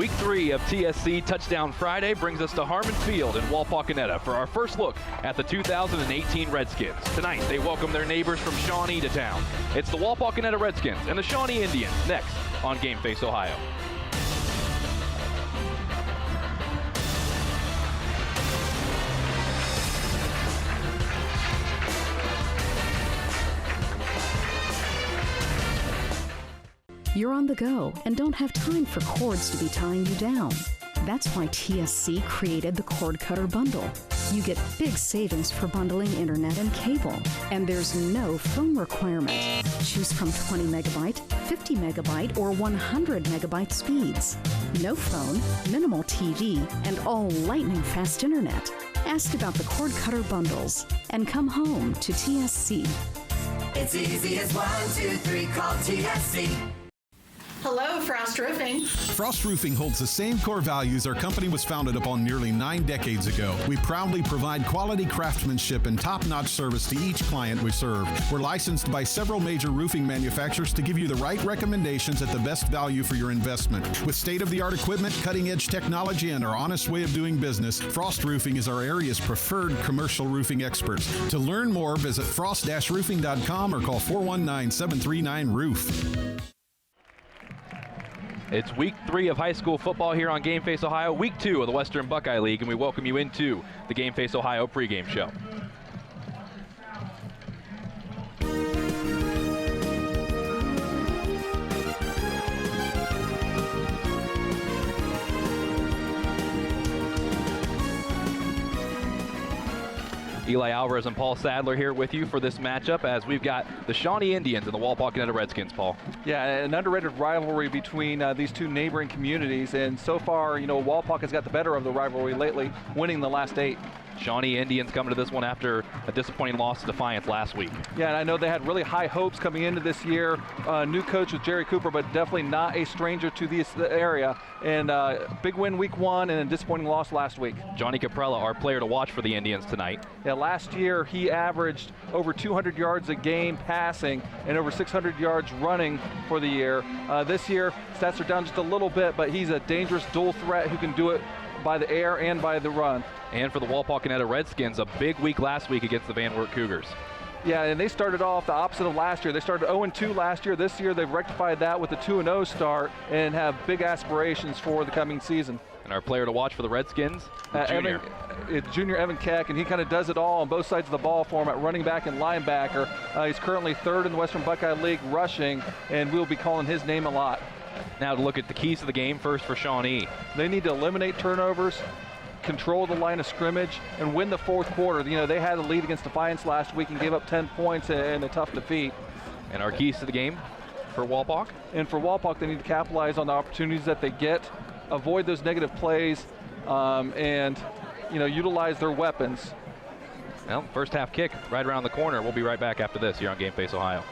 Week 3 of TSC Touchdown Friday brings us to Harmon Field in Wapakoneta for our first look at the 2018 Redskins. Tonight, they welcome their neighbors from Shawnee to town. It's the Wapakoneta Redskins and the Shawnee Indians next on Game Face Ohio. You're on the go and don't have time for cords to be tying you down. That's why TSC created the Cord Cutter Bundle. You get big savings for bundling internet and cable, and there's no phone requirement. Choose from 20 megabyte, 50 megabyte, or 100 megabyte speeds. No phone, minimal TV, and all lightning fast internet. Ask about the Cord Cutter Bundles and come home to TSC. It's easy as 1, 2, 3, call TSC. Hello, Frost Roofing. Frost Roofing holds the same core values our company was founded upon nearly 9 decades ago. We proudly provide quality craftsmanship and top-notch service to each client we serve. We're licensed by several major roofing manufacturers to give you the right recommendations at the best value for your investment. With state-of-the-art equipment, cutting-edge technology, and our honest way of doing business, Frost Roofing is our area's preferred commercial roofing experts. To learn more, visit frost-roofing.com or call 419-739-ROOF. It's week 3 of high school football here on Game Face Ohio, week 2 of the Western Buckeye League, and we welcome you into the Game Face Ohio pregame show. Eli Alvarez and Paul Sadler here with you for this matchup as we've got the Shawnee Indians and the Wapakoneta Redskins, Paul. Yeah, an underrated rivalry between these two neighboring communities, and so far, Wapak has got the better of the rivalry lately, winning the last 8. Shawnee Indians coming to this one after a disappointing loss to Defiance last week. Yeah, and I know they had really high hopes coming into this year. New coach with Jerry Cooper, but definitely not a stranger to this area. And big win week 1 and a disappointing loss last week. Johnny Caprella, our player to watch for the Indians tonight. Yeah, last year he averaged over 200 yards a game passing and over 600 yards running for the year. This year, stats are down just a little bit, but he's a dangerous dual threat who can do it by the air and by the run. And for the Wapakoneta Redskins, a big week last week against the Van Wert Cougars. Yeah, and they started off the opposite of last year. They started 0-2 last year. This year they've rectified that with a 2-0 start and have big aspirations for the coming season. And our player to watch for the Redskins, Junior Evan Keck, and he kind of does it all on both sides of the ball for him at running back and linebacker. He's currently 3rd in the Western Buckeye League rushing, and we'll be calling his name a lot. Now to look at the keys to the game first for Shawnee. They need to eliminate turnovers, control the line of scrimmage, and win the 4th quarter. They had a lead against Defiance last week and gave up 10 points in a tough defeat. And our keys to the game for Wapak? And for Wapak, they need to capitalize on the opportunities that they get, avoid those negative plays, and utilize their weapons. Well, first half kick right around the corner. We'll be right back after this here on Game Face Ohio.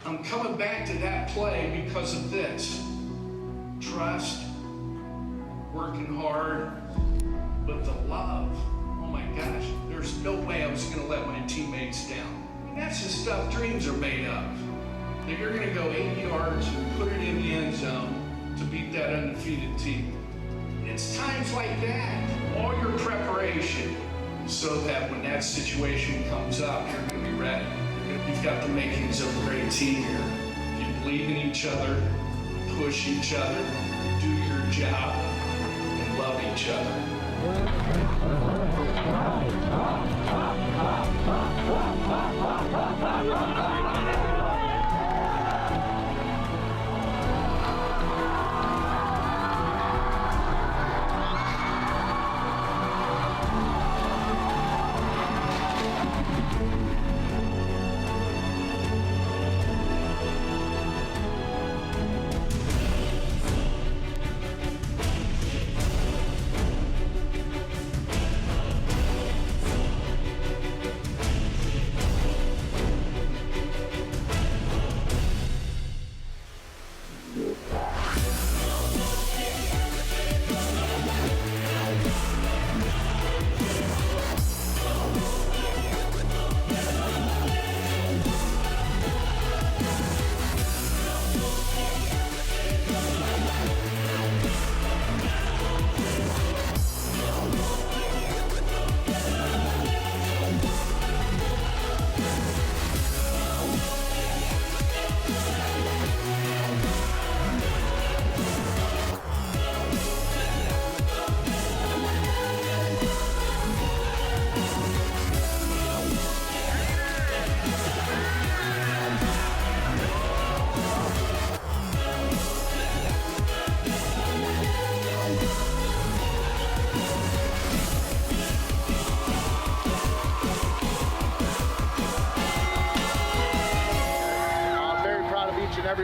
I'm coming back to that play because of this. Trust, working hard, but the love, oh my gosh, there's no way I was gonna let my teammates down. And that's the stuff dreams are made of. That you're gonna go 80 yards and put it in the end zone to beat that undefeated team. It's times like that, all your preparation, so that when that situation comes up, you're gonna be ready. You've got the makings of a great team here. You believe in each other, push each other, do your job, and love each other.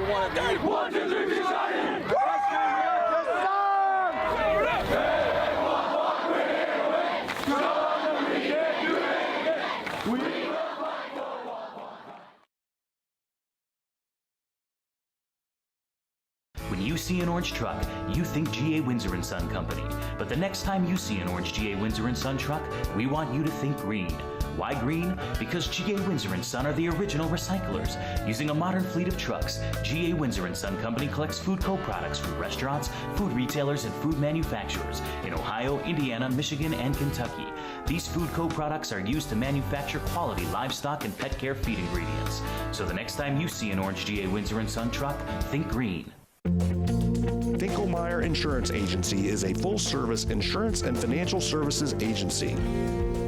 1 at the 1, 2, 3, 4, 5. When you see an orange truck, you think GA Windsor & Son Company. But the next time you see an orange GA Windsor & Son truck, we want you to think green. Why green? Because GA Windsor & Son are the original recyclers. Using a modern fleet of trucks, GA Windsor & Son Company collects food co-products from restaurants, food retailers, and food manufacturers in Ohio, Indiana, Michigan, and Kentucky. These food co-products are used to manufacture quality livestock and pet care feed ingredients. So the next time you see an orange GA Windsor & Son truck, think green. Finkelmeyer Insurance Agency is a full-service insurance and financial services agency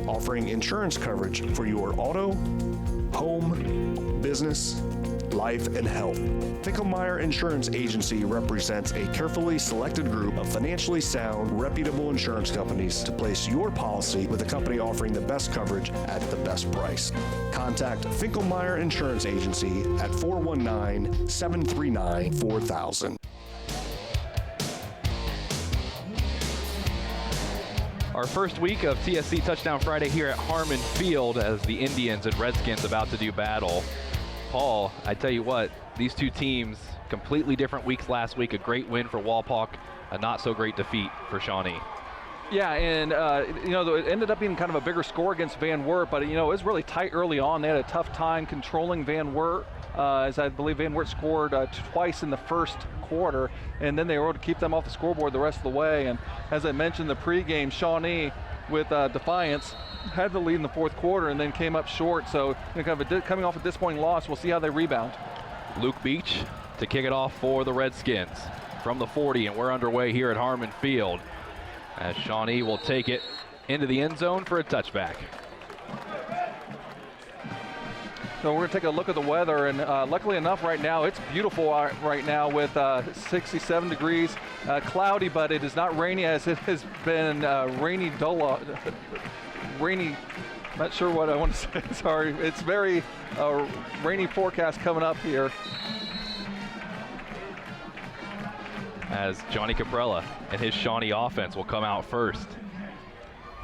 offering insurance coverage for your auto, home, business, life, and health. Finkelmeyer Insurance Agency represents a carefully selected group of financially sound, reputable insurance companies to place your policy with a company offering the best coverage at the best price. Contact Finkelmeyer Insurance Agency at 419-739-4000. Our first week of TSC Touchdown Friday here at Harmon Field as the Indians and Redskins about to do battle. Paul, I tell you what, these two teams, completely different weeks last week. A great win for Walpock, a not so great defeat for Shawnee. Yeah, and it ended up being kind of a bigger score against Van Wert, but it was really tight early on. They had a tough time controlling Van Wert, as I believe Van Wert scored twice in the first quarter, and then they were able to keep them off the scoreboard the rest of the way. And as I mentioned, the pregame, Shawnee with Defiance had the lead in the fourth quarter and then came up short. So coming off a disappointing loss, we'll see how they rebound. Luke Beach to kick it off for the Redskins from the 40, and we're underway here at Harmon Field as Shawnee will take it into the end zone for a touchback. So we're going to take a look at the weather, and luckily enough right now, it's beautiful right now with 67 degrees, cloudy, but it is not rainy as it has been rainy, not sure what I want to say, sorry. It's very rainy forecast coming up here. As Johnny Caprella and his Shawnee offense will come out first.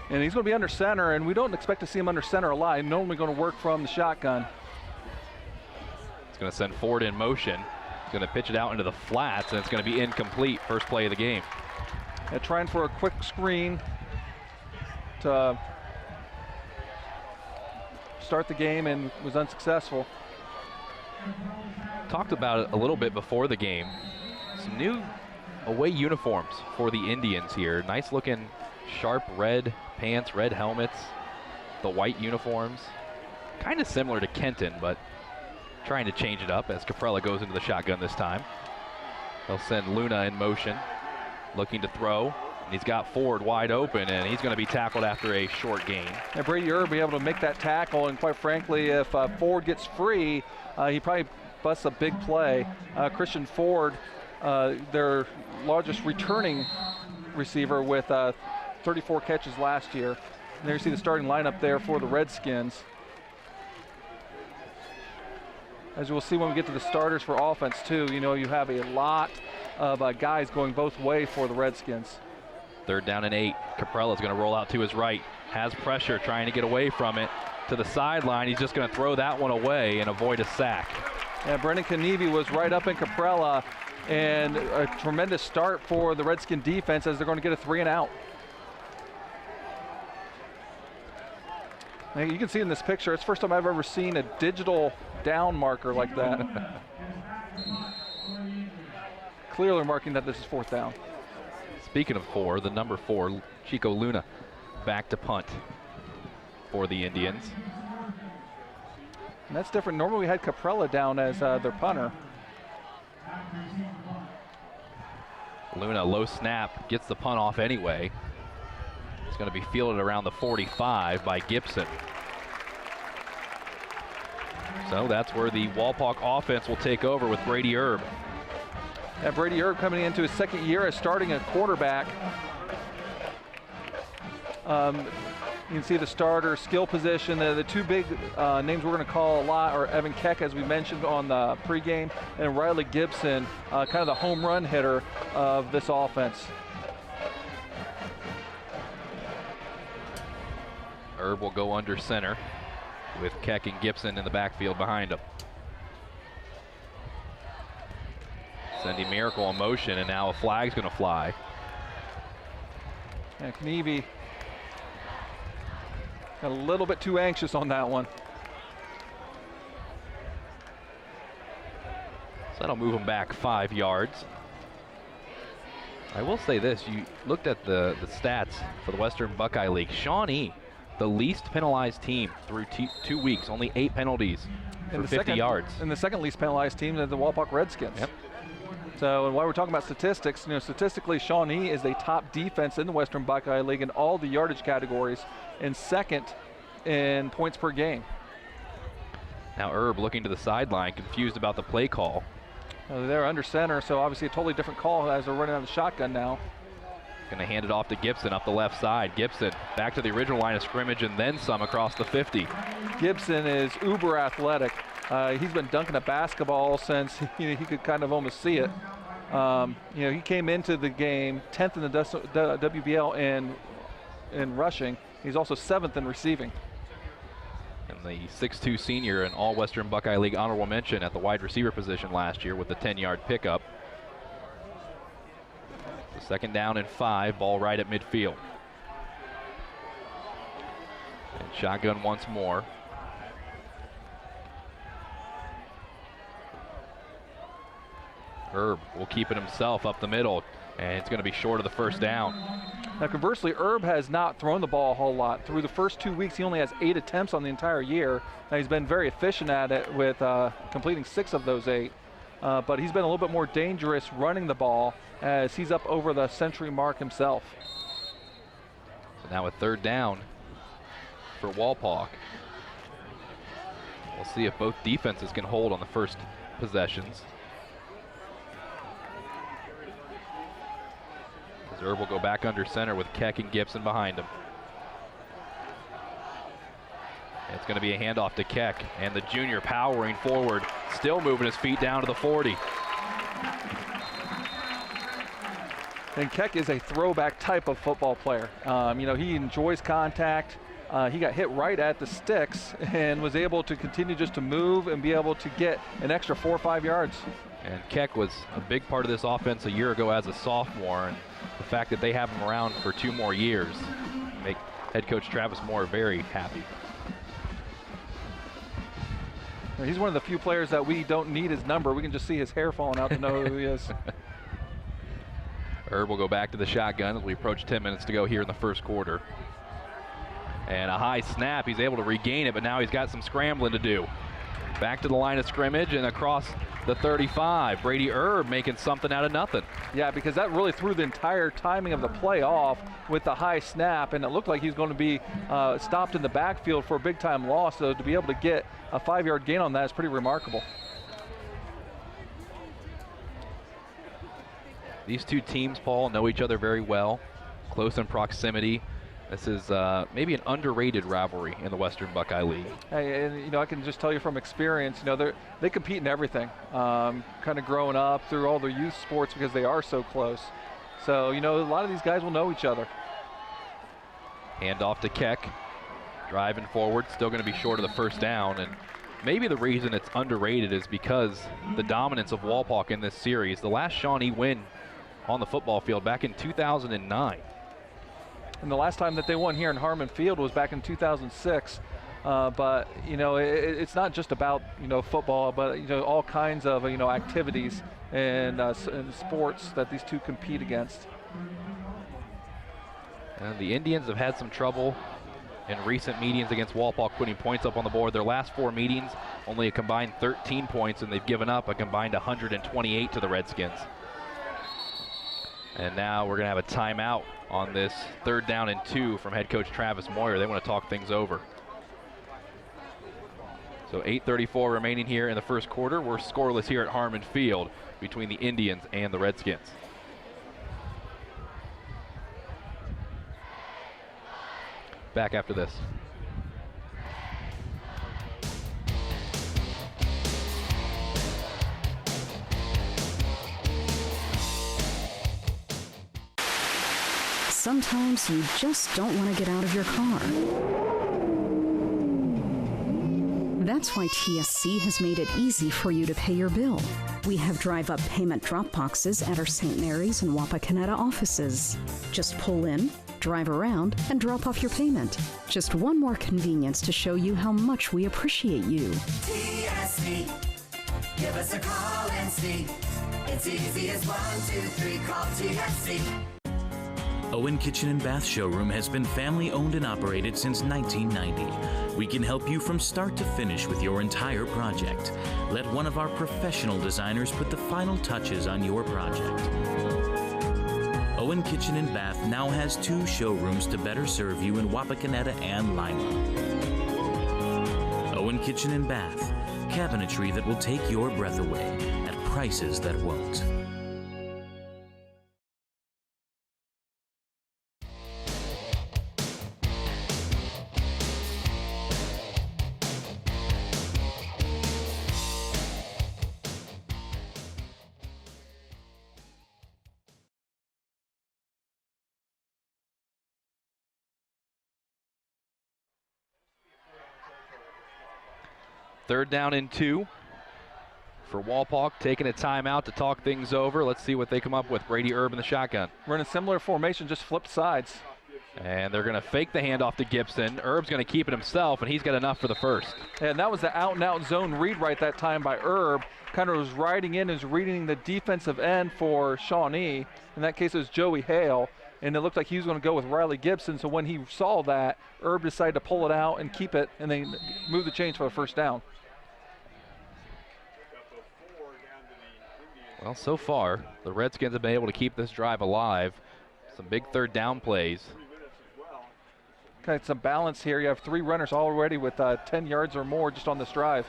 And he's going to be under center, and we don't expect to see him under center a lot. He's normally going to work from the shotgun. He's going to send Ford in motion. He's going to pitch it out into the flats, and it's going to be incomplete. First play of the game. And trying for a quick screen to start the game, and was unsuccessful. Talked about it a little bit before the game. Some new away uniforms for the Indians here. Nice looking sharp red pants, red helmets, the white uniforms. Kind of similar to Kenton, but trying to change it up as Caprella goes into the shotgun this time. They'll send Luna in motion, looking to throw. And he's got Ford wide open, and he's going to be tackled after a short gain. And Brady Erb will be able to make that tackle, and quite frankly, if Ford gets free, he probably busts a big play. Christian Ford, their largest returning receiver with 34 catches last year. And there you see the starting lineup there for the Redskins. As we'll see when we get to the starters for offense too, you have a lot of guys going both ways for the Redskins. 3rd down and 8. Caprella's going to roll out to his right. Has pressure, trying to get away from it. To the sideline, he's just going to throw that one away and avoid a sack. Yeah, Brendan Kanivi was right up in Caprella, and a tremendous start for the Redskin defense as they're going to get a 3 and out. Now, you can see in this picture, it's the first time I've ever seen a digital down marker like that. Clearly marking that this is 4th down. Speaking of 4, the number 4, Chico Luna, back to punt for the Indians. And that's different. Normally we had Caprella down as their punter. Luna, low snap, gets the punt off anyway. It's going to be fielded around the 45 by Gibson. So that's where the Walpock offense will take over with Brady Erb. Yeah, Brady Erb coming into his 2nd year as starting a quarterback. You can see the starter, skill position. The two big names we're going to call a lot are Evan Keck, as we mentioned on the pregame, and Riley Gibson, kind of the home run hitter of this offense. Herb will go under center with Keck and Gibson in the backfield behind him. Sending Miracle in motion, and now a flag's going to fly. And Knievy got a little bit too anxious on that one. So that'll move him back 5 yards. I will say this, you looked at the stats for the Western Buckeye League. Shawnee, the least penalized team through 2 weeks, only 8 penalties for 50 yards. And the second least penalized team is the Wapak Redskins. Yep. So while we're talking about statistics, statistically Shawnee is the top defense in the Western Buckeye League in all the yardage categories and second in points per game. Now Herb looking to the sideline, confused about the play call. They're under center, so obviously a totally different call as they're running out of the shotgun now. Going to hand it off to Gibson up the left side. Gibson back to the original line of scrimmage and then some across the 50. Gibson is uber athletic. He's been dunking a basketball since he could kind of almost see it. He came into the game 10th in the WBL in rushing. He's also 7th in receiving. And the 6'2 senior and All-Western Buckeye League honorable mention at the wide receiver position last year with the 10-yard pickup. So 2nd down and 5, ball right at midfield. And shotgun once more. Herb will keep it himself up the middle, and it's going to be short of the 1st down. Now conversely, Herb has not thrown the ball a whole lot. Through the first 2 weeks, he only has 8 attempts on the entire year. Now he's been very efficient at it with completing 6 of those 8. But he's been a little bit more dangerous running the ball as he's up over the century mark himself. So now a 3rd down for Wapak. We'll see if both defenses can hold on the first possessions. As Herb will go back under center with Keck and Gibson behind him. It's going to be a handoff to Keck, and the junior powering forward, still moving his feet down to the 40. And Keck is a throwback type of football player. He enjoys contact. He got hit right at the sticks and was able to continue just to move and be able to get an extra 4 or 5 yards. And Keck was a big part of this offense a year ago as a sophomore, and the fact that they have him around for 2 more years make head coach Travis Moore very happy. He's one of the few players that we don't need his number. We can just see his hair falling out to know who he is. Herb will go back to the shotgun as we approach 10 minutes to go here in the 1st quarter. And a high snap, he's able to regain it, but now he's got some scrambling to do. Back to the line of scrimmage and across the 35. Brady Herb making something out of nothing. Yeah, because that really threw the entire timing of the play off with the high snap, and it looked like he was going to be stopped in the backfield for a big-time loss. So to be able to get a 5-yard gain on that is pretty remarkable. These two teams, Paul, know each other very well, close in proximity. This is maybe an underrated rivalry in the Western Buckeye League. Hey, and I can just tell you from experience, they compete in everything. Kind of growing up through all their youth sports because they are so close. So, a lot of these guys will know each other. Hand off to Keck, driving forward, still going to be short of the 1st down. And maybe the reason it's underrated is because the dominance of Wapak in this series. The last Shawnee win on the football field back in 2009. And the last time that they won here in Harmon Field was back in 2006. But, it's not just about, football, but, all kinds of, activities and sports that these two compete against. And the Indians have had some trouble in recent meetings against Wapak putting points up on the board. Their last 4 meetings, only a combined 13 points, and they've given up a combined 128 to the Redskins. And now we're going to have a timeout on this 3rd down and 2 from head coach Travis Moyer. They want to talk things over. So 8:34 remaining here in the 1st quarter. We're scoreless here at Harmon Field between the Indians and the Redskins. Back after this. Sometimes you just don't want to get out of your car. That's why TSC has made it easy for you to pay your bill. We have drive-up payment drop boxes at our St. Mary's and Wapakoneta offices. Just pull in, drive around, and drop off your payment. Just one more convenience to show you how much we appreciate you. TSC, give us a call and see. It's easy as 1, 2, 3, call TSC. Owen Kitchen and Bath Showroom has been family owned and operated since 1990. We can help you from start to finish with your entire project. Let one of our professional designers put the final touches on your project. Owen Kitchen and Bath now has 2 showrooms to better serve you in Wapakoneta and Lima. Owen Kitchen and Bath, cabinetry that will take your breath away at prices that won't. Third down and 2 for Walpock, taking a timeout to talk things over. Let's see what they come up with. Brady Erb in the shotgun. Running a similar formation, just flipped sides. And they're going to fake the handoff to Gibson. Erb's going to keep it himself, and he's got enough for the first. And that was the out-and-out zone read right that time by Erb. Kind of was riding in, is reading the defensive end for Shawnee. In that case, it was Joey Hale. And it looked like he was going to go with Riley Gibson. So when he saw that, Erb decided to pull it out and keep it, and then move the chains for the first down. Well, so far, the Redskins have been able to keep this drive alive. Some big third down plays. Okay, some balance here. You have 3 runners already with 10 yards or more just on this drive.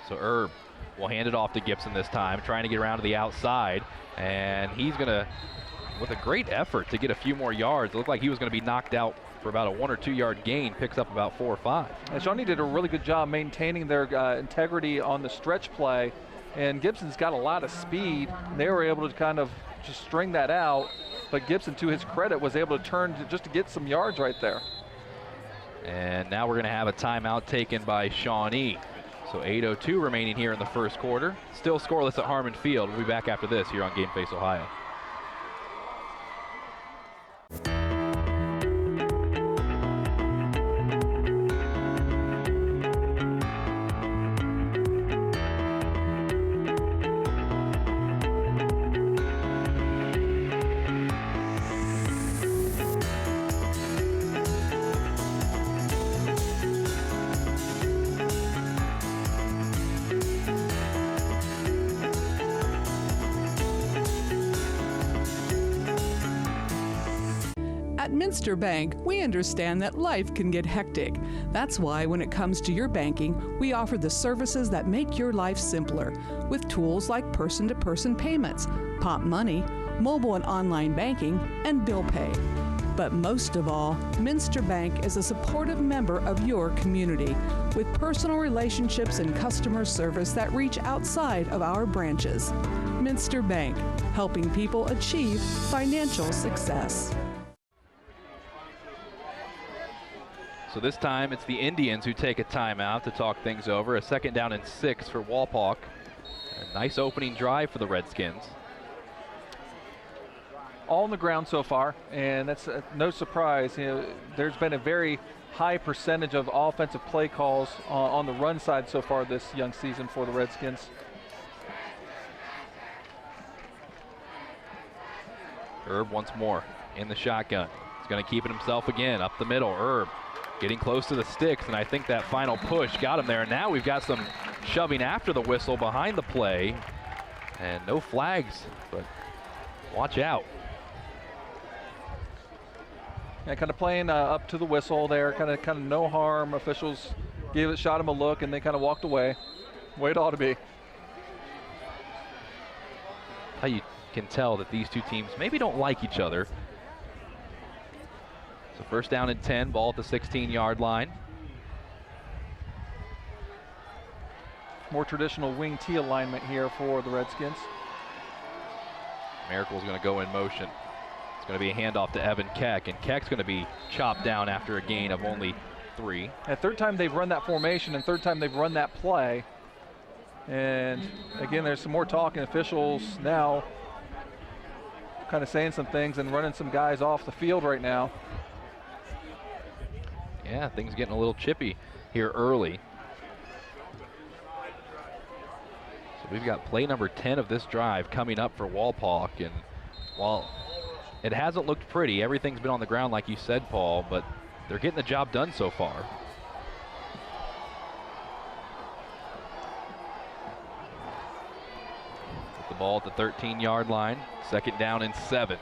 So Erb will hand it off to Gibson this time, trying to get around to the outside. And he's going to, with a great effort to get a few more yards, it looked like he was going to be knocked out for about a 1 or 2 yard gain, picks up about 4 or 5. And Shawnee did a really good job maintaining their integrity on the stretch play. And Gibson's got a lot of speed. They were able to kind of just string that out. But Gibson, to his credit, was able to turn just to get some yards right there. And now we're going to have a timeout taken by Shawnee. So 8:02 remaining here in the first quarter. Still scoreless at Harmon Field. We'll be back after this here on Game Face Ohio. At Minster Bank, we understand that life can get hectic. That's why when it comes to your banking, we offer the services that make your life simpler, with tools like person-to-person payments, Pop Money, mobile and online banking, and bill pay. But most of all, Minster Bank is a supportive member of your community, with personal relationships and customer service that reach outside of our branches. Minster Bank, helping people achieve financial success. So this time it's the Indians who take a timeout to talk things over. A 2nd down and 6 for Walpock. A nice opening drive for the Redskins. All on the ground so far, and that's no surprise. You know, there's been a very high percentage of offensive play calls on the run side so far this young season for the Redskins. Erb once more in the shotgun. He's going to keep it himself again, up the middle. Erb getting close to the sticks, and I think that final push got him there. And now we've got some shoving after the whistle behind the play, and no flags, but watch out. Yeah, kind of playing up to the whistle there, kind of no harm. Officials shot him a look, and they kind of walked away. Way it ought to be. How you can tell that these two teams maybe don't like each other. So first down and 10, ball at the 16-yard line. More traditional wing T alignment here for the Redskins. Miracle's going to go in motion. It's going to be a handoff to Evan Keck, and Keck's going to be chopped down after a gain of only 3. And third time they've run that formation and third time they've run that play. And again, there's some more talking. Officials now kind of saying some things and running some guys off the field right now. Yeah, things getting a little chippy here early. So we've got play number 10 of this drive coming up for Wapak, and while it hasn't looked pretty, everything's been on the ground like you said, Paul, but they're getting the job done so far. Put the ball at the 13-yard line, second down and 7.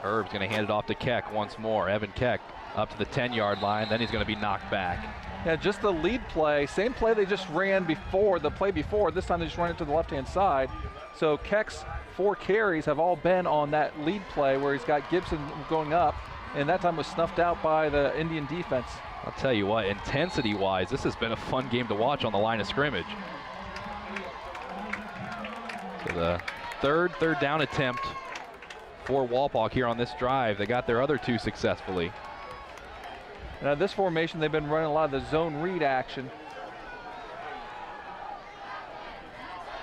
Herb's going to hand it off to Keck once more. Evan Keck up to the 10-yard line, then he's going to be knocked back. Yeah, just the lead play, same play they just ran before, the play before. This time they just run it to the left-hand side. So Keck's 4 carries have all been on that lead play where he's got Gibson going up, and that time was snuffed out by the Indian defense. I'll tell you what, intensity-wise, this has been a fun game to watch on the line of scrimmage. So the third down attempt for Wapak here on this drive. They got their other 2 successfully. Now this formation, they've been running a lot of the zone read action.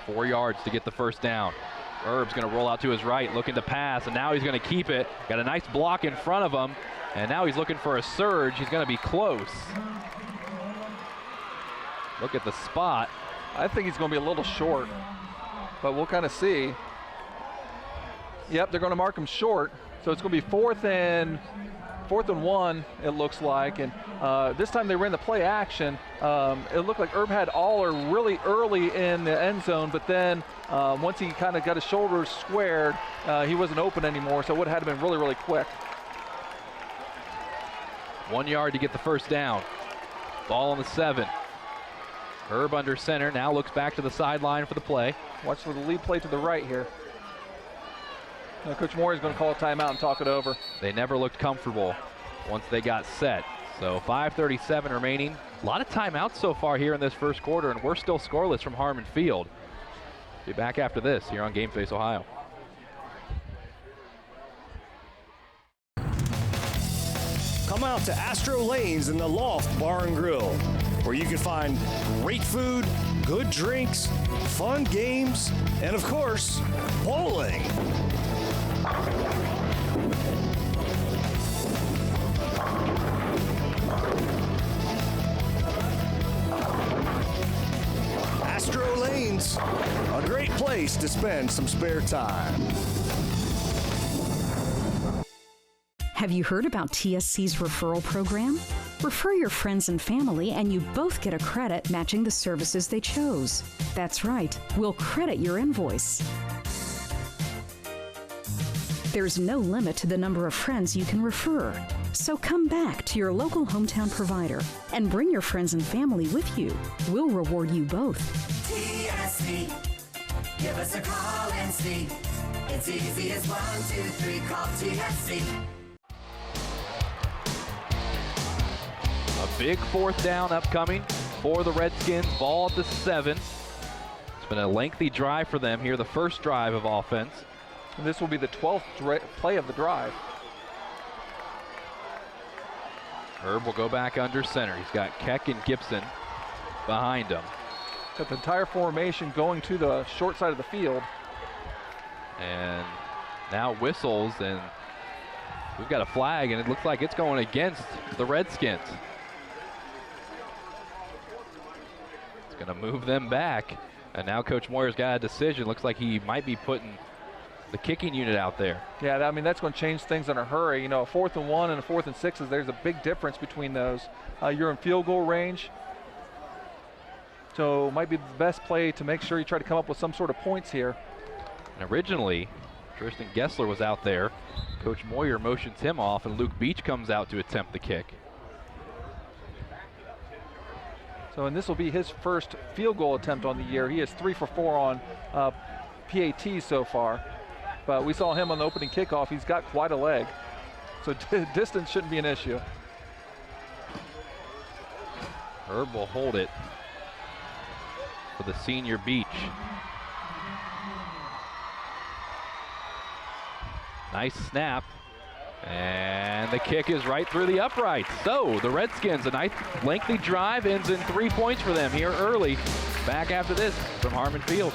4 yards to get the first down. Herb's going to roll out to his right, looking to pass, and now he's going to keep it. Got a nice block in front of him, and now he's looking for a surge. He's going to be close. Look at the spot. I think he's going to be a little short, but we'll kind of see. Yep, they're going to mark him short, so it's going to be fourth and 1, it looks like, and this time they ran the play action. It looked like Herb had Aller really early in the end zone, but then once he kind of got his shoulders squared, he wasn't open anymore, so it would have had to been really, really quick. 1 yard to get the first down. Ball on the 7. Herb under center, now looks back to the sideline for the play. Watch for the lead play to the right here. Now Coach Moore is going to call a timeout and talk it over. They never looked comfortable once they got set. So 5:37 remaining. A lot of timeouts so far here in this first quarter, and we're still scoreless from Harmon Field. Be back after this here on Game Face Ohio. Come out to Astro Lanes in the Loft Bar and Grill, where you can find great food, good drinks, fun games, and of course, bowling. Astro Lanes, a great place to spend some spare time. Have you heard about TSC's referral program? Refer your friends and family and you both get a credit matching the services they chose. That's right, we'll credit your invoice. There's no limit to the number of friends you can refer. So come back to your local hometown provider and bring your friends and family with you. We'll reward you both. TSC, give us a call and see. It's easy as 1, 2, 3, call TSC. A big fourth down upcoming for the Redskins. Ball at the 7. It's been a lengthy drive for them here, the first drive of offense. And this will be the 12th play of the drive. Herb will go back under center. He's got Keck and Gibson behind him. Got the entire formation going to the short side of the field. And now whistles, and we've got a flag, and it looks like it's going against the Redskins. It's going to move them back. And now Coach Moyer's got a decision. Looks like he might be putting the kicking unit out there. Yeah, I mean, that's going to change things in a hurry. You know, a 4th and 1 and a 4th and 6, there's a big difference between those. You're in field goal range. So it might be the best play to make sure you try to come up with some sort of points here. And originally, Tristan Gessler was out there. Coach Moyer motions him off, and Luke Beach comes out to attempt the kick. So, and this will be his first field goal attempt on the year. He is 3 for 4 on PAT so far. but we saw him on the opening kickoff. He's got quite a leg, so distance shouldn't be an issue. Herb will hold it for the senior Beach. Nice snap. And the kick is right through the uprights. So the Redskins, a nice lengthy drive, ends in 3 points for them here early. Back after this from Harmon Field.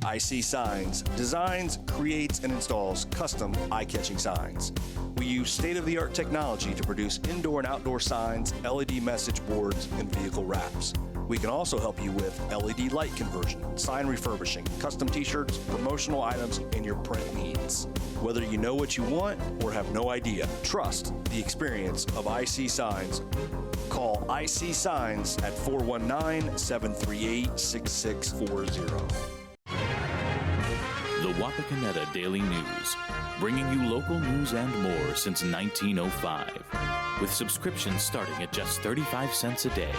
IC Signs designs, creates, and installs custom eye-catching signs. We use state-of-the-art technology to produce indoor and outdoor signs, LED message boards, and vehicle wraps. We can also help you with LED light conversion, sign refurbishing, custom t-shirts, promotional items, and your print needs. Whether you know what you want or have no idea, trust the experience of IC Signs. Call IC Signs at 419-738-6640. The Wapakoneta Daily News, bringing you local news and more since 1905. With subscriptions starting at just 35 cents a day,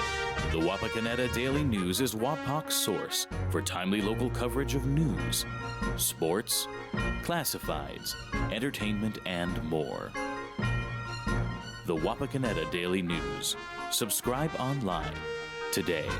the Wapakoneta Daily News is Wapak's source for timely local coverage of news, sports, classifieds, entertainment, and more. The Wapakoneta Daily News. Subscribe online today.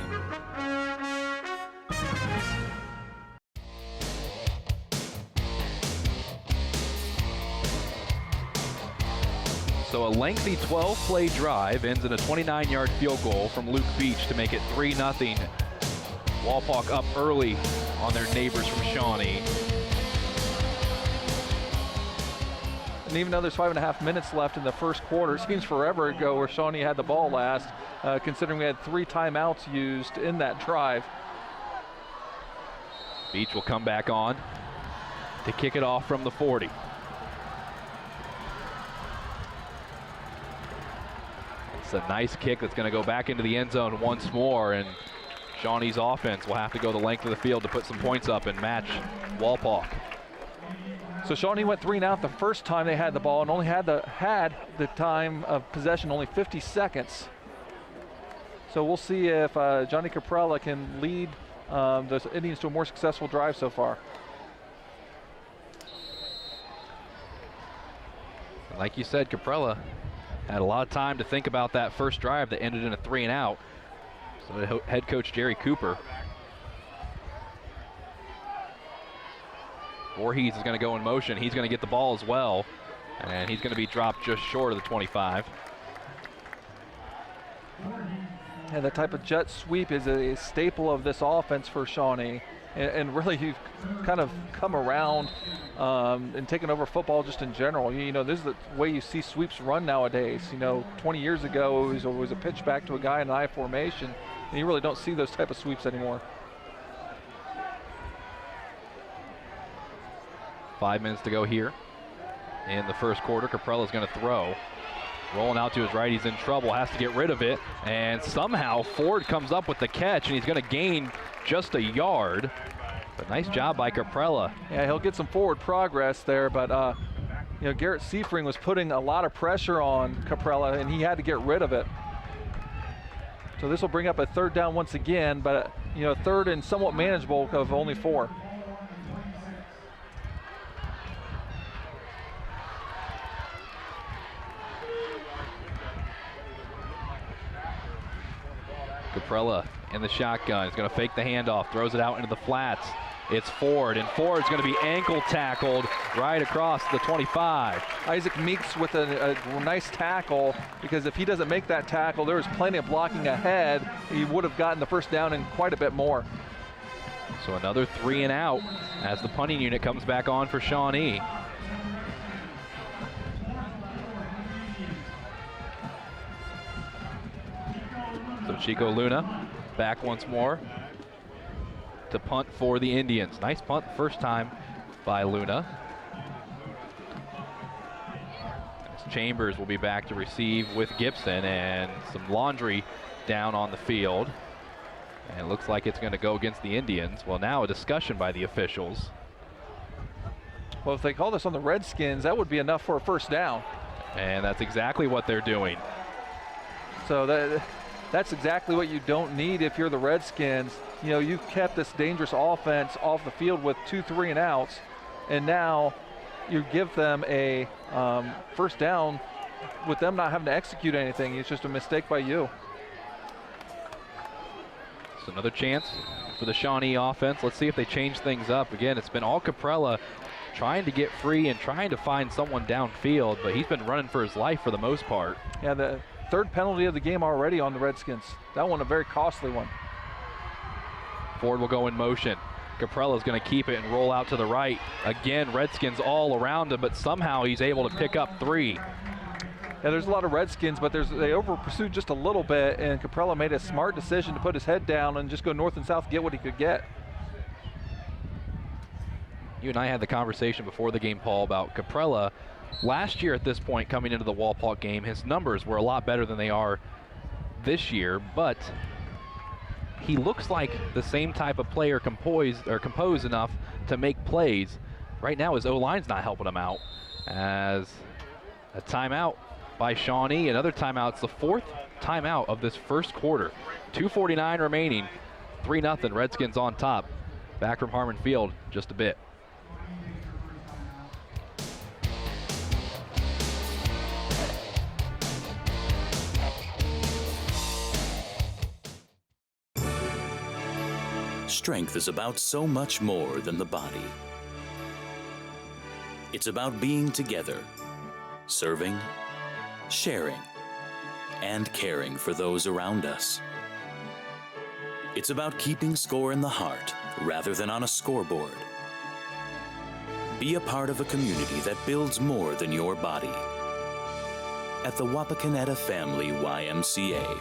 So a lengthy 12-play drive ends in a 29-yard field goal from Luke Beach to make it 3-0. Wapak up early on their neighbors from Shawnee. And even though there's 5.5 minutes left in the first quarter, it seems forever ago where Shawnee had the ball last, considering we had 3 timeouts used in that drive. Beach will come back on to kick it off from the 40. It's a nice kick that's going to go back into the end zone once more, and Shawnee's offense will have to go the length of the field to put some points up and match Wapak. So Shawnee went 3 and out the first time they had the ball and only had the time of possession only 50 seconds. So we'll see if Johnny Caprella can lead the Indians to a more successful drive so far. And like you said, Caprella had a lot of time to think about that first drive that ended in a 3 and out. So head coach Jerry Cooper. Voorhees is going to go in motion. He's going to get the ball as well, and he's going to be dropped just short of the 25. And that type of jet sweep is a staple of this offense for Shawnee. And really, you've kind of come around and taken over football just in general. You know, this is the way you see sweeps run nowadays. You know, 20 years ago, it was a pitch back to a guy in an I formation, and you really don't see those type of sweeps anymore. 5 minutes to go here in the first quarter. Caprella's going to throw. Rolling out to his right, he's in trouble, has to get rid of it, and somehow Ford comes up with the catch, and he's going to gain just a yard. But nice job by Caprella. Yeah, he'll get some forward progress there, but you know, Garrett Seifring was putting a lot of pressure on Caprella, and he had to get rid of it. So this will bring up a 3rd down once again, but you know, 3rd and somewhat manageable of only 4. Caprella in the shotgun. He's going to fake the handoff, throws it out into the flats. It's Ford, and Ford's going to be ankle tackled right across the 25. Isaac Meeks with a nice tackle, because if he doesn't make that tackle, there was plenty of blocking ahead. He would have gotten the 1st down and quite a bit more. So another 3 and out as the punting unit comes back on for Shawnee. So Chico Luna back once more to punt for the Indians. Nice punt first time by Luna. As Chambers will be back to receive with Gibson, and some laundry down on the field. And it looks like it's going to go against the Indians. Well, now a discussion by the officials. Well, if they call this on the Redskins, that would be enough for a 1st down. And that's exactly what they're doing. So that's exactly what you don't need if you're the Redskins. You know, you've kept this dangerous offense off the field with 2 3 and outs, and now you give them a first down with them not having to execute anything. It's just a mistake by you. So another chance for the Shawnee offense. Let's see if they change things up. Again, it's been all Caprella trying to get free and trying to find someone downfield, but he's been running for his life for the most part. Yeah, the third penalty of the game already on the Redskins. That one a very costly one. Ford will go in motion. Caprella's going to keep it and roll out to the right. Again, Redskins all around him, but somehow he's able to pick up 3. Yeah, there's a lot of Redskins, but they over-pursued just a little bit, and Caprella made a smart decision to put his head down and just go north and south, get what he could get. You and I had the conversation before the game, Paul, about Caprella. Last year at this point, coming into the Walpott game, his numbers were a lot better than they are this year, but he looks like the same type of player composed enough to make plays. Right now his O-line's not helping him out. As a timeout by Shawnee, another timeout. It's the 4th timeout of this first quarter. 2:49 remaining, 3-0, Redskins on top. Back from Harmon Field just a bit. Strength is about so much more than the body. It's about being together, serving, sharing, and caring for those around us. It's about keeping score in the heart rather than on a scoreboard. Be a part of a community that builds more than your body. At the Wapakoneta Family YMCA.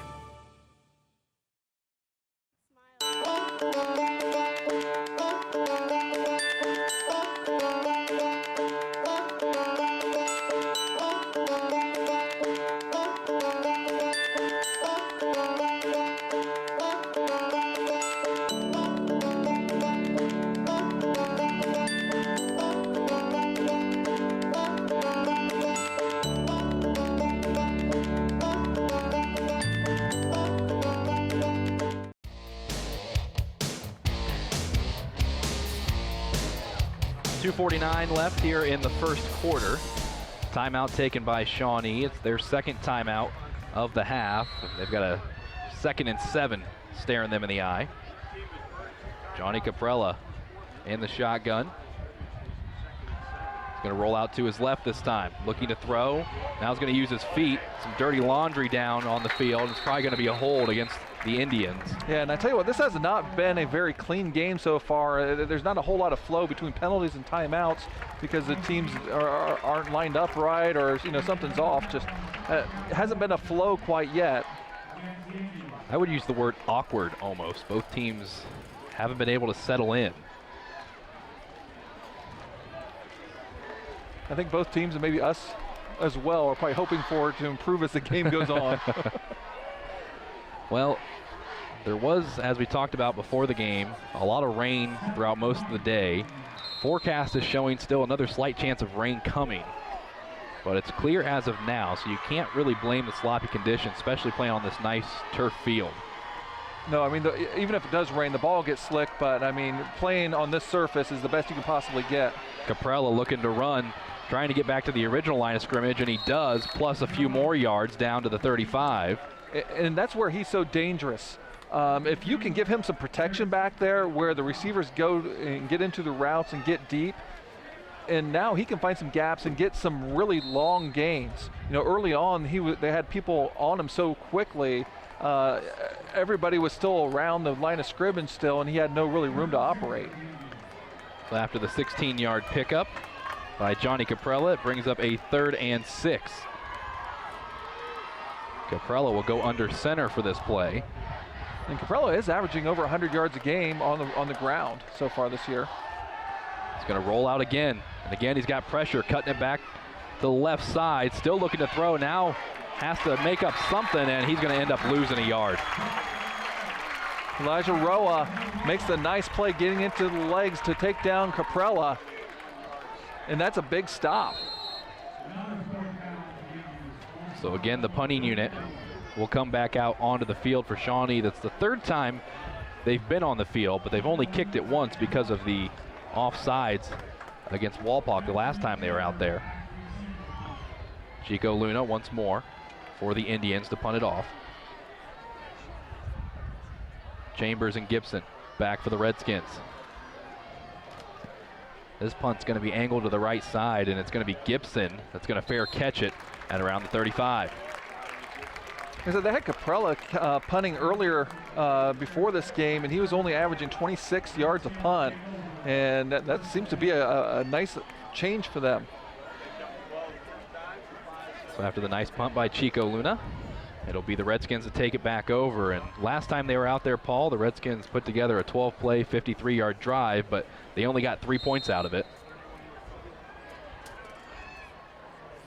.249 left here in the first quarter. Timeout taken by Shawnee. It's their second timeout of the half. They've got a 2nd and 7 staring them in the eye. Johnny Caprella in the shotgun. He's going to roll out to his left this time, looking to throw. Now he's going to use his feet. Some dirty laundry down on the field. It's probably going to be a hold against the Indians. Yeah, and I tell you what, this has not been a very clean game so far. There's not a whole lot of flow between penalties and timeouts because the teams aren't lined up right, or something's off. Just it hasn't been a flow quite yet. I would use the word awkward almost. Both teams haven't been able to settle in. I think both teams, and maybe us as well, are probably hoping for it to improve as the game goes on. Well, there was, as we talked about before the game, a lot of rain throughout most of the day. Forecast is showing still another slight chance of rain coming, but it's clear as of now, so you can't really blame the sloppy conditions, especially playing on this nice turf field. No, I mean, even if it does rain, the ball gets slick, but I mean, playing on this surface is the best you can possibly get. Caprella looking to run, trying to get back to the original line of scrimmage, and he does, plus a few more yards down to the 35. And that's where he's so dangerous. If you can give him some protection back there where the receivers go and get into the routes and get deep, and now he can find some gaps and get some really long gains. Early on, they had people on him so quickly. Everybody was still around the line of scrimmage still, and he had no really room to operate. So after the 16-yard pickup by Johnny Caprella, it brings up a 3rd and 6. Caprella will go under center for this play. And Caprella is averaging over 100 yards a game on the ground so far this year. He's going to roll out again. And again, he's got pressure, cutting it back to the left side. Still looking to throw. Now has to make up something, and he's going to end up losing a yard. Elijah Roa makes the nice play getting into the legs to take down Caprella. And that's a big stop. So again, the punting unit will come back out onto the field for Shawnee. That's the third time they've been on the field, but they've only kicked it once because of the offsides against Walpock the last time they were out there. Chico Luna once more for the Indians to punt it off. Chambers and Gibson back for the Redskins. This punt's going to be angled to the right side, and it's going to be Gibson that's going to fair catch it at around the 35. So they had Caprella punting earlier before this game, and he was only averaging 26 yards a punt, and that seems to be a nice change for them. So after the nice punt by Chico Luna, it'll be the Redskins to take it back over. And last time they were out there, Paul, the Redskins put together a 12-play, 53-yard drive, but they only got 3 points out of it.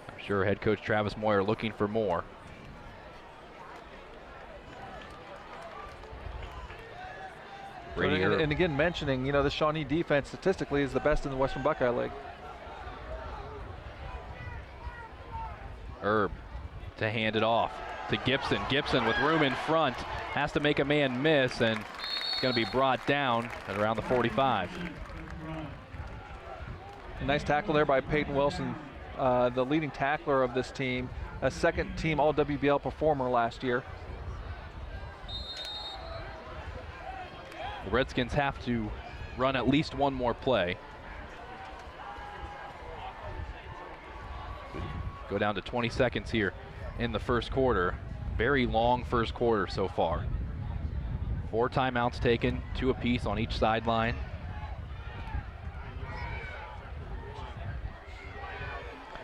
I'm sure head coach Travis Moyer looking for more. And again, mentioning, the Shawnee defense statistically is the best in the Western Buckeye League. Herb to hand it off to Gibson. Gibson with room in front has to make a man miss, and it's going to be brought down at around the 45. A nice tackle there by Peyton Wilson, the leading tackler of this team, a second-team All-WBL performer last year. The Redskins have to run at least one more play. Go down to 20 seconds here in the first quarter. Very long first quarter so far. 4 timeouts taken, 2 apiece on each sideline.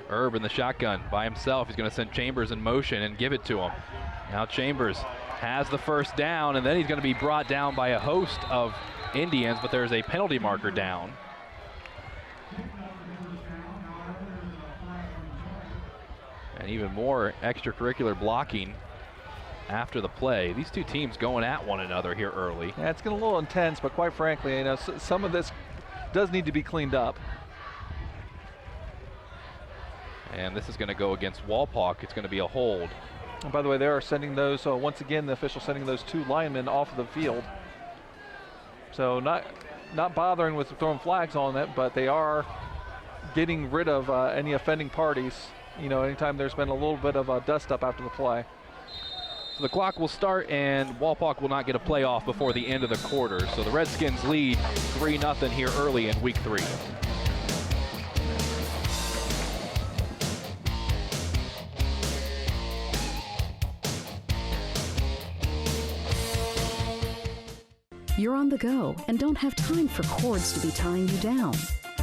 Herb in the shotgun by himself. He's going to send Chambers in motion and give it to him. Now Chambers has the first down, and then he's going to be brought down by a host of Indians, but there's a penalty marker down. And even more extracurricular blocking after the play. These two teams going at one another here early. Yeah, it's getting a little intense, but quite frankly, some of this does need to be cleaned up. And this is going to go against Walpock. It's going to be a hold. And by the way, they are sending those, once again, the official sending those 2 linemen off of the field. So not bothering with throwing flags on it, but they are getting rid of any offending parties, anytime there's been a little bit of a dust up after the play. So the clock will start, and Walpock will not get a play off before the end of the quarter. So the Redskins lead 3-0 here early in week 3. You're on the go and don't have time for cords to be tying you down.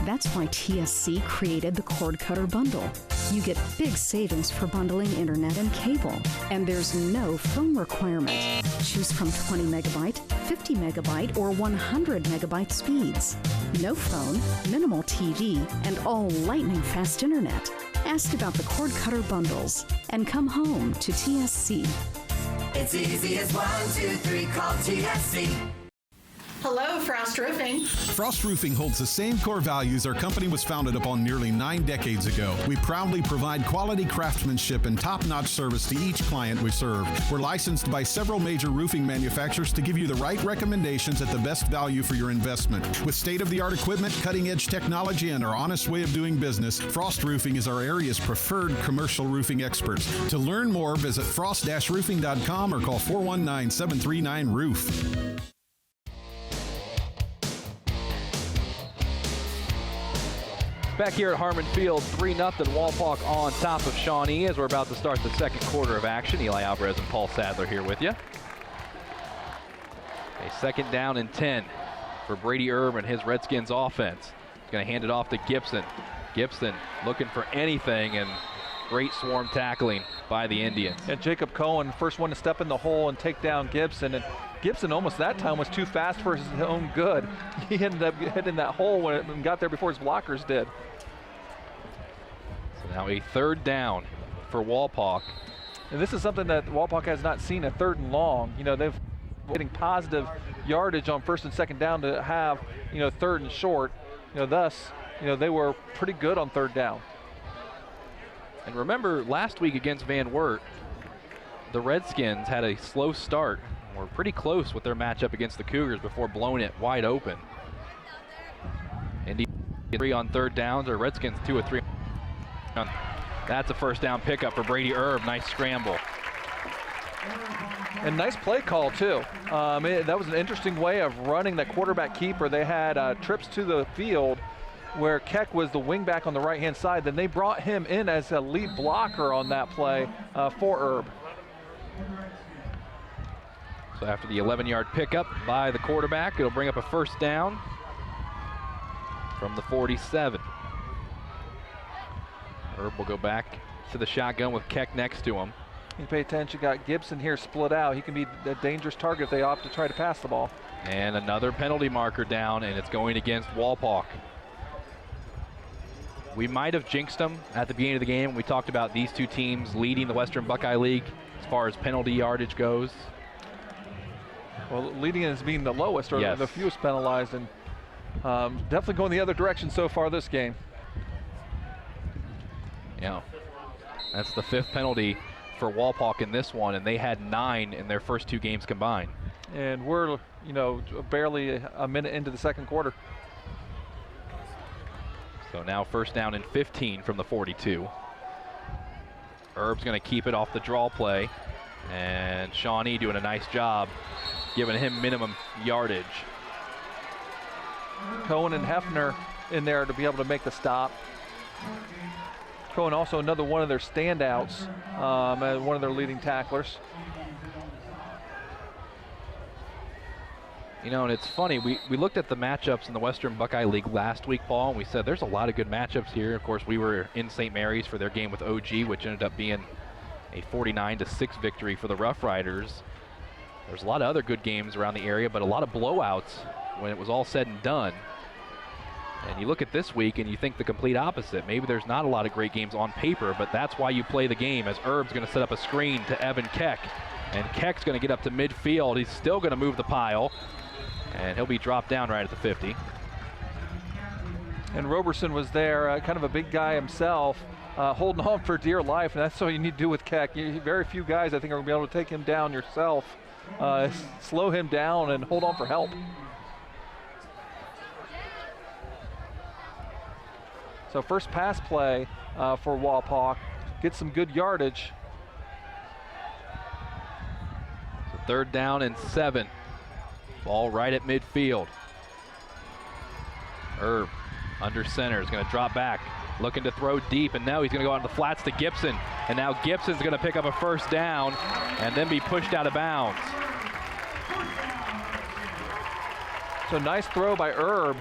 That's why TSC created the Cord Cutter Bundle. You get big savings for bundling internet and cable, and there's no phone requirement. Choose from 20 megabyte, 50 megabyte, or 100 megabyte speeds. No phone, minimal TV, and all lightning fast internet. Ask about the Cord Cutter Bundles and come home to TSC. It's easy as 1, 2, 3, call TSC. Hello, Frost Roofing. Frost Roofing holds the same core values our company was founded upon nearly 9 decades ago. We proudly provide quality craftsmanship and top-notch service to each client we serve. We're licensed by several major roofing manufacturers to give you the right recommendations at the best value for your investment. With state-of-the-art equipment, cutting-edge technology, and our honest way of doing business, Frost Roofing is our area's preferred commercial roofing experts. To learn more, visit frost-roofing.com or call 419-739-ROOF. Back here at Harmon Field, 3-0 Walpock on top of Shawnee as we're about to start the second quarter of action. Eli Alvarez and Paul Sadler here with you. A 2nd down and 10 for Brady Erb and his Redskins offense. He's going to hand it off to Gibson. Gibson looking for anything, and great swarm tackling by the Indians. And Jacob Cohen, first one to step in the hole and take down Gibson. And Gibson almost that time was too fast for his own good. He ended up hitting that hole when it got there before his blockers did. So now a 3rd down for Walpock. And this is something that Walpock has not seen, a 3rd and long. They've getting positive yardage on 1st and 2nd down to have, 3rd and short. Thus, they were pretty good on 3rd down. And remember, last week against Van Wert, the Redskins had a slow start. Were pretty close with their matchup against the Cougars before blowing it wide open. Indy 3 on third downs, or Redskins 2 of 3. That's a first down pickup for Brady Erb. Nice scramble. And nice play call, too. That was an interesting way of running that quarterback keeper. They had trips to the field where Keck was the wingback on the right-hand side. Then they brought him in as a lead blocker on that play for Erb. So after the 11-yard pickup by the quarterback, it'll bring up a first down from the 47. Erb will go back to the shotgun with Keck next to him. You pay attention, got Gibson here split out. He can be a dangerous target if they opt to try to pass the ball. And another penalty marker down, and it's going against Walpock. We might have jinxed them at the beginning of the game when we talked about these two teams leading the Western Buckeye League as far as penalty yardage goes. Well, leading as being the lowest or yes, the fewest penalized, and definitely going the other direction so far this game. Yeah, that's the 5th penalty for Walpock in this one, and they had 9 in their first 2 games combined. And we're, barely a minute into the second quarter. So now first down and 15 from the 42. Erb's going to keep it off the draw play, and Shawnee doing a nice job giving him minimum yardage. Cohen and Hefner in there to be able to make the stop. Cohen also another one of their standouts, one of their leading tacklers. And it's funny, we looked at the matchups in the Western Buckeye League last week, Paul, and we said there's a lot of good matchups here. Of course, we were in St. Mary's for their game with OG, which ended up being a 49-6 victory for the Rough Riders. There's a lot of other good games around the area, but a lot of blowouts when it was all said and done. And you look at this week and you think the complete opposite. Maybe there's not a lot of great games on paper, but that's why you play the game, as Erb's going to set up a screen to Evan Keck. And Keck's going to get up to midfield. He's still going to move the pile, and he'll be dropped down right at the 50. And Roberson was there, kind of a big guy himself, holding on for dear life, and that's what you need to do with Keck. Very few guys, I think, are going to be able to take him down yourself, slow him down, and hold on for help. So first pass play for Walpock, get some good yardage. So third down and 7. Ball right at midfield. Erb under center is going to drop back, looking to throw deep, and now he's going to go out in the flats to Gibson. And now Gibson's going to pick up a first down and then be pushed out of bounds. So nice throw by Erb.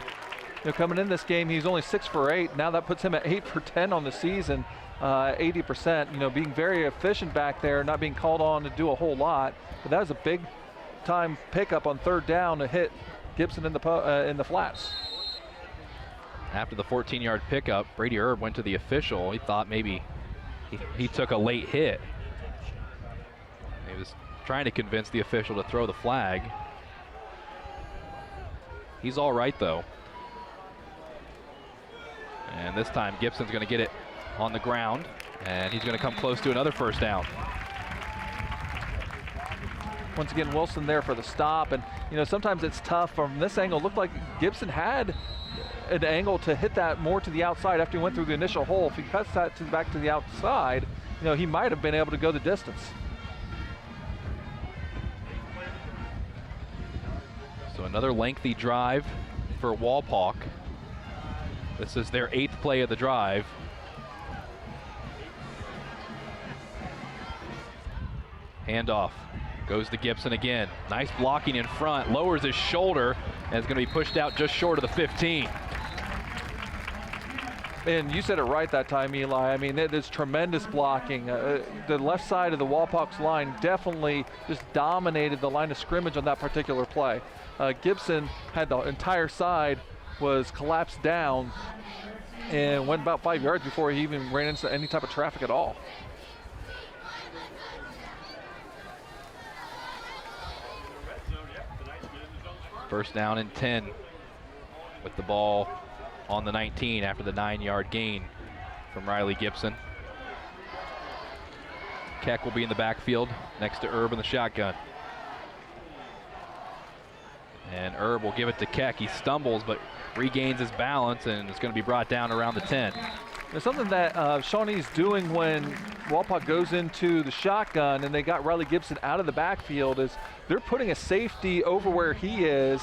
Coming in this game, he's only 6 for 8. Now that puts him at 8 for 10 on the season, 80%. Being very efficient back there, not being called on to do a whole lot. But that was a big time pickup on third down to hit Gibson in the flats. After the 14-yard pickup, Brady Erb went to the official. He thought maybe he took a late hit. He was trying to convince the official to throw the flag. He's all right, though. And this time Gibson's going to get it on the ground, and he's going to come close to another first down. Once again, Wilson there for the stop, and sometimes it's tough from this angle. Looked like Gibson had an angle to hit that more to the outside after he went through the initial hole. If he cuts that back to the outside, he might have been able to go the distance. So another lengthy drive for Walpock. This is their 8th play of the drive. Handoff goes to Gibson again. Nice blocking in front, lowers his shoulder, and is going to be pushed out just short of the 15. And you said it right that time, Eli. I mean, it is tremendous blocking. The left side of the Walpock's line definitely just dominated the line of scrimmage on that particular play. Gibson had the entire side was collapsed down and went about 5 yards before he even ran into any type of traffic at all. First down and 10 with the ball on the 19 after the 9-yard gain from Riley Gibson. Keck will be in the backfield next to Erb in the shotgun. And Erb will give it to Keck. He stumbles but regains his balance and is going to be brought down around the 10. There's something that Shawnee's doing when Wapak goes into the shotgun and they got Riley Gibson out of the backfield is they're putting a safety over where he is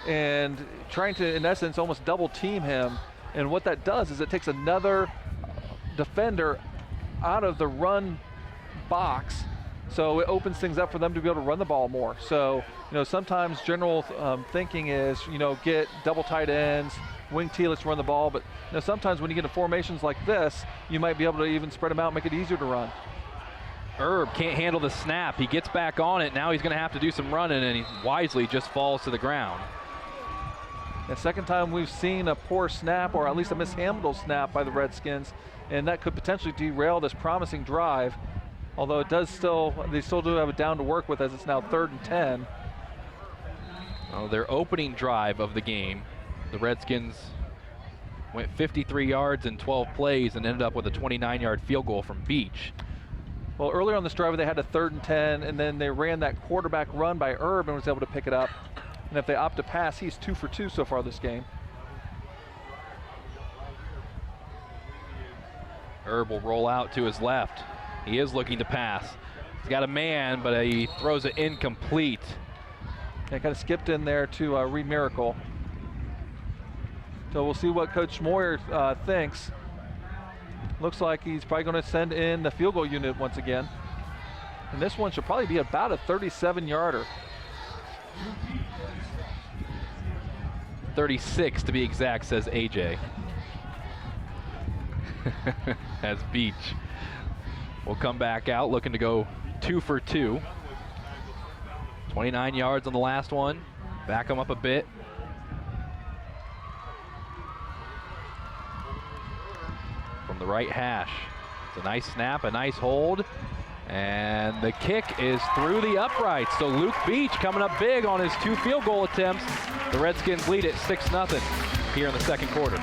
and trying to, in essence, almost double team him. And what that does is it takes another defender out of the run box, so it opens things up for them to be able to run the ball more. So, sometimes general thinking is, get double tight ends, wing T, let's run the ball. But sometimes when you get into formations like this, you might be able to even spread them out, make it easier to run. Erb can't handle the snap. He gets back on it. Now he's going to have to do some running, and he wisely just falls to the ground. The second time we've seen a poor snap, or at least a mishandled snap by the Redskins, and that could potentially derail this promising drive. Although it does they still do have it down to work with as it's now 3rd and 10. Well, their opening drive of the game, the Redskins went 53 yards in 12 plays and ended up with a 29-yard field goal from Beach. Well, earlier on this drive they had a 3rd and 10, and then they ran that quarterback run by Erb and was able to pick it up. And if they opt to pass, he's 2 for 2 so far this game. Erb will roll out to his left. He is looking to pass. He's got a man, but he throws it incomplete. Yeah, kind of skipped in there to Reed Miracle. So we'll see what Coach Moyer thinks. Looks like he's probably going to send in the field goal unit once again. And this one should probably be about a 37-yarder. 36 to be exact, says AJ. As Beach will come back out looking to go 2 for 2. 29 yards on the last one. Back him up a bit. From the right hash. It's a nice snap, a nice hold. And the kick is through the uprights. So Luke Beach coming up big on his 2 field goal attempts. The Redskins lead it 6-0 here in the second quarter.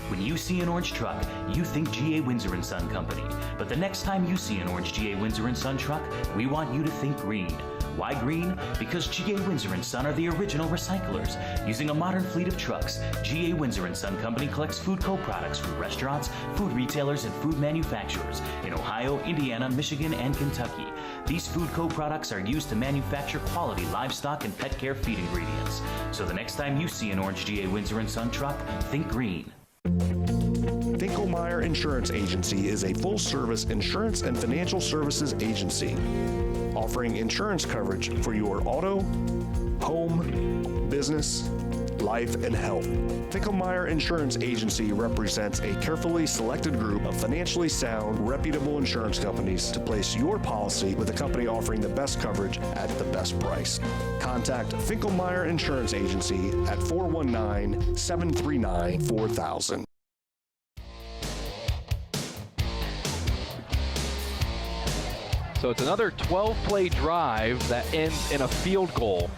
When you see an orange truck, you think G.A. Windsor & Son Company. But the next time you see an orange G.A. Windsor & Son truck, we want you to think green. Why green? Because G.A. Windsor & Son are the original recyclers. Using a modern fleet of trucks, G.A. Windsor & Son Company collects food co-products from restaurants, food retailers, and food manufacturers in Ohio, Indiana, Michigan, and Kentucky. These food co-products are used to manufacture quality livestock and pet care feed ingredients. So the next time you see an orange G.A. Windsor & Son truck, think green. Finkelmeyer Insurance Agency is a full-service insurance and financial services agency, offering insurance coverage for your auto, home, business, life, and health. Finkelmeyer Insurance Agency represents a carefully selected group of financially sound, reputable insurance companies to place your policy with a company offering the best coverage at the best price. Contact Finkelmeyer Insurance Agency at 419-739-4000. So it's another 12-play drive that ends in a field goal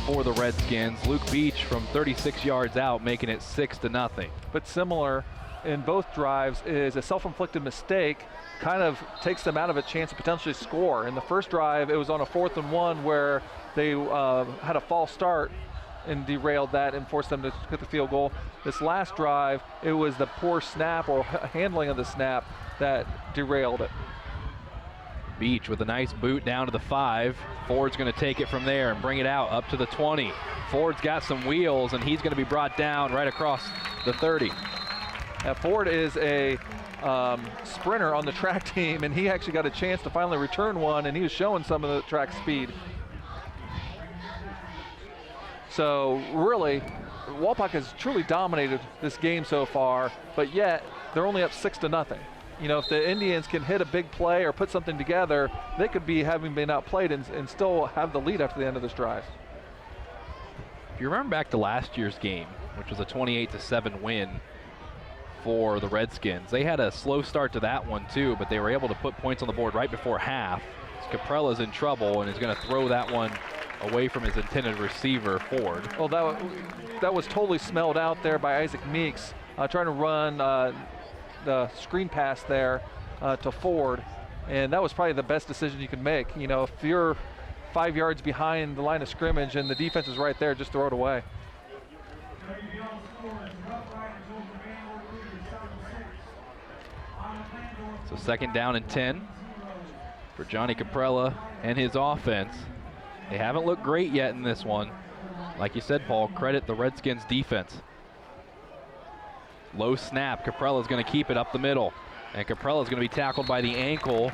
for the Redskins. Luke Beach from 36 yards out, making it 6-0. But similar in both drives is a self-inflicted mistake kind of takes them out of a chance to potentially score. In the first drive, it was on a 4th and 1 where they had a false start and derailed that and forced them to hit the field goal. This last drive, it was the poor snap or handling of the snap that derailed it. Beach with a nice boot down to the 5. Ford's going to take it from there and bring it out up to the 20. Ford's got some wheels, and he's going to be brought down right across the 30. Now Ford is a sprinter on the track team, and he actually got a chance to finally return one, and he was showing some of the track speed. So really, Wapak has truly dominated this game so far, but yet they're only up 6-0. You know, if the Indians can hit a big play or put something together, they could be having been outplayed and still have the lead after the end of this drive. If you remember back to last year's game, which was a 28-7 win for the Redskins, they had a slow start to that one too, but they were able to put points on the board right before half. Caprella's in trouble and is going to throw that one away from his intended receiver, Ford. Well, that was totally smelled out there by Isaac Meeks, trying to run the screen pass there to Ford, and that was probably the best decision you could make. You know, if you're 5 yards behind the line of scrimmage and the defense is right there, just throw it away. So 2nd down and 10 for Johnny Caprella and his offense. They haven't looked great yet in this one. Like you said, Paul, credit the Redskins defense. Low snap, Caprella's going to keep it up the middle. And Caprella's going to be tackled by the ankle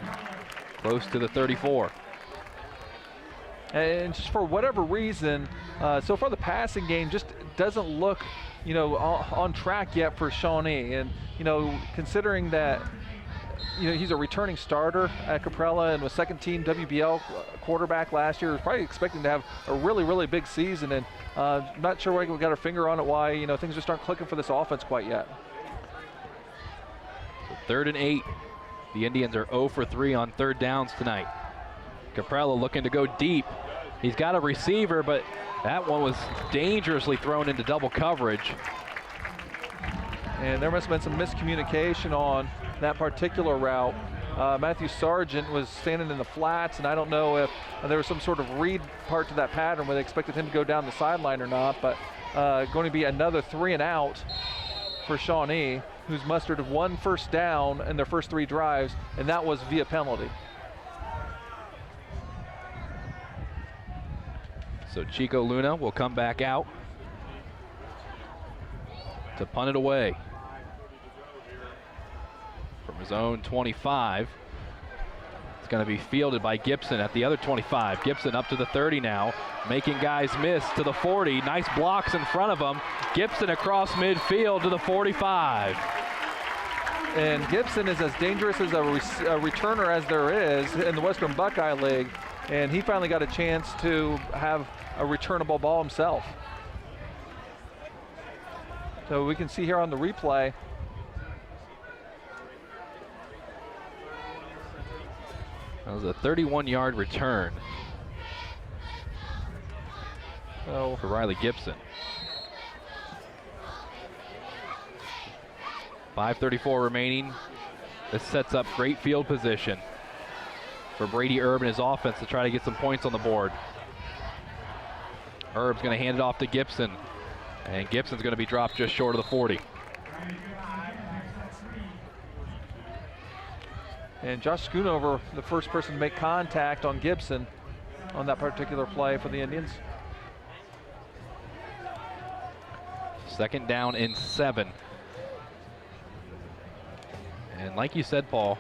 close to the 34. And just for whatever reason, so far the passing game just doesn't look, you know, on track yet for Shawnee. And, you know, considering that, you know, he's a returning starter at Caprella and was second-team WBL quarterback last year, was probably expecting to have a really, really big season. And not sure why we got our finger on it, why, you know, things just aren't clicking for this offense quite yet. So 3rd and 8. The Indians are 0 for 3 on 3rd downs tonight. Caprella looking to go deep. He's got a receiver, but that one was dangerously thrown into double coverage. And there must have been some miscommunication on that particular route. Matthew Sargent was standing in the flats, and I don't know if there was some sort of read part to that pattern where they expected him to go down the sideline or not, but going to be another 3 and out for Shawnee, who's mustered 1 first down in their first 3 drives, and that was via penalty. So Chico Luna will come back out to punt it away from his own 25. It's going to be fielded by Gibson at the other 25. Gibson up to the 30 now, making guys miss to the 40. Nice blocks in front of him. Gibson across midfield to the 45. And Gibson is as dangerous as a returner as there is in the Western Buckeye League, and he finally got a chance to have a returnable ball himself. So we can see here on the replay, that was a 31-yard return for Riley Gibson. 5:34 remaining. This sets up great field position for Brady Erb and his offense to try to get some points on the board. Erb's going to hand it off to Gibson, and Gibson's going to be dropped just short of the 40. And Josh Schoonover, the first person to make contact on Gibson on that particular play for the Indians. 2nd down and 7. And like you said, Paul,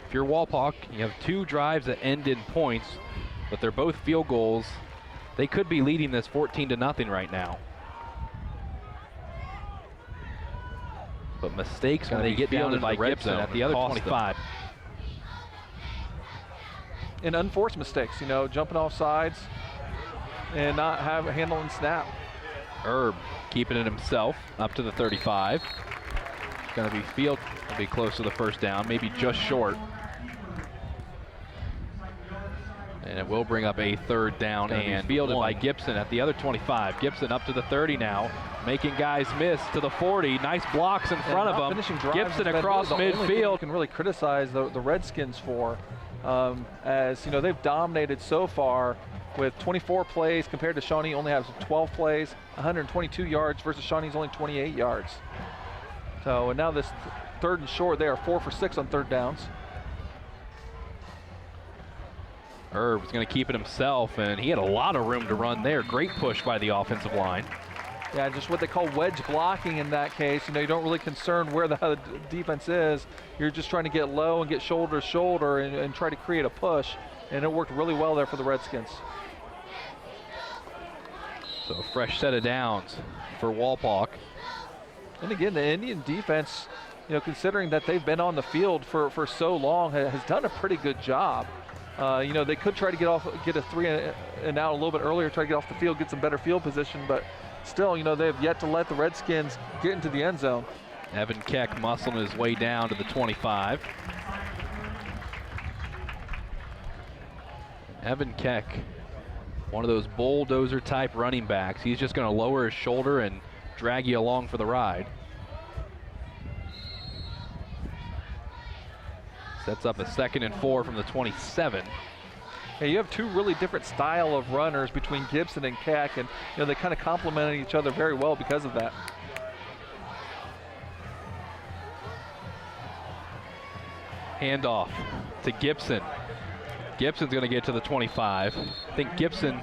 if you're Walpock, you have 2 drives that end in points, but they're both field goals. They could be leading this 14-0 right now. But mistakes when they get fielded by Gibson at the other 25. And unforced mistakes, you know, jumping off sides and not handling snap. Erb keeping it himself up to the 35. Going to be be close to the first down, maybe just short. And it will bring up a 3rd down and fielded by Gibson at the other 25. Gibson up to the 30 now, making guys miss to the 40. Nice blocks in front of him. Gibson across midfield. You can really criticize the Redskins for, as you know, they've dominated so far with 24 plays compared to Shawnee only has 12 plays, 122 yards versus Shawnee's only 28 yards. So, and now this 3rd and short, they are 4 for 6 on 3rd downs. Erb is going to keep it himself, and he had a lot of room to run there. Great push by the offensive line. Yeah, just what they call wedge blocking in that case. You know, you don't really concern where the defense is. You're just trying to get low and get shoulder to shoulder and try to create a push, and it worked really well there for the Redskins. So a fresh set of downs for Walpock. And again, the Indian defense, you know, considering that they've been on the field for so long, has done a pretty good job. You know, they could try to get a 3 and out a little bit earlier, try to get off the field, get some better field position, but still, you know, they've yet to let the Redskins get into the end zone. Evan Keck muscling his way down to the 25. Evan Keck, One of those bulldozer type running backs. He's just going to lower his shoulder and drag you along for the ride. Sets up a 2nd and 4 from the 27. Yeah, you have two really different style of runners between Gibson and Keck, and they kind of complement each other very well because of that. Handoff to Gibson. Gibson's going to get to the 25. I think Gibson,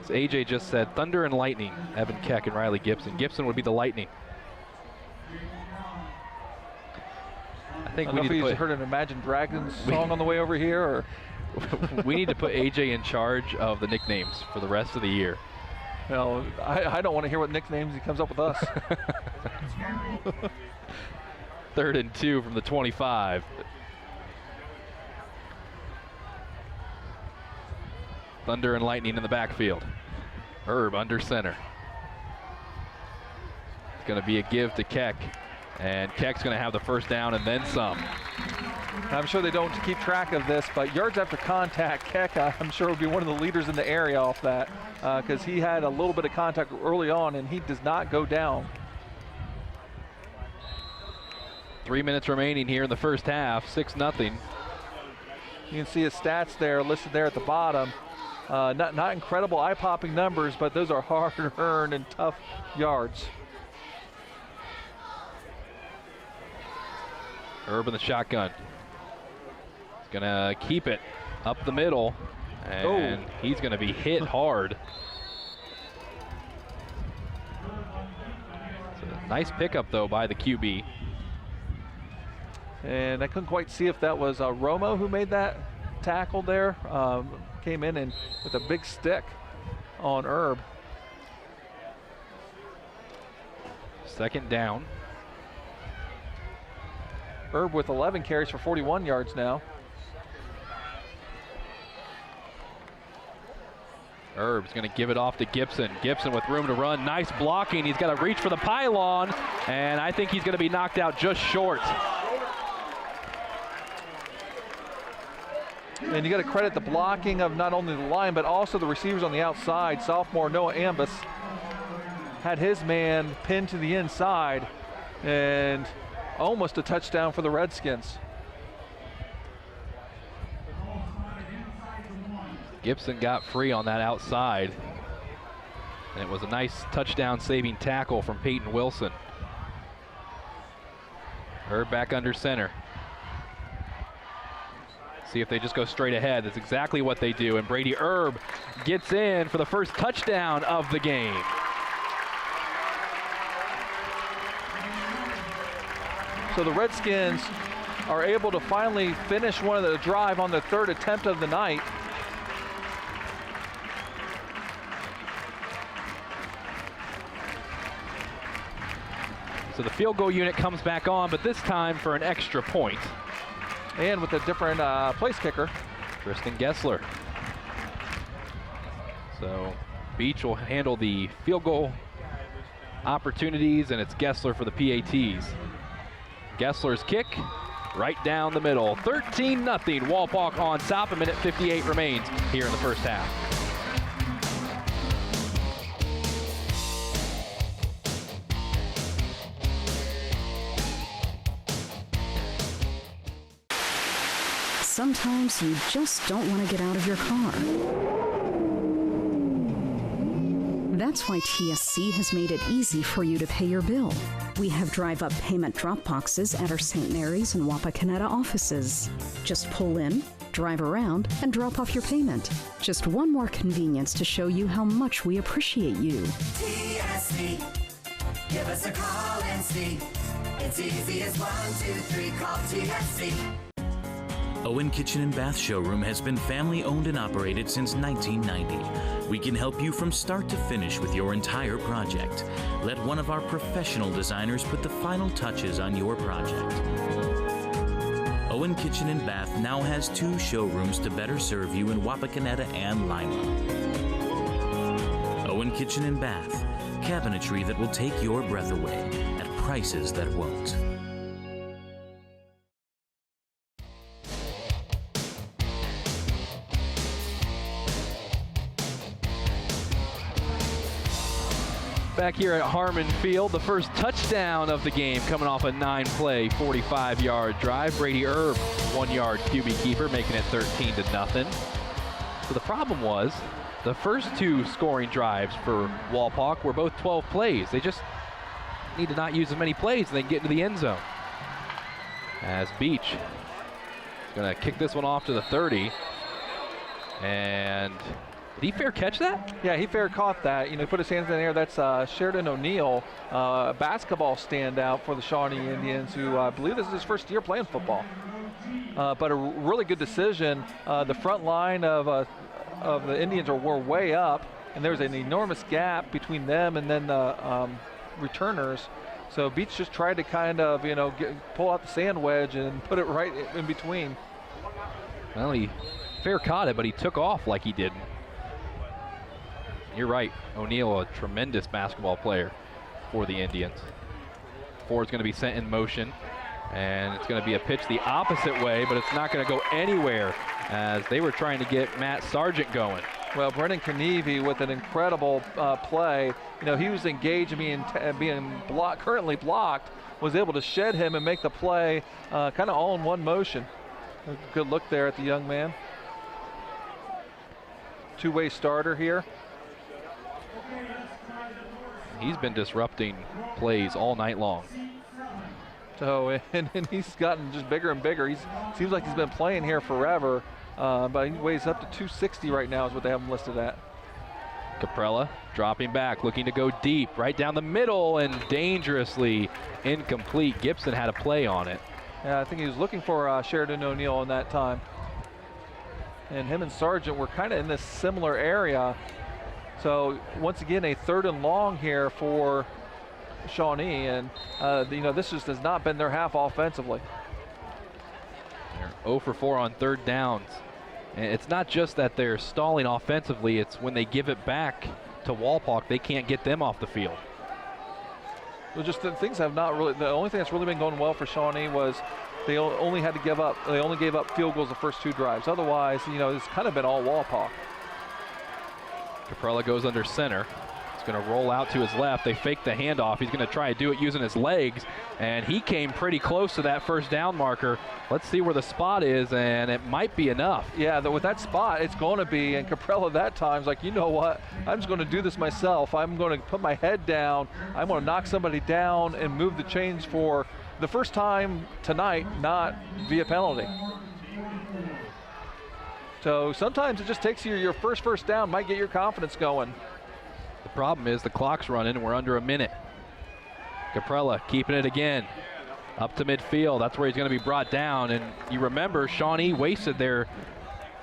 as AJ just said, Thunder and Lightning, Evan Keck and Riley Gibson. Gibson would be the Lightning. I think we need to heard an Imagine Dragons song on the way over here, or we need to put AJ in charge of the nicknames for the rest of the year. Well, I don't want to hear what nicknames he comes up with us. 3rd and 2 from the 25. Thunder and Lightning in the backfield. Herb under center. It's going to be a give to Keck, and Keck's going to have the first down and then some. I'm sure they don't keep track of this, but yards after contact, Keck, I'm sure, would be one of the leaders in the area off that, because he had a little bit of contact early on, and he does not go down. 3 minutes remaining here in the first half, 6-0. You can see his stats there listed there at the bottom. Not incredible eye-popping numbers, but those are hard-earned and tough yards. Herb in the shotgun. He's gonna keep it up the middle, and he's gonna be hit hard. So nice pickup though by the QB. And I couldn't quite see if that was Romo who made that tackle there. Came in and with a big stick on Herb. 2nd down. Herb with 11 carries for 41 yards now. Herb's going to give it off to Gibson. Gibson with room to run. Nice blocking. He's got to reach for the pylon, and I think he's going to be knocked out just short. And you got to credit the blocking of not only the line, but also the receivers on the outside. Sophomore Noah Ambus had his man pinned to the inside, and almost a touchdown for the Redskins. Gibson got free on that outside, and it was a nice touchdown-saving tackle from Peyton Wilson. Herb back under center. See if they just go straight ahead. That's exactly what they do, and Brady Herb gets in for the first touchdown of the game. So the Redskins are able to finally finish one of the drive on their 3rd attempt of the night. So the field goal unit comes back on, but this time for an extra point. And with a different place kicker. Tristan Gessler. So Beach will handle the field goal opportunities, and it's Gessler for the PATs. Gessler's kick right down the middle. 13-0, Wapak on top. A minute 58 remains here in the first half. Sometimes you just don't want to get out of your car. That's why TSC has made it easy for you to pay your bill. We have drive-up payment drop boxes at our St. Mary's and Wapakoneta offices. Just pull in, drive around, and drop off your payment. Just one more convenience to show you how much we appreciate you. TSC, give us a call and see. It's easy as 1, 2, 3, call TSC. Owen Kitchen and Bath Showroom has been family owned and operated since 1990. We can help you from start to finish with your entire project. Let one of our professional designers put the final touches on your project. Owen Kitchen and Bath now has 2 showrooms to better serve you in Wapakoneta and Lima. Owen Kitchen and Bath, cabinetry that will take your breath away at prices that won't. back here at Harmon Field. The first touchdown of the game coming off a 9-play, 45-yard drive. Brady Erb, 1-yard QB keeper, making it 13-0. So the problem was the first two scoring drives for Wapak were both 12 plays. They just need to not use as many plays and then get into the end zone. As Beach is going to kick this one off to the 30. And did he fair catch that? Yeah, he fair caught that. You know, put his hands in the air. That's Sheridan O'Neill, a basketball standout for the Shawnee Indians, who I believe this is his first year playing football. But a really good decision. The front line of the Indians were way up, and there was an enormous gap between them and then the returners. So Beach just tried to kind of, you know, pull out the sand wedge and put it right in between. Well, he fair caught it, but he took off like he didn't. You're right, O'Neal, a tremendous basketball player for the Indians. Ford's going to be sent in motion, and it's going to be a pitch the opposite way, but it's not going to go anywhere as they were trying to get Matt Sargent going. Well, Brennan Kenevey with an incredible play. You know, he was engaged in being currently blocked, was able to shed him and make the play kind of all in one motion. A good look there at the young man. Two-way starter here. He's been disrupting plays all night long. So, and he's gotten just bigger and bigger. Seems like he's been playing here forever, but he weighs up to 260 right now is what they have him listed at. Caprella dropping back, looking to go deep, right down the middle, and dangerously incomplete. Gibson had a play on it. Yeah, I think he was looking for Sheridan O'Neal in that time. And him and Sargent were kind of in this similar area. So once again, a 3rd and long here for Shawnee, and you know, this just has not been their half offensively. They're 0 for 4 on 3rd downs. And it's not just that they're stalling offensively, it's when they give it back to Wapak, they can't get them off the field. Well, just things have not really, the only thing that's really been going well for Shawnee was they only gave up field goals the first 2 drives. Otherwise, you know, it's kind of been all Wapak. Caprella goes under center. He's going to roll out to his left. They fake the handoff. He's going to try to do it using his legs, and he came pretty close to that 1st down marker. Let's see where the spot is, and it might be enough. Yeah, with that spot, it's going to be, and Caprella that time is like, you know what, I'm just going to do this myself. I'm going to put my head down. I'm going to knock somebody down and move the chains for the first time tonight, not via penalty. So sometimes it just takes you your first down, might get your confidence going. The problem is the clock's running and we're under a minute. Caprella keeping it again. Up to midfield, that's where he's going to be brought down. And you remember Shawnee wasted their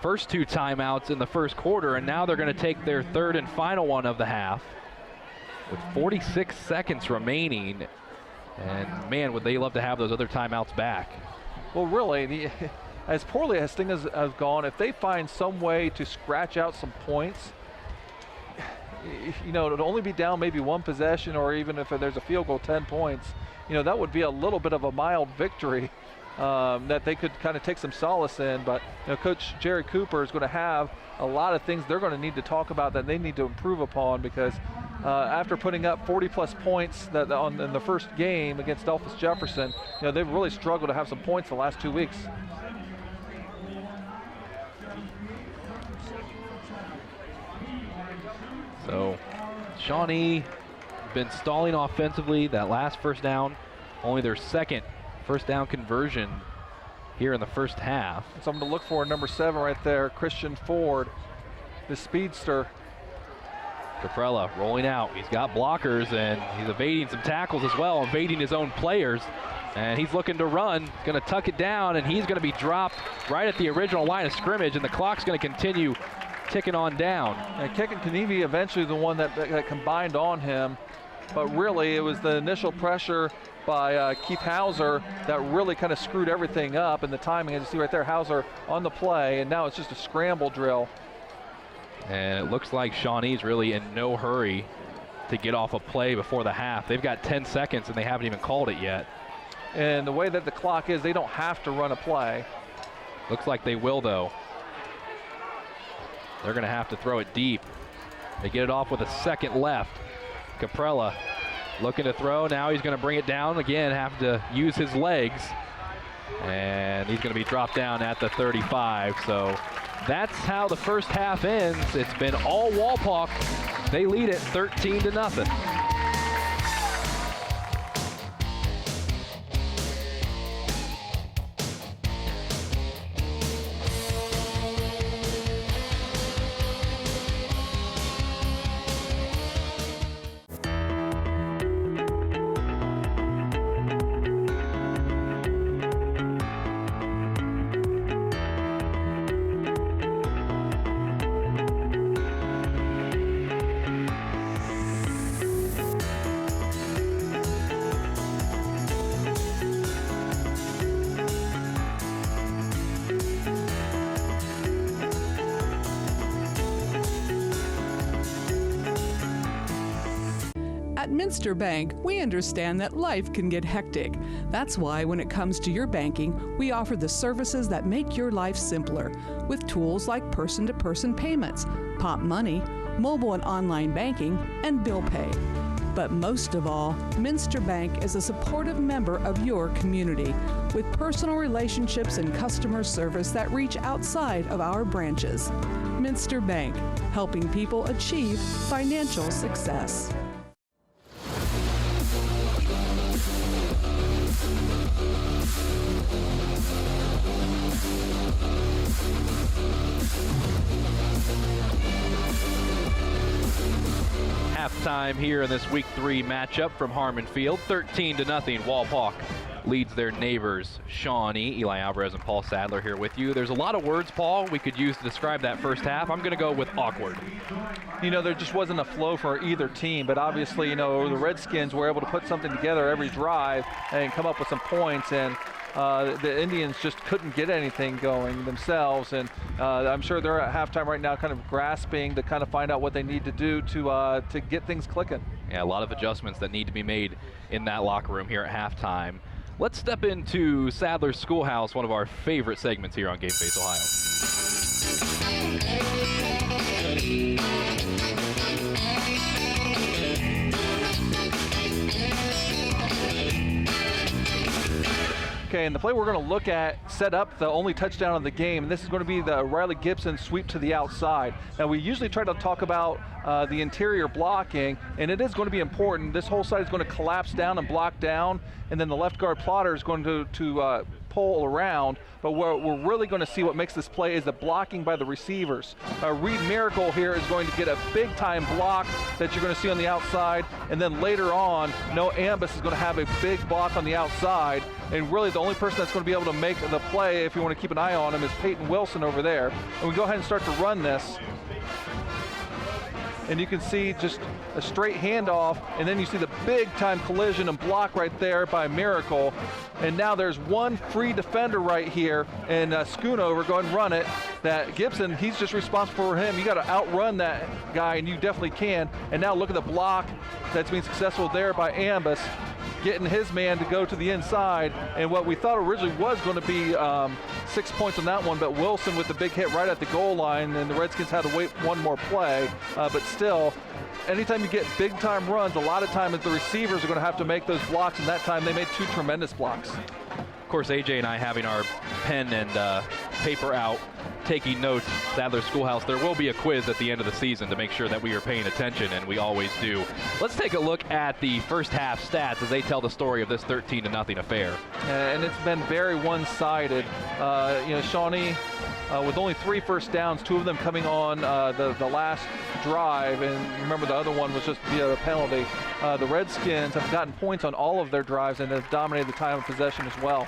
first 2 timeouts in the first quarter, and now they're going to take their 3rd and final one of the half with 46 seconds remaining. And man, would they love to have those other timeouts back. Well, really, as poorly as things has gone, if they find some way to scratch out some points, you know, it'll only be down maybe 1 possession, or even if there's a field goal, 10 points, you know, that would be a little bit of a mild victory that they could kind of take some solace in. But, you know, Coach Jerry Cooper is going to have a lot of things they're going to need to talk about that they need to improve upon, because after putting up 40-plus points in the first game against Delphus Jefferson, you know, they've really struggled to have some points the last 2 weeks. So Shawnee been stalling offensively. That last 1st down, only their 2nd 1st down conversion here in the first half. Something to look for, number 7 right there, Christian Ford, the speedster. Caprella rolling out. He's got blockers, and he's evading some tackles as well, evading his own players. And he's looking to run. He's going to tuck it down, and he's going to be dropped right at the original line of scrimmage, and the clock's going to continue ticking on down. And Kekin Kenevey eventually the one that combined on him, but really it was the initial pressure by Keith Hauser that really kind of screwed everything up, and the timing, as you see right there, Hauser on the play, and now it's just a scramble drill. And it looks like Shawnee's really in no hurry to get off a play before the half. They've got 10 seconds and they haven't even called it yet. And the way that the clock is, they don't have to run a play. Looks like they will, though. They're going to have to throw it deep. They get it off with a 2nd left. Caprella looking to throw. Now he's going to bring it down again, have to use his legs. And he's going to be dropped down at the 35. So that's how the first half ends. It's been all Walpock. They lead it 13-0. At Minster Bank, we understand that life can get hectic. That's why when it comes to your banking, we offer the services that make your life simpler with tools like person-to-person payments, Pop Money, mobile and online banking, and bill pay. But most of all, Minster Bank is a supportive member of your community with personal relationships and customer service that reach outside of our branches. Minster Bank, helping people achieve financial success. Halftime here in this Week 3 matchup from Harmon Field. 13-0. Walpock leads their neighbors, Shawnee. Eli Alvarez and Paul Sadler here with you. There's a lot of words, Paul, we could use to describe that first half. I'm going to go with awkward. You know, there just wasn't a flow for either team, but obviously, you know, the Redskins were able to put something together every drive and come up with some points, and the Indians just couldn't get anything going themselves, and I'm sure they're at halftime right now kind of grasping to kind of find out what they need to do to get things clicking. Yeah, a lot of adjustments that need to be made in that locker room here at halftime. Let's step into Sadler's Schoolhouse, one of our favorite segments here on Game Face Ohio. Okay, and the play we're going to look at set up the only touchdown of the game, and this is going to be the Riley Gibson sweep to the outside. Now, we usually try to talk about the interior blocking, and it is going to be important. This whole side is going to collapse down and block down, and then the left guard plotter is going to pull around. But we're really going to see what makes this play is the blocking by the receivers. Reed Miracle here is going to get a big-time block that you're going to see on the outside, and then later on, Noah Ambus is going to have a big block on the outside, and really the only person that's going to be able to make the play, if you want to keep an eye on him, is Peyton Wilson over there. And we go ahead and start to run this. And you can see just a straight handoff, and then you see the big-time collision and block right there by Miracle. And now there's one free defender right here, and Schoonover, go ahead and run it. That Gibson, he's just responsible for him. You got to outrun that guy, and you definitely can. And now look at the block that's being successful there by Ambus, getting his man to go to the inside. And what we thought originally was going to be 6 points on that one, but Wilson with the big hit right at the goal line, and the Redskins had to wait one more play. But still, anytime you get big-time runs, a lot of times the receivers are going to have to make those blocks, and that time they made two tremendous blocks. Of course, AJ and I having our pen and paper out, taking notes, Sadler Schoolhouse, there will be a quiz at the end of the season to make sure that we are paying attention, and we always do. Let's take a look at the first half stats as they tell the story of this 13-0 affair. And it's been very one-sided. Shawnee with only 3 first downs, 2 of them coming on the last drive, and remember the other one was just via a penalty. The Redskins have gotten points on all of their drives and have dominated the time of possession as well.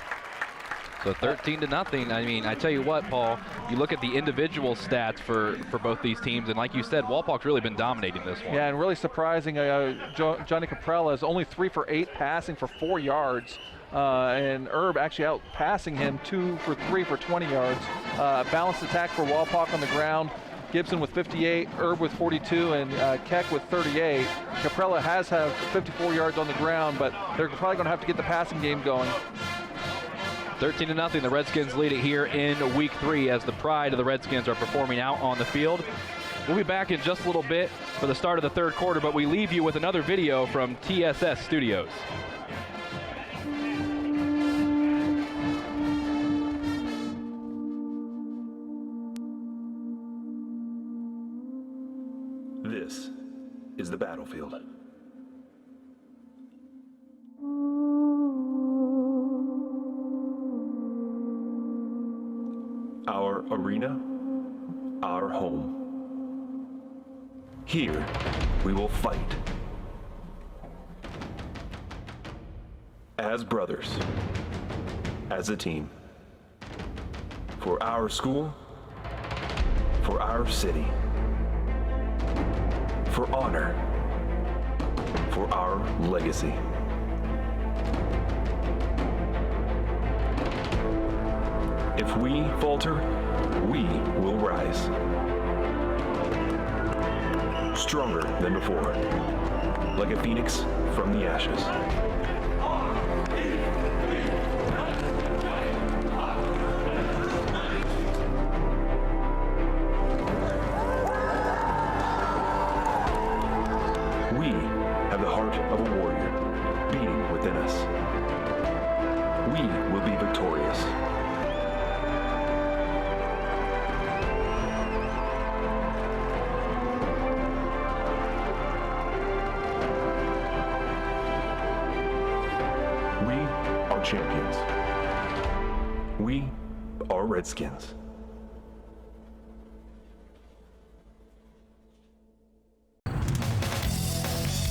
So 13-0. I mean, I tell you what, Paul, you look at the individual stats for both these teams, and like you said, Walpock's really been dominating this one. Yeah, and really surprising, Johnny Caprella is only 3 for 8 passing for 4 yards. And Herb actually out passing him 2 for 3 for 20 yards. Balanced attack for Walpock on the ground. Gibson with 58, Herb with 42, and Keck with 38. Caprella has 54 yards on the ground, but they're probably going to have to get the passing game going. 13-0, the Redskins lead it here in Week 3 as the pride of the Redskins are performing out on the field. We'll be back in just a little bit for the start of the third quarter, but we leave you with another video from TSS Studios. This is the battlefield. Our arena, our home. Here, we will fight. As brothers, as a team. For our school, for our city. For honor, for our legacy. If we falter, we will rise. Stronger than before, like a phoenix from the ashes. We have the heart of a warrior beating within us. We will be victorious. We are champions. We are Redskins.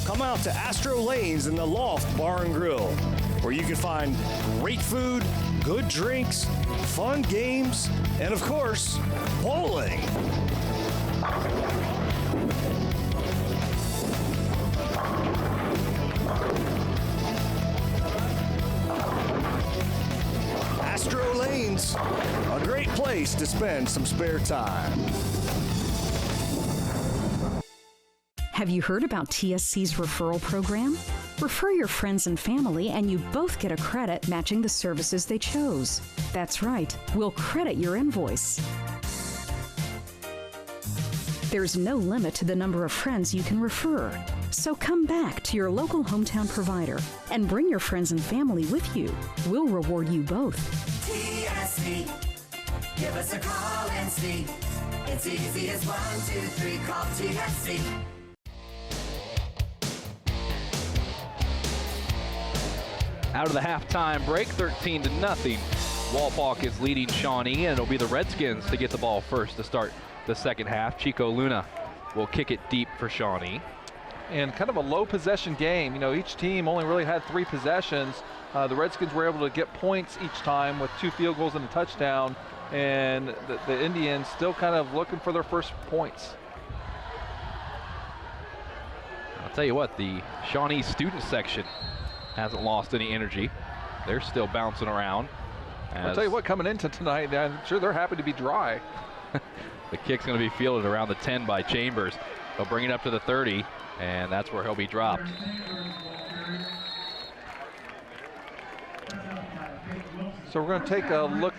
Come out to Astro Lanes in the Loft Bar and Grill, where you can find great food, good drinks, fun games, and of course, bowling. Astro Lanes, a great place to spend some spare time. Have you heard about TSC's referral program? Refer your friends and family and you both get a credit matching the services they chose. That's right, we'll credit your invoice. There's no limit to the number of friends you can refer. So come back to your local hometown provider and bring your friends and family with you. We'll reward you both. TSC, give us a call and see. It's easy as 1, 2, 3, call TSC. Out of the halftime break, 13-0. Walpock is leading Shawnee, and it'll be the Redskins to get the ball first to start the second half. Chico Luna will kick it deep for Shawnee. And kind of a low possession game. You know, each team only really had 3 possessions. The Redskins were able to get points each time with 2 field goals and a touchdown. And the Indians still kind of looking for their first points. I'll tell you what, the Shawnee student section hasn't lost any energy. They're still bouncing around. I'll tell you what, coming into tonight, I'm sure they're happy to be dry. The kick's going to be fielded around the 10 by Chambers. They'll bring it up to the 30, and that's where he'll be dropped. So we're going to take a look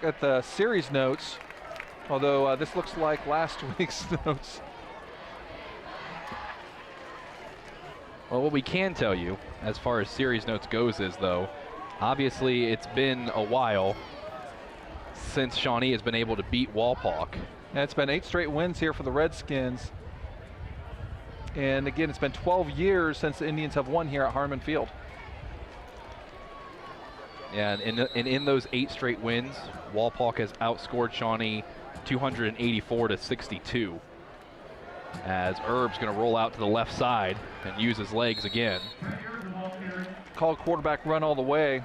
at the series notes, although this looks like last week's notes. Well, what we can tell you as far as series notes goes is, though, obviously it's been a while since Shawnee has been able to beat Walpock. And it's been 8 straight wins here for the Redskins. And again, it's been 12 years since the Indians have won here at Harmon Field. Yeah, and in those 8 straight wins, Walpock has outscored Shawnee 284-62. As Erb's going to roll out to the left side and use his legs again. Called quarterback run all the way.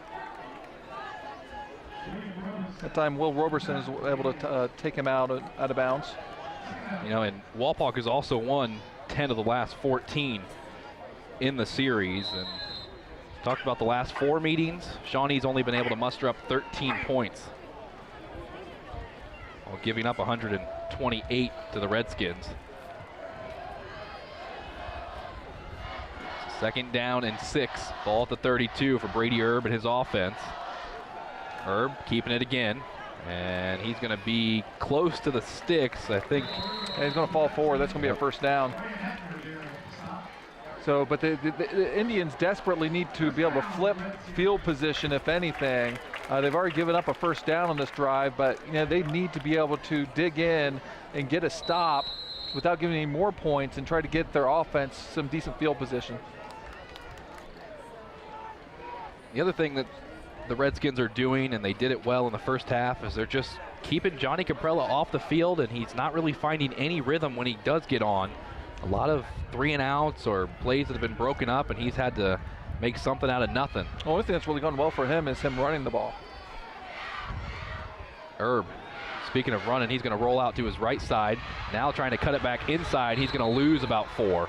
That time Will Roberson is able to take him out of bounds. You know, and Walpock has also won 10 of the last 14 in the series. And talked about the last 4 meetings. Shawnee's only been able to muster up 13 points, while giving up 128 to the Redskins. Second down and 6. Ball at the 32 for Brady Erb and his offense. Erb keeping it again. And he's going to be close to the sticks, I think. And he's going to fall forward. That's going to be a first down. So, but the Indians desperately need to be able to flip field position, if anything. They've already given up a first down on this drive, but they need to be able to dig in and get a stop without giving any more points and try to get their offense some decent field position. The other thing that the Redskins are doing, and they did it well in the first half, is they're just keeping Johnny Caprella off the field, and he's not really finding any rhythm when he does get on. A lot of 3-and-outs or plays that have been broken up, and he's had to make something out of nothing. The only thing that's really gone well for him is him running the ball. Herb, speaking of running, he's going to roll out to his right side. Now trying to cut it back inside. He's going to lose about 4.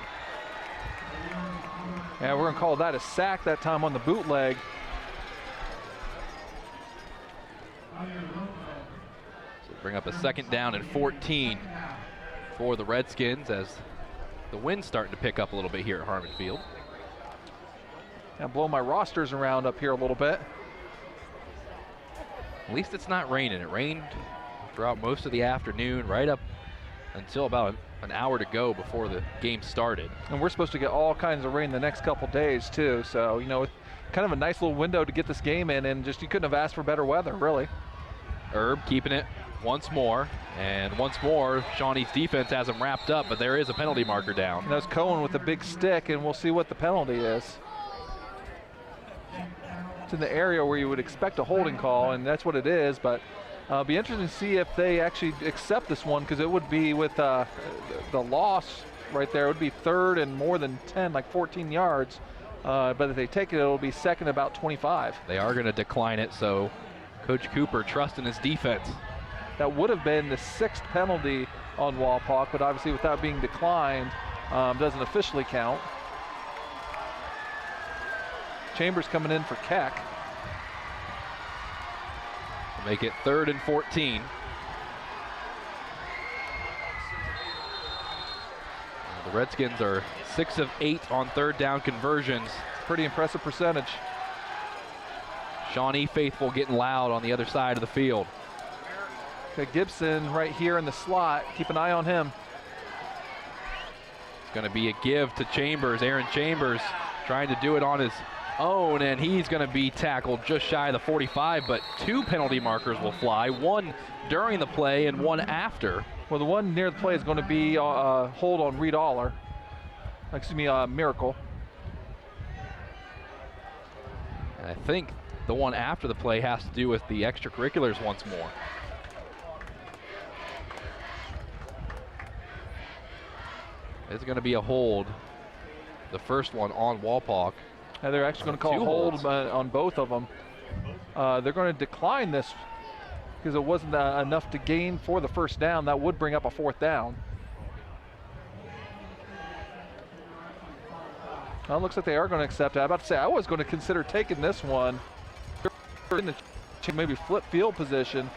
Yeah, we're going to call that a sack that time on the bootleg. So bring up a 2nd down and 14 for the Redskins as the wind's starting to pick up a little bit here at Harmon Field. I'll blow my rosters around up here a little bit. At least it's not raining. It rained throughout most of the afternoon, right up until about an hour to go before the game started. And we're supposed to get all kinds of rain the next couple days too, so kind of a nice little window to get this game in, and just you couldn't have asked for better weather, really. Herb keeping it once more, and once more Shawnee's defense has him wrapped up, but there is a penalty marker down. And that's Cohen with a big stick, and we'll see what the penalty is. It's in the area where you would expect a holding call, and that's what it is, but it'll be interesting to see if they actually accept this one, because it would be with the loss right there. It would be 3rd and more than 10, like 14 yards. But if they take it, it'll be 2nd about 25. They are going to decline it, so Coach Cooper trusting his defense. That would have been the 6th penalty on Wapak, but obviously without being declined, doesn't officially count. Chambers coming in for Keck. Make it 3rd and 14. The Redskins are 6 of 8 on 3rd down conversions. Pretty impressive percentage. Shawnee faithful getting loud on the other side of the field. Okay, Gibson right here in the slot. Keep an eye on him. It's going to be a give to Chambers. Aaron Chambers trying to do it on his own, and he's going to be tackled just shy of the 45, but 2 penalty markers will fly, one during the play and one after. Well, the one near the play is going to be hold on Reed Aller. Excuse me, Miracle. And I think the one after the play has to do with the extracurriculars once more. It's going to be a hold. The first one on Wapak. And they're actually going to call a hold on both of them. They're going to decline this because it wasn't enough to gain for the first down. That would bring up a 4th down. Well, it looks like they are going to accept it. I'm about to say, I was going to consider taking this one. Maybe flip field position.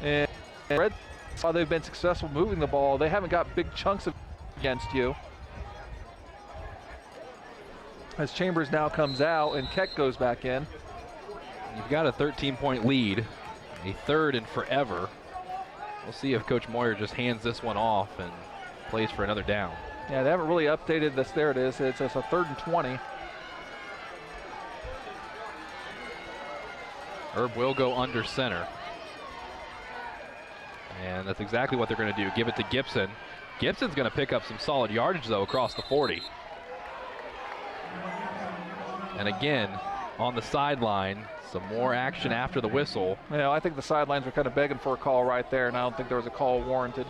And Red, while they've been successful moving the ball, they haven't got big chunks of against you. As Chambers now comes out and Keck goes back in. You've got a 13-point lead, a 3rd and forever. We'll see if Coach Moyer just hands this one off and plays for another down. Yeah, they haven't really updated this. There it is. It's a 3rd and 20. Herb will go under center. And that's exactly what they're going to do. Give it to Gibson. Gibson's going to pick up some solid yardage, though, across the 40. And again, on the sideline, some more action after the whistle. Yeah, I think the sidelines were kind of begging for a call right there, and I don't think there was a call warranted.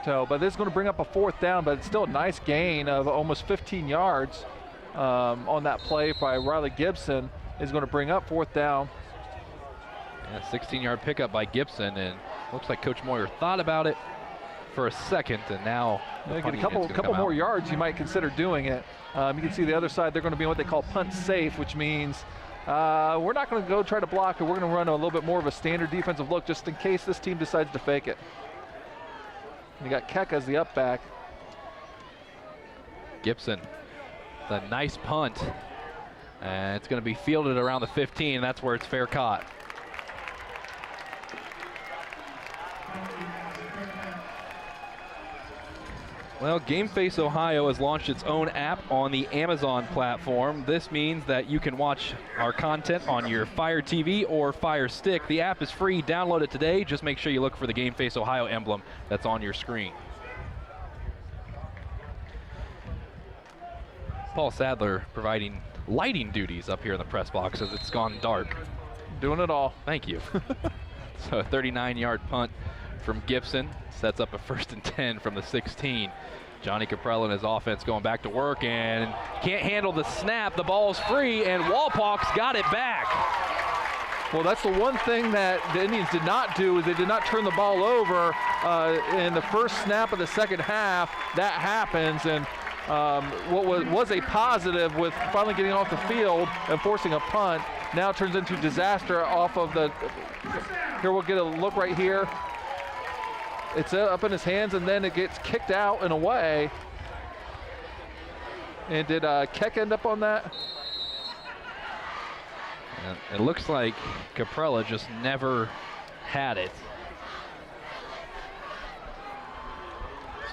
So, but this is going to bring up a 4th down, but it's still a nice gain of almost 15 yards on that play by Riley Gibson. Is going to bring up 4th down. Yeah, 16-yard pickup by Gibson, and looks like Coach Moyer thought about it for a second, and now get a couple more yards, you might consider doing it. You can see the other side, they're going to be what they call punt safe, which means we're not going to go try to block it. We're going to run a little bit more of a standard defensive look just in case this team decides to fake it. And you got Keck as the up back. Gibson, the nice punt. And it's going to be fielded around the 15. That's where it's fair caught. Well, GameFace Ohio has launched its own app on the Amazon platform. This means that you can watch our content on your Fire TV or Fire Stick. The app is free. Download it today. Just make sure you look for the GameFace Ohio emblem that's on your screen. Paul Sadler providing lighting duties up here in the press box as it's gone dark. Doing it all. Thank you. So a 39-yard punt from Gibson sets up a 1st and 10 from the 16. Johnny Caprella and his offense going back to work and can't handle the snap. The ball's free, and Walpock's got it back. Well, that's the one thing that the Indians did not do, is they did not turn the ball over in the first snap of the second half. That happens, and what was a positive with finally getting off the field and forcing a punt now turns into disaster off of the. Here we'll get a look right here. It's up in his hands, and then it gets kicked out and away. And did Keck end up on that? It looks like Caprella just never had it.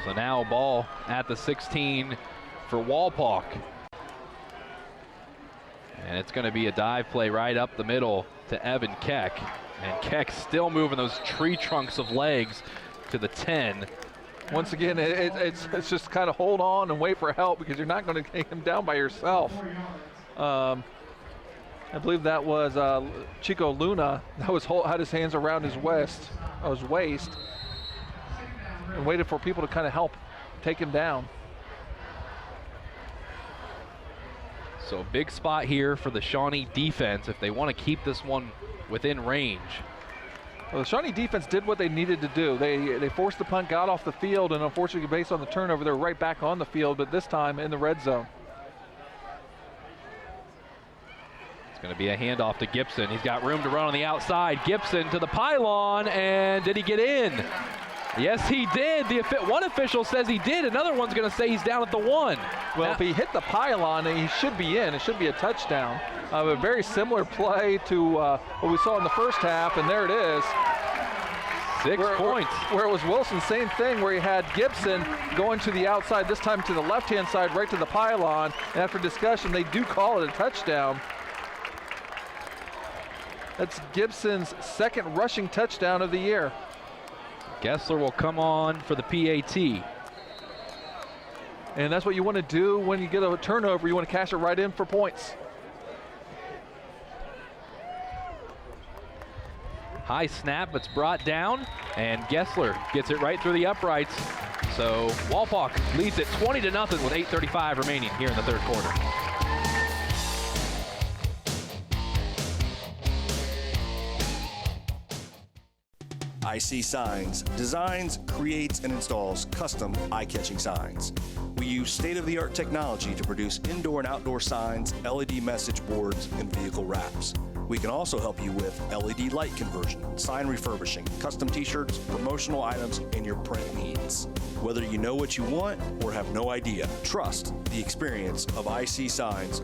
So now ball at the 16 for Walpock. And it's going to be a dive play right up the middle to Evan Keck. And Keck still moving those tree trunks of legs to the 10. Once again, it's just kind of hold on and wait for help, because you're not going to take him down by yourself. I believe that was Chico Luna that had his hands around his waist, and waited for people to kind of help take him down. So a big spot here for the Shawnee defense if they want to keep this one within range. Well, the Shawnee defense did what they needed to do. They forced the punt, got off the field, and unfortunately based on the turnover, they're right back on the field, but this time in the red zone. It's going to be a handoff to Gibson. He's got room to run on the outside. Gibson to the pylon, and did he get in? Yes, he did. One official says he did. Another one's going to say he's down at the 1. Well, if he hit the pylon, he should be in. It should be a touchdown. A very similar play to what we saw in the first half, and there it is. 6 points. Where it was Wilson, same thing, where he had Gibson going to the outside, this time to the left-hand side, right to the pylon. And after discussion, they do call it a touchdown. That's Gibson's second rushing touchdown of the year. Gessler will come on for the PAT. And that's what you want to do when you get a turnover. You want to cash it right in for points. High snap, it's brought down, and Gessler gets it right through the uprights. So Walpock leads it 20-0 with 8:35 remaining here in the third quarter. IC Signs designs, creates, and installs custom eye-catching signs. We use state-of-the-art technology to produce indoor and outdoor signs, LED message boards, and vehicle wraps. We can also help you with LED light conversion, sign refurbishing, custom t-shirts, promotional items, and your print needs. Whether you know what you want or have no idea, trust the experience of IC Signs.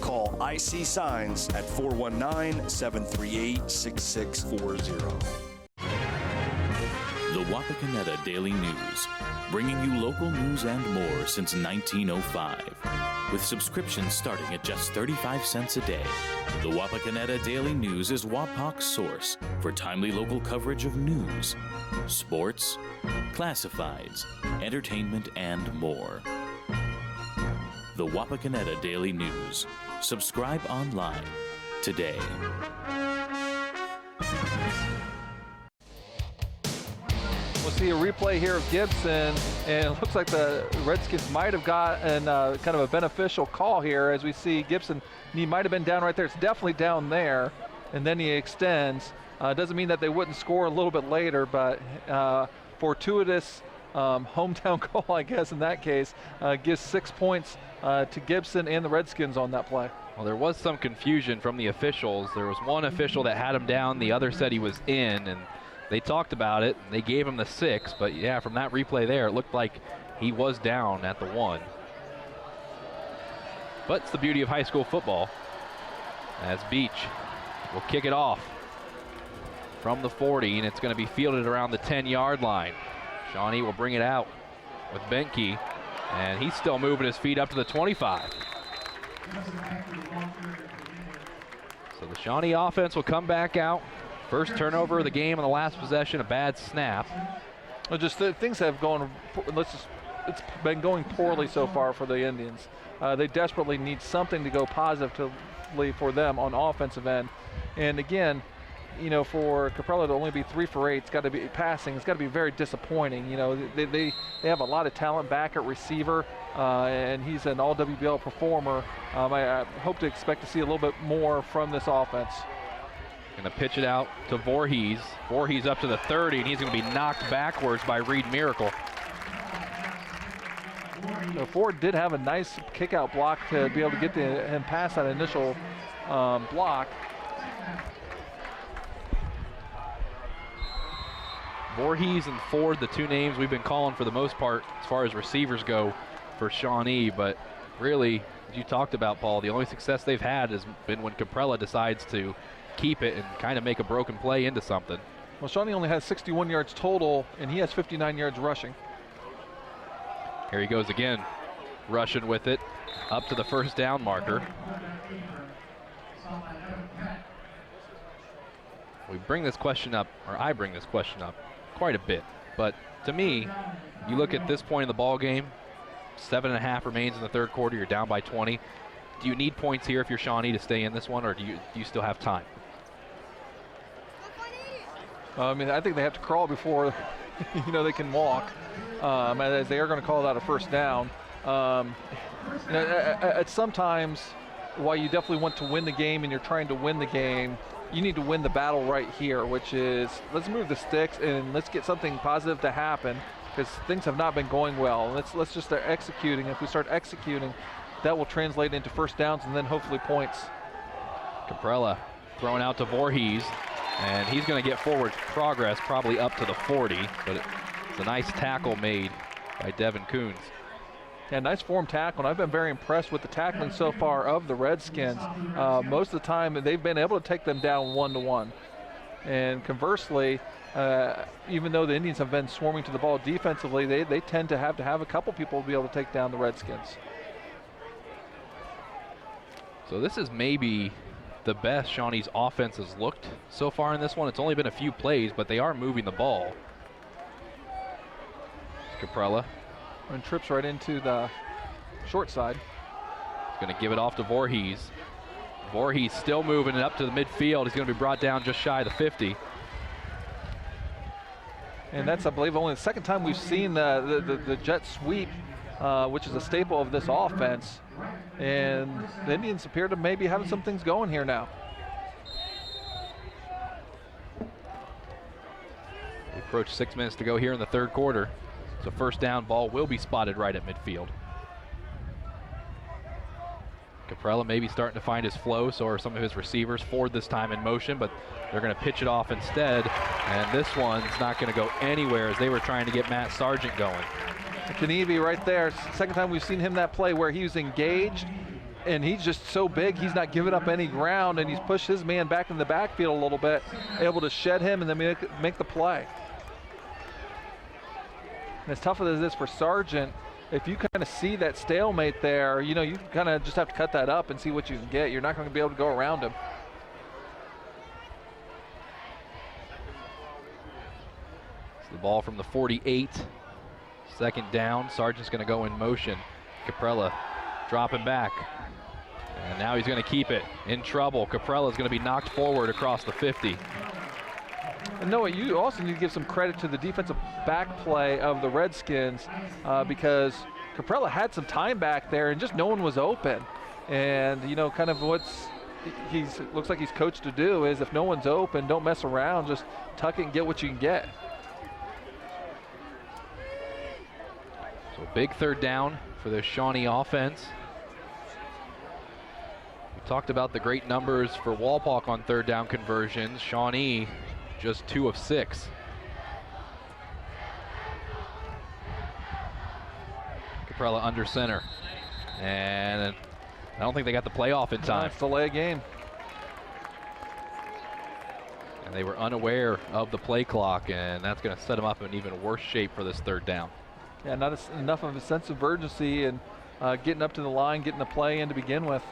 Call IC Signs at 419-738-6640. The Wapakoneta Daily News, bringing you local news and more since 1905. With subscriptions starting at just 35 cents a day, the Wapakoneta Daily News is Wapak's source for timely local coverage of news, sports, classifieds, entertainment, and more. The Wapakoneta Daily News. Subscribe online today. We'll see a replay here of Gibson, and it looks like the Redskins might have gotten kind of a beneficial call here, as we see Gibson, he might have been down right there. It's definitely down there, and then he extends. Doesn't mean that they wouldn't score a little bit later, but fortuitous hometown goal, I guess, in that case, gives 6 points to Gibson and the Redskins on that play. Well, there was some confusion from the officials. There was one official that had him down, the other said he was in, and they talked about it, and they gave him the 6, but yeah, from that replay there, it looked like he was down at the 1. But it's the beauty of high school football, as Beach will kick it off from the 40, and it's going to be fielded around the 10-yard line. Shawnee will bring it out with Benke, and he's still moving his feet up to the 25. So the Shawnee offense will come back out. First turnover of the game on the last possession, a bad snap. Well, just things have gone, it's been going poorly so far for the Indians. They desperately need something to go positively for them on offensive end. And again, you know, for Caprella to only be 3 for 8, it's got to be passing. It's got to be very disappointing. You know, they have a lot of talent back at receiver, and he's an all-WBL performer. I hope to expect to see a little bit more from this offense. Going to pitch it out to Voorhees. Voorhees up to the 30, and he's going to be knocked backwards by Reed Miracle. So Ford did have a nice kick-out block to be able to get him past that initial block. Voorhees and Ford, the two names we've been calling for the most part as far as receivers go for Shawnee, but really, as you talked about, Paul, the only success they've had has been when Caprella decides to keep it and kind of make a broken play into something. Well, Shawnee only has 61 yards total, and he has 59 yards rushing. Here he goes again, rushing with it, up to the first down marker. We bring this question up, or I bring this question up quite a bit, but to me, you look at this point in the ball game, 7.5 remains in the third quarter, you're down by 20. Do you need points here if you're Shawnee to stay in this one, or do you still have time? I mean, I think they have to crawl before you know they can walk, as they are going to call it out a first down. You know, at sometimes, while you definitely want to win the game and you're trying to win the game, you need to win the battle right here, which is let's move the sticks and let's get something positive to happen, because things have not been going well. Let's just start executing. If we start executing, that will translate into first downs and then hopefully points. Caprella throwing out to Voorhees, and he's going to get forward progress probably up to the 40, but it's a nice tackle made by Devin Coons. Yeah, nice form tackle, and I've been very impressed with the tackling so far of the Redskins. Most of the time, they've been able to take them down 1-to-1. And conversely, even though the Indians have been swarming to the ball defensively, they tend to have a couple people to be able to take down the Redskins. So this is maybe the best Shawnee's offense has looked so far in this one. It's only been a few plays, but they are moving the ball. Caprella. And trips right into the short side. He's going to give it off to Voorhees. Voorhees still moving it up to the midfield. He's going to be brought down just shy of the 50. And that's, I believe, only the second time we've seen the jet sweep, which is a staple of this offense. And the Indians appear to maybe have some things going here now. We approach 6 minutes to go here in the third quarter. So first down, ball will be spotted right at midfield. Caprella maybe starting to find his flow, so are some of his receivers. Ford this time in motion, but they're going to pitch it off instead. And this one's not going to go anywhere as they were trying to get Matt Sargent going. Kanevi right there. Second time we've seen him that play where he was engaged, and he's just so big, he's not giving up any ground, and he's pushed his man back in the backfield a little bit, able to shed him and then make the play. And as tough as it is for Sargent, if you kind of see that stalemate there, you know, you kind of just have to cut that up and see what you can get. You're not going to be able to go around him. It's the ball from the 48. Second down, Sargent's going to go in motion. Caprella dropping back. And now he's going to keep it. In trouble. Caprella's going to be knocked forward across the 50. And Noah, you also need to give some credit to the defensive back play of the Redskins because Caprella had some time back there and just no one was open. And, you know, kind of what's looks like he's coached to do is if no one's open, don't mess around, just tuck it and get what you can get. So big third down for the Shawnee offense. We talked about the great numbers for Walpock on third down conversions. Shawnee just 2 of 6. Caprella under center. And I don't think they got the play off in time. It's delay a game. And they were unaware of the play clock, and that's going to set them up in even worse shape for this third down. Yeah, not enough of a sense of urgency and getting up to the line, getting the play in to begin with.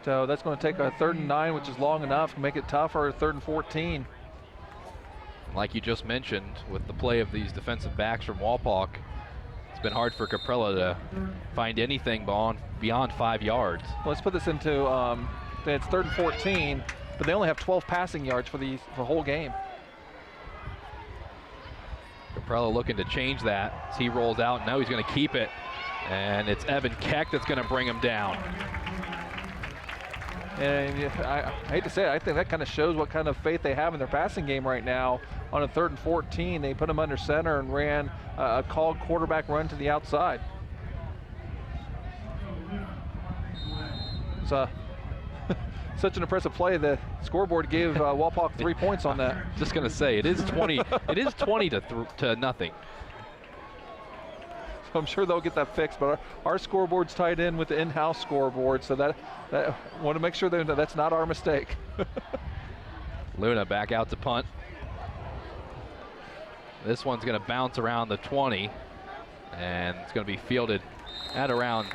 So that's going to take a 3rd and 9, which is long enough to make it tough, or a 3rd and 14. Like you just mentioned, with the play of these defensive backs from Wapak, it's been hard for Caprella to find anything beyond 5 yards. Well, let's put this into, it's 3rd and 14, but they only have 12 passing yards for the whole game. Caprella looking to change that as he rolls out. Now he's going to keep it, and it's Evan Keck that's going to bring him down. And I hate to say it, I think that kind of shows what kind of faith they have in their passing game right now. On a 3rd and 14, they put him under center and ran a called quarterback run to the outside. It's such an impressive play. The scoreboard gave Wapak 3 points on that. Just going to say, it is 20. It is 20 to nothing. So I'm sure they'll get that fixed, but our scoreboard's tied in with the in-house scoreboard, so that want to make sure that that's not our mistake. Luna back out to punt. This one's going to bounce around the 20, and it's going to be fielded at around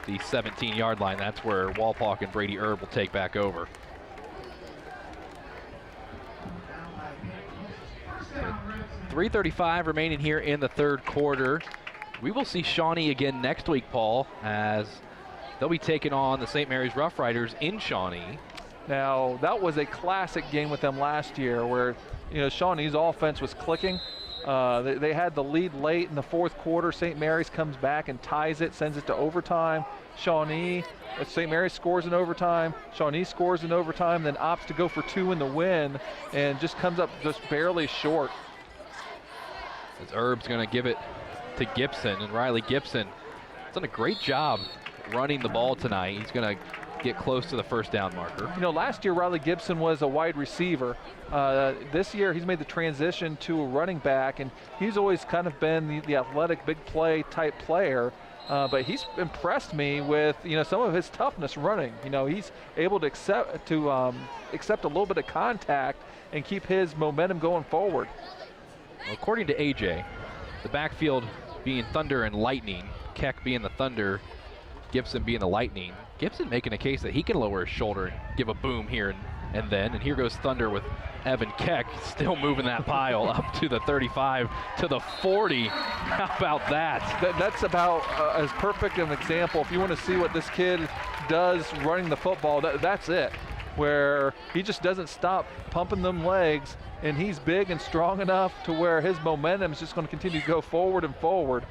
the 17-yard line. That's where Wapak and Brady Erb will take back over. So 3:35 remaining here in the 3rd quarter. We will see Shawnee again next week, Paul, as they'll be taking on the St. Mary's Rough Riders in Shawnee. Now, that was a classic game with them last year where, Shawnee's offense was clicking. They had the lead late in the 4th quarter. St. Mary's comes back and ties it, sends it to overtime. St. Mary's scores in overtime. Shawnee scores in overtime, then opts to go for 2 in the win and just comes up just barely short. As Erb's going to give it to Gibson, and Riley Gibson has done a great job running the ball tonight. He's going to get close to the 1st down marker. Last year Riley Gibson was a wide receiver. This year he's made the transition to a running back, and he's always kind of been the athletic, big play type player. But he's impressed me with some of his toughness running. He's able to accept a little bit of contact and keep his momentum going forward. Well, according to AJ, the backfield being Thunder and Lightning, Keck being the Thunder, Gibson being the Lightning. Gibson making a case that he can lower his shoulder and give a boom here and then. And here goes Thunder with Evan Keck still moving that pile up to the 35, to the 40. How about that? That's about as perfect an example. If you want to see what this kid does running the football, that's it. Where he just doesn't stop pumping them legs, and he's big and strong enough to where his momentum is just going to continue to go forward and forward.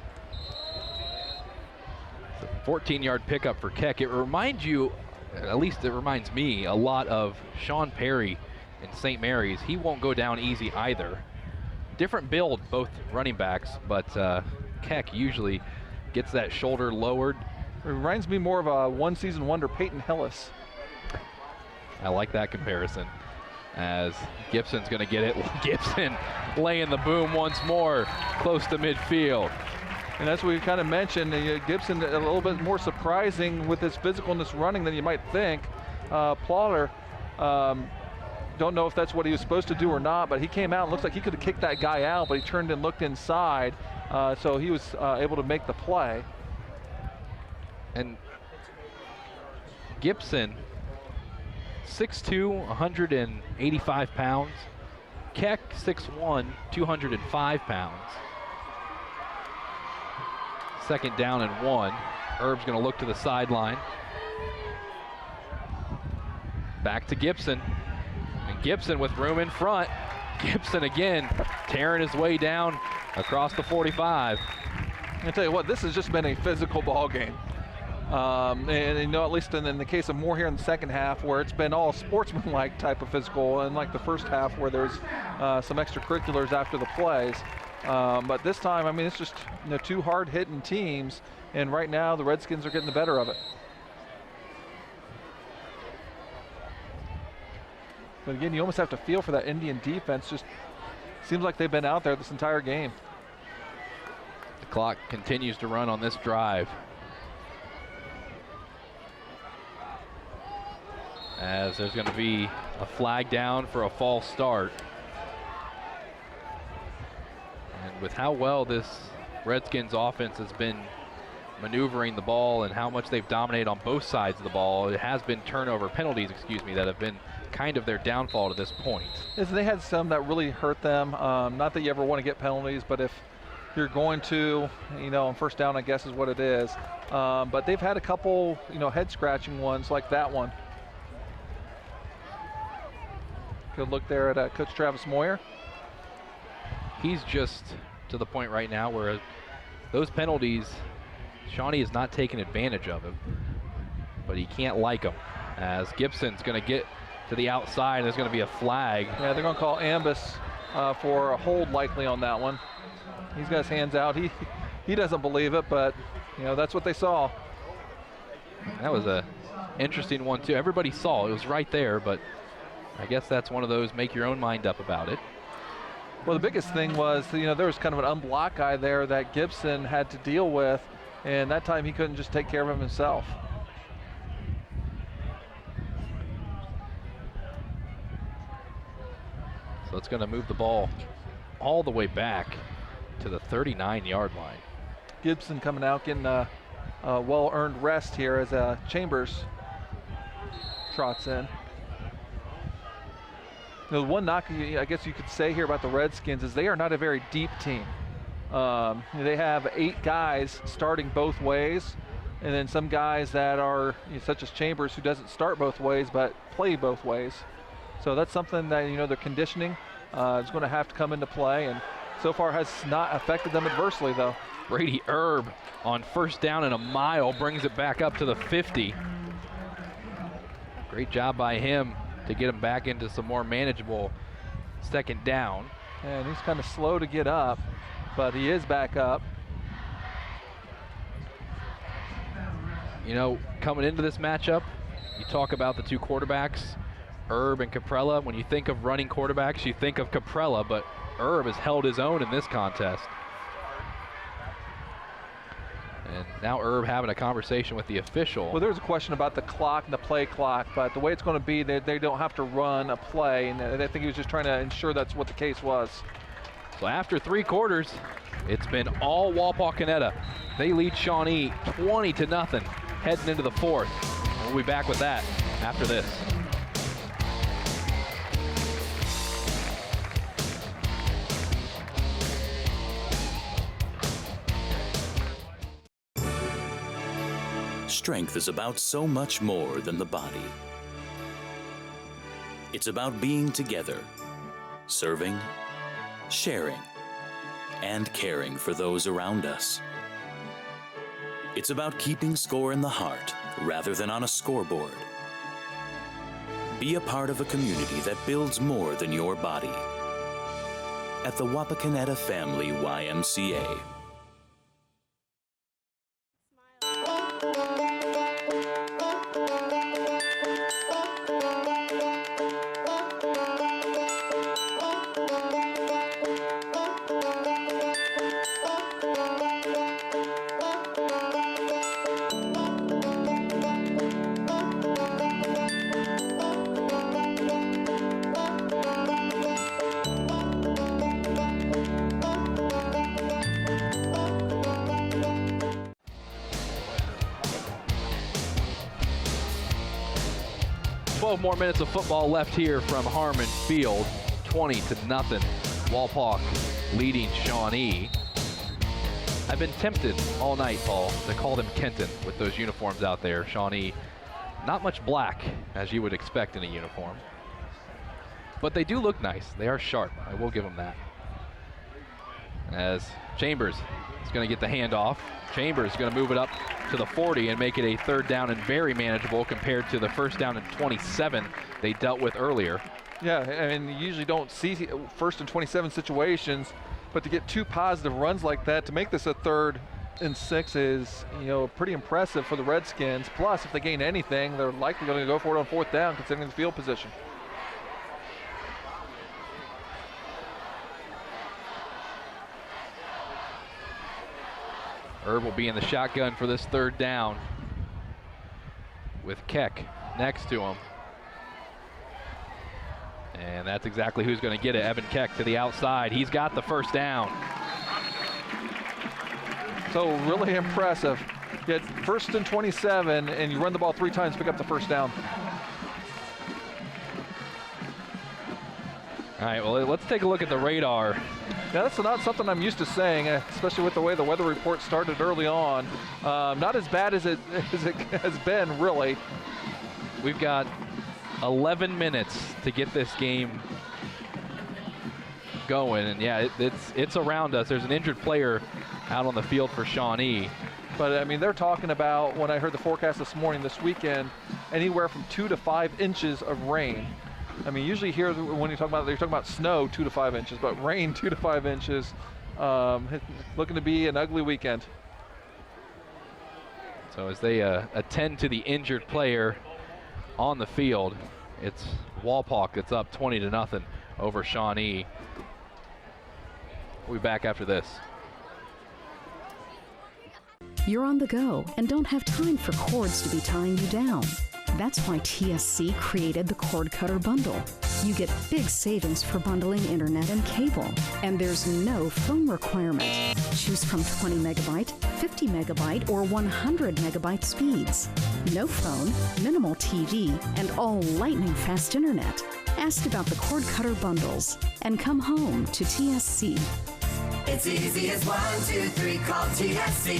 14-yard pickup for Keck. It reminds you, at least it reminds me, a lot of Sean Perry in St. Mary's. He won't go down easy either. Different build, both running backs, but Keck usually gets that shoulder lowered. It reminds me more of a one-season wonder, Peyton Hillis. I like that comparison. As Gibson's going to get it. Gibson laying the boom once more, close to midfield. And as we kind of mentioned, Gibson a little bit more surprising with his physicalness running than you might think. Plotter, don't know if that's what he was supposed to do or not, but he came out and looks like he could have kicked that guy out, but he turned and looked inside, so he was able to make the play. And Gibson, 6'2", 185 pounds. Keck, 6'1", 205 pounds. 2nd down and 1. Erb's going to look to the sideline. Back to Gibson. And Gibson with room in front. Gibson again tearing his way down across the 45. I tell you what, this has just been a physical ball game. And at least in the case of Moore here in the second half, where it's been all sportsmanlike type of physical, and like the first half where there's some extracurriculars after the plays. But this time, it's just two hard-hitting teams, and right now the Redskins are getting the better of it. But again, you almost have to feel for that Indian defense. Just seems like they've been out there this entire game. The clock continues to run on this drive. As there's going to be a flag down for a false start. And with how well this Redskins offense has been maneuvering the ball and how much they've dominated on both sides of the ball. It has been penalties, that have been kind of their downfall to this point. Yes, they had some that really hurt them. Not that you ever want to get penalties, but if you're going to, on first down, I guess is what it is. But they've had a couple, head scratching ones like that one. Good look there at Coach Travis Moyer. He's just to the point right now where those penalties, Shawnee is not taking advantage of him, but he can't like them. As Gibson's going to get to the outside, there's going to be a flag. Yeah, they're going to call ambus for a hold likely on that one. He's got his hands out. He doesn't believe it, but that's what they saw. That was a interesting one too. Everybody saw it was right there, but I guess that's one of those make your own mind up about it. Well, the biggest thing was, there was kind of an unblocked guy there that Gibson had to deal with, and that time he couldn't just take care of him himself. So it's going to move the ball all the way back to the 39-yard line. Gibson coming out, getting a well-earned rest here as Chambers trots in. The one knock I guess you could say here about the Redskins is they are not a very deep team. They have 8 guys starting both ways, and then some guys that are such as Chambers, who doesn't start both ways but play both ways. So that's something that their conditioning is going to have to come into play, and so far has not affected them adversely though. Brady Erb on first down and a mile brings it back up to the 50. Great job by him to get him back into some more manageable second down. And he's kind of slow to get up, but he is back up. Coming into this matchup, you talk about the two quarterbacks, Erb and Caprella. When you think of running quarterbacks, you think of Caprella, but Erb has held his own in this contest. And now Erb having a conversation with the official. Well, there's a question about the clock and the play clock, but the way it's going to be, they don't have to run a play, and I think he was just trying to ensure that's what the case was. So after 3 quarters, it's been all Wapakoneta. They lead Shawnee 20-0 heading into the 4th. We'll be back with that after this. Strength is about so much more than the body. It's about being together, serving, sharing, and caring for those around us. It's about keeping score in the heart rather than on a scoreboard. Be a part of a community that builds more than your body. At the Wapakoneta Family YMCA. More minutes of football left here from Harmon Field. 20-0. Walpock leading Shawnee. I've been tempted all night, Paul, to call them Kenton with those uniforms out there. Shawnee, not much black, as you would expect in a uniform. But they do look nice. They are sharp. I will give them that. As Chambers is going to get the handoff. Chambers is going to move it up to the 40 and make it a 3rd down and very manageable compared to the 1st down and 27 they dealt with earlier. Yeah, I mean, you usually don't see 1st and 27 situations, but to get 2 positive runs like that, to make this a 3rd and 6 is, pretty impressive for the Redskins. Plus, if they gain anything, they're likely going to go for it on 4th down, considering the field position. Erb will be in the shotgun for this 3rd down with Keck next to him. And that's exactly who's going to get it. Evan Keck to the outside. He's got the 1st down. So really impressive. You had 1st and 27, and you run the ball 3 times, pick up the first down. All right, well, let's take a look at the radar. Yeah, that's not something I'm used to saying, especially with the way the weather report started early on. Not as bad as it has been, really. We've got 11 minutes to get this game going, and yeah, it's around us. There's an injured player out on the field for Shawnee. But I mean, they're talking about, when I heard the forecast this morning, this weekend, anywhere from 2 to 5 inches of rain. I mean, usually here when you're talking about snow, 2 to 5 inches, but rain 2 to 5 inches. Looking to be an ugly weekend. So as they attend to the injured player on the field, it's Wapak that's up 20-0 over Shawnee. We'll be back after this. You're on the go and don't have time for cords to be tying you down. That's why TSC created the Cord Cutter Bundle. You get big savings for bundling internet and cable, and there's no phone requirement. Choose from 20 megabyte, 50 megabyte, or 100 megabyte speeds. No phone, minimal TV, and all lightning fast internet. Ask about the Cord Cutter Bundles and come home to TSC. It's easy as 1, 2, 3, call TSC.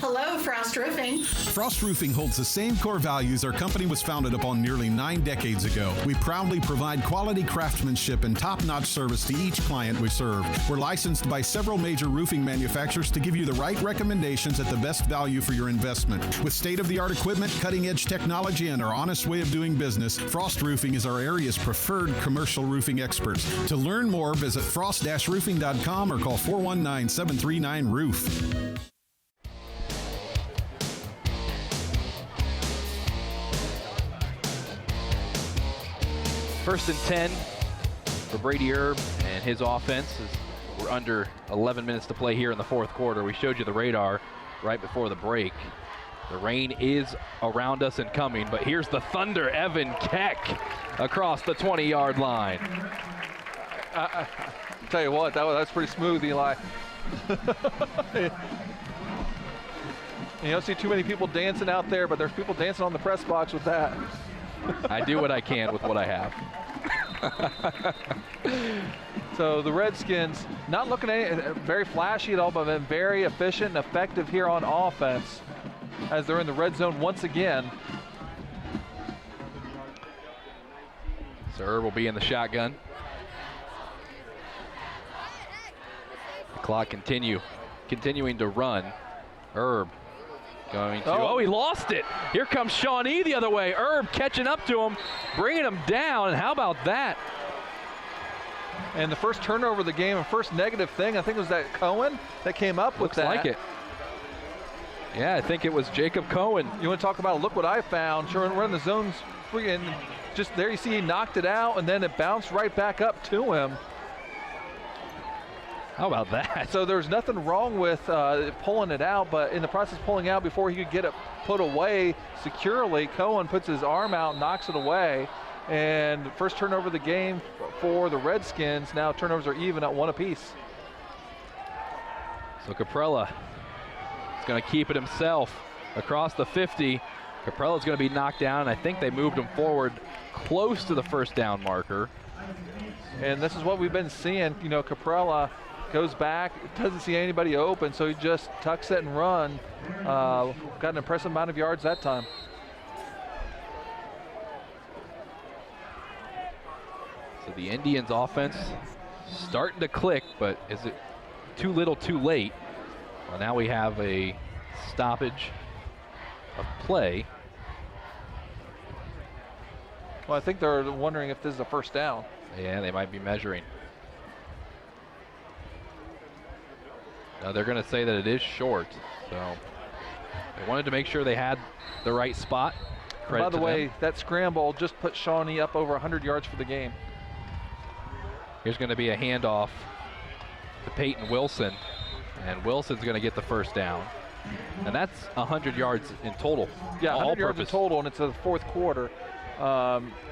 Hello, Frost Roofing. Frost Roofing holds the same core values our company was founded upon nearly 9 decades ago. We proudly provide quality craftsmanship and top-notch service to each client we serve. We're licensed by several major roofing manufacturers to give you the right recommendations at the best value for your investment. With state-of-the-art equipment, cutting-edge technology, and our honest way of doing business, Frost Roofing is our area's preferred commercial roofing experts. To learn more, visit frost-roofing.com or call 419-739-ROOF. First and 10 for Brady Erb and his offense. We're under 11 minutes to play here in the 4th quarter. We showed you the radar right before the break. The rain is around us and coming, but here's the thunder. Evan Keck across the 20-yard line. I tell you what, that's pretty smooth, Eli. You don't see too many people dancing out there, but there's people dancing on the press box with that. I do what I can with what I have. So the Redskins not looking very flashy at all, but been very efficient and effective here on offense as they're in the red zone once again. So Erb will be in the shotgun. The clock continuing to run. Erb going to, he lost it. Here comes Shawnee the other way. Erb catching up to him, bringing him down, and how about that? And the first turnover of the game and first negative thing, I think it was that Cohen that came up with that. Looks like it. Yeah, I think it was Jacob Cohen. You want to talk about, look what I found. Sure, we're in the zones free, and just there you see he knocked it out, and then it bounced right back up to him. How about that? So there's nothing wrong with pulling it out, but in the process of pulling out before he could get it put away securely, Cohen puts his arm out, knocks it away, and first turnover of the game for the Redskins. Now turnovers are even at 1 apiece. So Caprella is going to keep it himself across the 50. Caprella's going to be knocked down, and I think they moved him forward close to the first down marker. And this is what we've been seeing. You know, Caprella goes back, doesn't see anybody open, so he just tucks it and run. Got an impressive amount of yards that time. So the Indians offense starting to click, but is it too little too late? Well, now we have a stoppage of play. Well, I think they're wondering if this is a first down. Yeah, they might be measuring. No, they're going to say that it is short. So they wanted to make sure they had the right spot. By the way, that scramble just put Shawnee up over 100 yards for the game. Here's going to be a handoff to Peyton Wilson, and Wilson's going to get the first down. And that's 100 yards in total. Yeah, 100 yards in total, and it's the 4th quarter.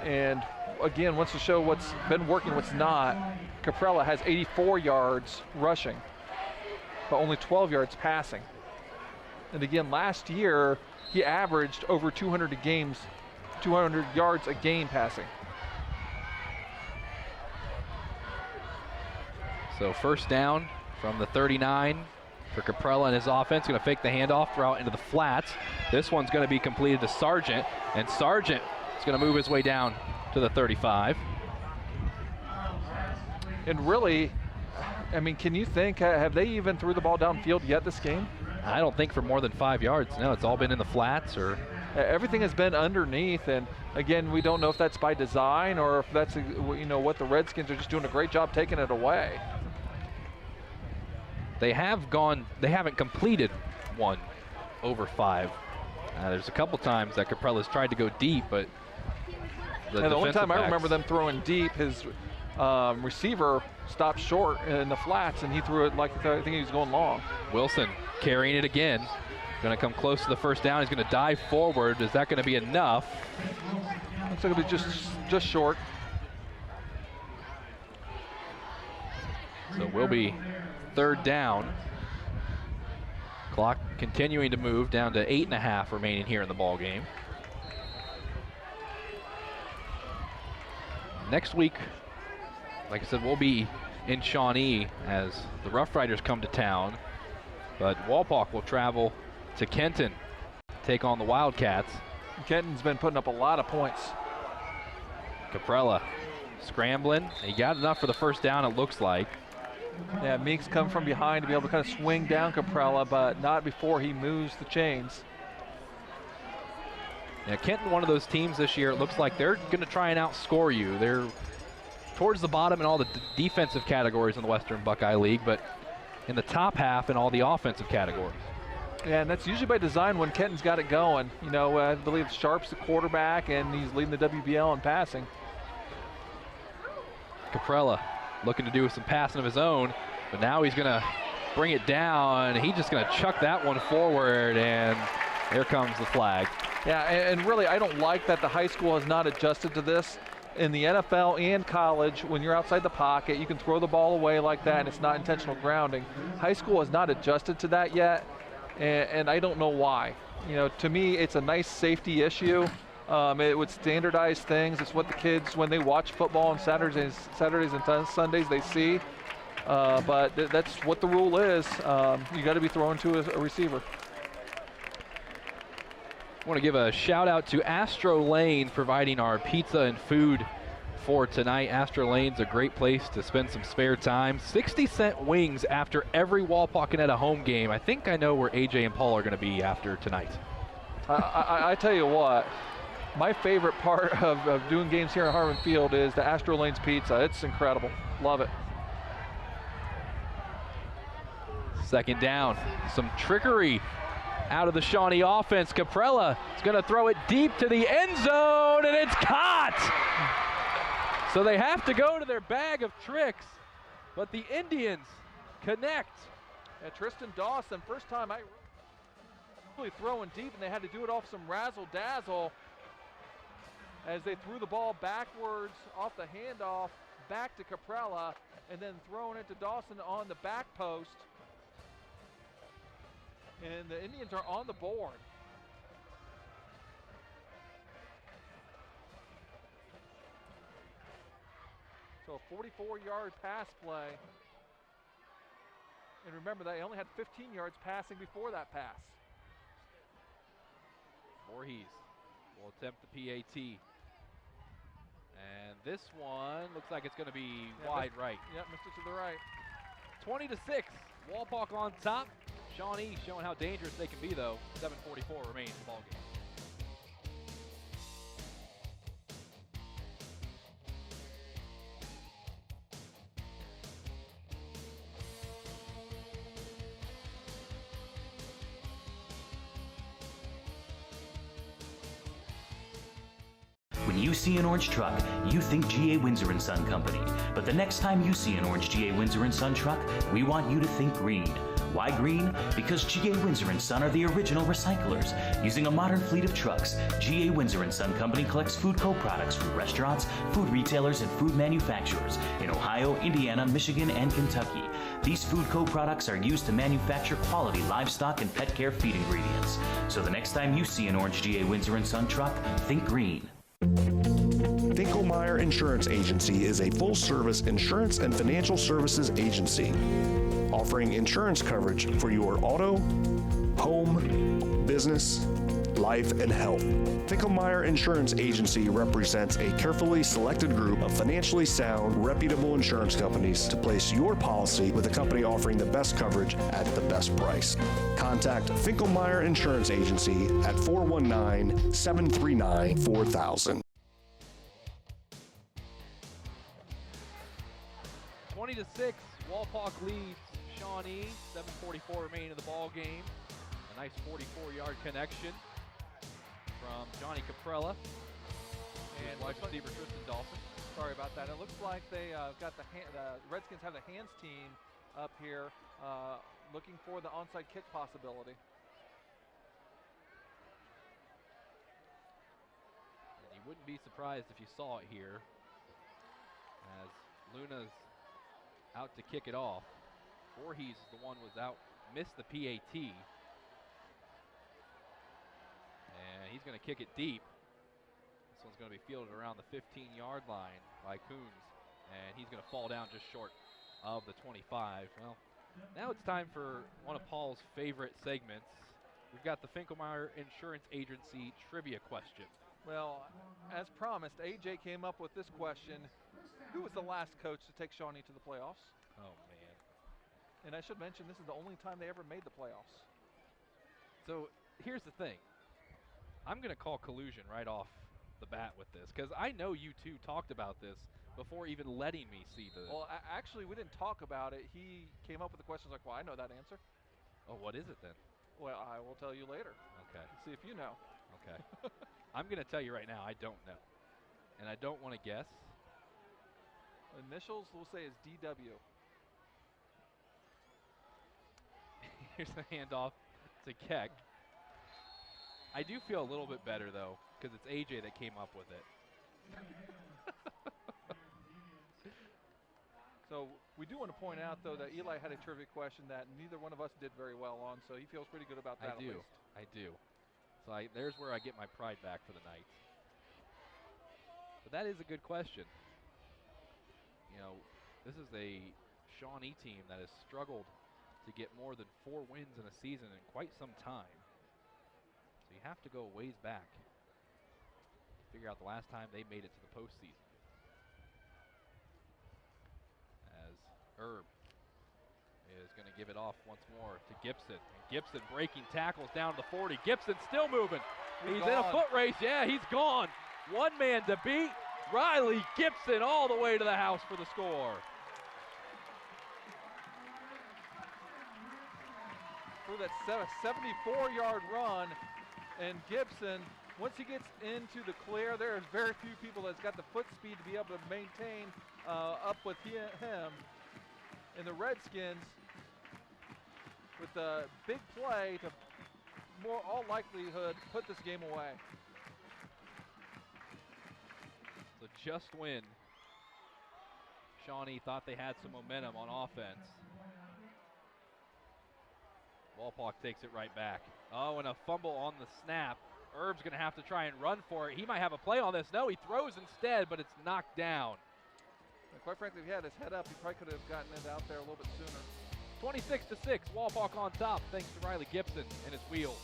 And again, wants to show what's been working, what's not. Caprella has 84 yards rushing. but only 12 yards passing. And again, last year, he averaged over 200 yards a game passing. So first down from the 39 for Caprella and his offense. Going to fake the handoff, throw it into the flats. This one's going to be completed to Sargent, and Sargent is going to move his way down to the 35. And really, I mean, can you think, have they even threw the ball downfield yet this game? I don't think for more than 5 yards. No, it's all been in the flats or... Everything has been underneath, and again, we don't know if that's by design or if that's, you know, what the Redskins are just doing a great job taking it away. They haven't completed one over 5. There's a couple times that Caprella's tried to go deep, but the only time I remember them throwing deep, his receiver stopped short in the flats, and he threw it like I think he was going long. Wilson carrying it again. Going to come close to the first down. He's going to dive forward. Is that going to be enough? Looks like it'll be just short. So we'll be third down. Clock continuing to move down to 8.5 remaining here in the ball game. Next week, like I said, we'll be in Shawnee as the Rough Riders come to town, but Walpock will travel to Kenton, take on the Wildcats. Kenton's been putting up a lot of points. Caprella scrambling. He got enough for the first down, it looks like. Yeah, Meeks come from behind to be able to kind of swing down Caprella, but not before he moves the chains. Yeah, Kenton, one of those teams this year, it looks like they're going to try and outscore you. They're towards the bottom in all the defensive categories in the Western Buckeye League, but in the top half in all the offensive categories. Yeah, and that's usually by design when Kenton's got it going. You know, I believe Sharp's the quarterback, and he's leading the WBL in passing. Caprella looking to do some passing of his own, but now he's going to bring it down. He's just going to chuck that one forward, and here comes the flag. Yeah, and really, I don't like that the high school has not adjusted to this. In the NFL and college, when you're outside the pocket, you can throw the ball away like that, and it's not intentional grounding. High school has not adjusted to that yet, and I don't know why. You know, to me, it's a nice safety issue. It would standardize things. It's what the kids, when they watch football on Saturdays and Sundays, they see. But that's what the rule is. You got to be throwing to a receiver. I want to give a shout out to Astro Lane providing our pizza and food for tonight. Astro Lane's a great place to spend some spare time. 60-cent wings after every Wapakoneta home game. I think I know where AJ and Paul are going to be after tonight. I tell you what, my favorite part of doing games here at Harmon Field is the Astro Lane's pizza. It's incredible. Love it. Second down. Some trickery out of the Shawnee offense. Caprella is going to throw it deep to the end zone, and it's caught. So they have to go to their bag of tricks, but the Indians connect. Yeah, Tristan Dawson, first time I really throwing deep, and they had to do it off some razzle-dazzle as they threw the ball backwards off the handoff back to Caprella, and then throwing it to Dawson on the back post. And the Indians are on the board. So a 44-yard pass play. And remember, they only had 15 yards passing before that pass. Voorhees will attempt the PAT. And this one looks like it's going to be wide right. Yep, missed it to the right. 20-6, Walpock on top. Shawnee showing how dangerous they can be, though. 7:44 remains in the ball game. When you see an orange truck, you think G.A. Windsor & Son Company. But the next time you see an orange G.A. Windsor & Son truck, we want you to think green. Why green? Because G.A. Windsor & Son are the original recyclers. Using a modern fleet of trucks, G.A. Windsor & Son Company collects food co-products from restaurants, food retailers, and food manufacturers in Ohio, Indiana, Michigan, and Kentucky. These food co-products are used to manufacture quality livestock and pet care feed ingredients. So the next time you see an orange G.A. Windsor & Son truck, think green. Finkelmeyer Insurance Agency is a full-service insurance and financial services agency offering insurance coverage for your auto, home, business, life, and health. Finkelmeyer Insurance Agency represents a carefully selected group of financially sound, reputable insurance companies to place your policy with a company offering the best coverage at the best price. Contact Finkelmeyer Insurance Agency at 419-739-4000. 20-6, Walpock leads Shawnee. 7:44 remaining in the ball game. A nice 44-yard connection from Johnny Caprella and wide receiver Tristan Dawson. Sorry about that. It looks like they got the Redskins have the hands team up here looking for the onside kick possibility. And you wouldn't be surprised if you saw it here as Luna's out to kick it off. Voorhees is the one was out, missed the PAT. And he's going to kick it deep. This one's going to be fielded around the 15-yard line by Coons. And he's going to fall down just short of the 25. Well, now it's time for one of Paul's favorite segments. We've got the Finkelmeyer Insurance Agency trivia question. Well, as promised, AJ came up with this question. Who was the last coach to take Shawnee to the playoffs? Oh, man. And I should mention, this is the only time they ever made the playoffs. So here's the thing. I'm going to call collusion right off the bat with this, because I know you two talked about this before even letting me see the... Well, actually, we didn't talk about it. He came up with the questions like, well, I know that answer. Oh, what is it then? Well, I will tell you later. Okay. See if you know. Okay. I'm going to tell you right now, I don't know. And I don't want to guess. Initials, we'll say, is DW. Here's the handoff to Keck. I do feel a little bit better, though, because it's AJ that came up with it. So we do want to point out, though, that Eli had a trivia question that neither one of us did very well on, so he feels pretty good about that. I do. So there's where I get my pride back for the night. But that is a good question. You know, this is a Shawnee team that has struggled to get more than 4 wins in a season in quite some time. So you have to go a ways back to figure out the last time they made it to the postseason. As Herb is going to give it off once more to Gibson. And Gibson breaking tackles down to the 40. Gibson still moving. He's in a foot race. Yeah, he's gone. One man to beat. Riley Gibson all the way to the house for the score. For that 74-yard run, and Gibson, once he gets into the clear, there's very few people that's got the foot speed to be able to maintain up with him. And the Redskins, with the big play to more all likelihood put this game away. So just when Shawnee thought they had some momentum on offense, Walpock takes it right back. Oh, and a fumble on the snap. Herb's going to have to try and run for it. He might have a play on this. No, he throws instead, but it's knocked down. And quite frankly, if he had his head up, he probably could have gotten it out there a little bit sooner. 26-6, Walpock on top thanks to Riley Gibson and his wheels.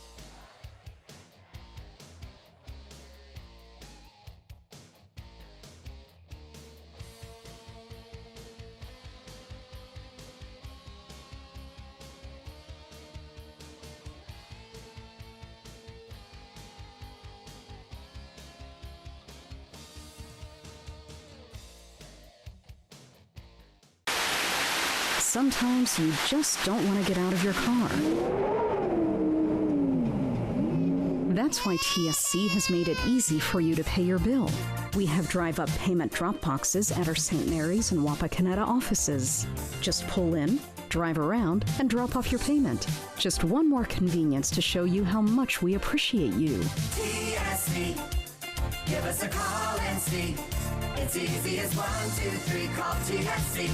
Sometimes you just don't want to get out of your car. That's why TSC has made it easy for you to pay your bill. We have drive-up payment drop boxes at our St. Mary's and Wapakoneta offices. Just pull in, drive around, and drop off your payment. Just one more convenience to show you how much we appreciate you. TSC. Give us a call and see. It's easy as 1, 2, 3. Call TSC.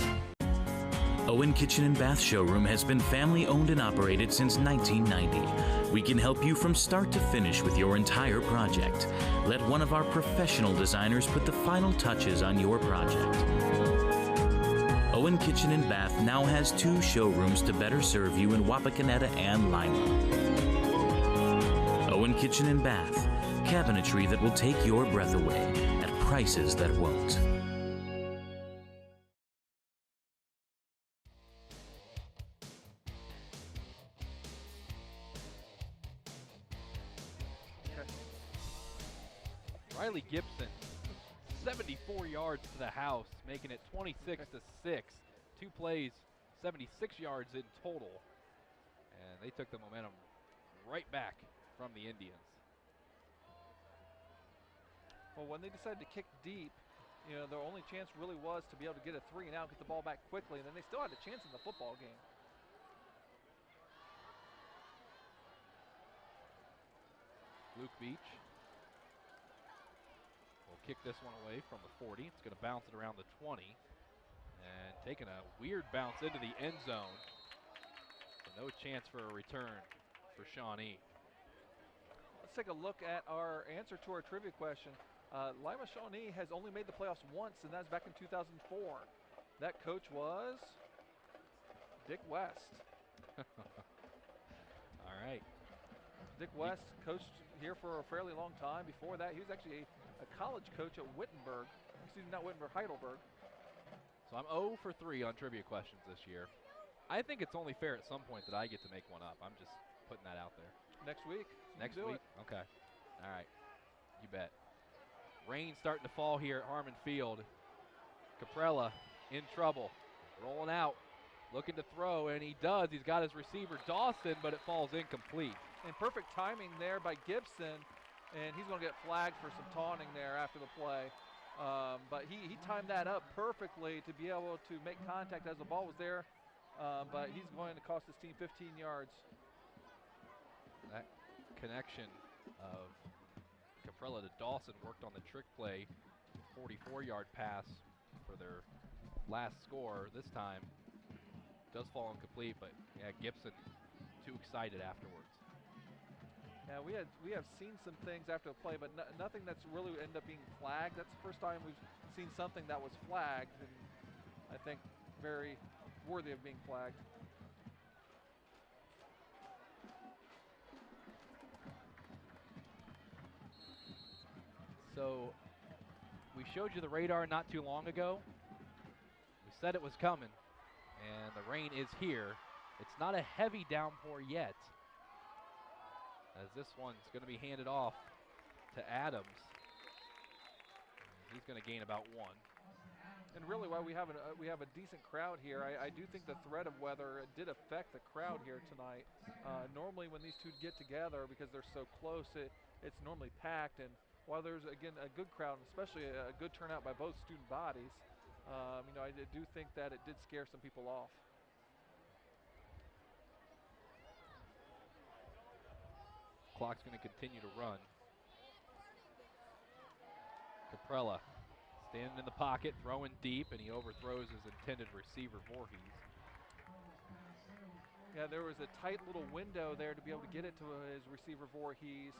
Owen Kitchen and Bath Showroom has been family owned and operated since 1990. We can help you from start to finish with your entire project. Let one of our professional designers put the final touches on your project. Owen Kitchen and Bath now has 2 showrooms to better serve you in Wapakoneta and Lima. Owen Kitchen and Bath, cabinetry that will take your breath away at prices that won't. Riley Gibson, 74 yards to the house, making it 26-6. 2 plays, 76 yards in total. And they took the momentum right back from the Indians. Well, when they decided to kick deep, you know, their only chance really was to be able to get a 3 and out, get the ball back quickly, and then they still had a chance in the football game. Luke Beach will kick this one away from the 40. It's going to bounce it around the 20 and taking a weird bounce into the end zone. So no chance for a return for Shawnee. Let's take a look at our answer to our trivia question. Lima Shawnee has only made the playoffs once, and that was back in 2004. That coach was Dick West. All right. Dick West coached here for a fairly long time. Before that, he was actually a college coach at Wittenberg. Excuse me, not Wittenberg, Heidelberg. So I'm 0 for 3 on trivia questions this year. I think it's only fair at some point that I get to make one up. I'm just putting that out there. Next week. Next week? Okay. All right. You bet. Rain starting to fall here at Harmon Field. Caprella in trouble. Rolling out. Looking to throw, and he does. He's got his receiver, Dawson, but it falls incomplete. And perfect timing there by Gibson, and he's going to get flagged for some taunting there after the play. But he timed that up perfectly to be able to make contact as the ball was there, but he's going to cost his team 15 yards. That connection of Caprella to Dawson worked on the trick play, 44-yard pass for their last score. This time does fall incomplete, but yeah, Gibson too excited afterwards. Yeah, we have seen some things after the play, but nothing that's really ended up being flagged. That's the first time we've seen something that was flagged, and I think very worthy of being flagged. So we showed you the radar not too long ago. We said it was coming, and the rain is here. It's not a heavy downpour yet, as this one's going to be handed off to Adams. He's going to gain about 1. And really, while we have a decent crowd here, I do think the threat of weather did affect the crowd here tonight. Normally, when these two get together, because they're so close, it's normally packed. And while there's again a good crowd, and especially a good turnout by both student bodies, you know, I do think that it did scare some people off. Clock's going to continue to run. Caprella standing in the pocket, throwing deep, and he overthrows his intended receiver, Voorhees. Yeah, there was a tight little window there to be able to get it to his receiver, Voorhees,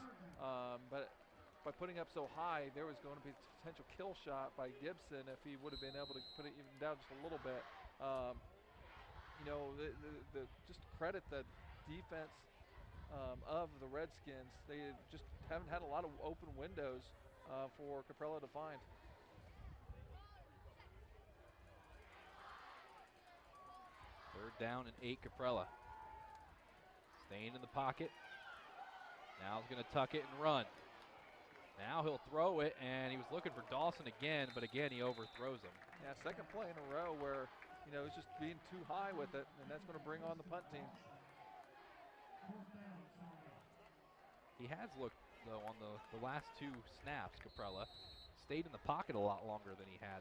but by putting up so high, there was going to be a potential kill shot by Gibson if he would have been able to put it even down just a little bit. You know, just credit the defense of the Redskins. They just haven't had a lot of open windows for Caprella to find. Third down and 8, Caprella. Staying in the pocket. Now he's going to tuck it and run. Now he'll throw it, and he was looking for Dawson again, but again he overthrows him. Yeah, second play in a row where, you know, he's just being too high with it, and that's going to bring on the punt team. He has looked, though, on the last 2 snaps, Caprella. Stayed in the pocket a lot longer than he had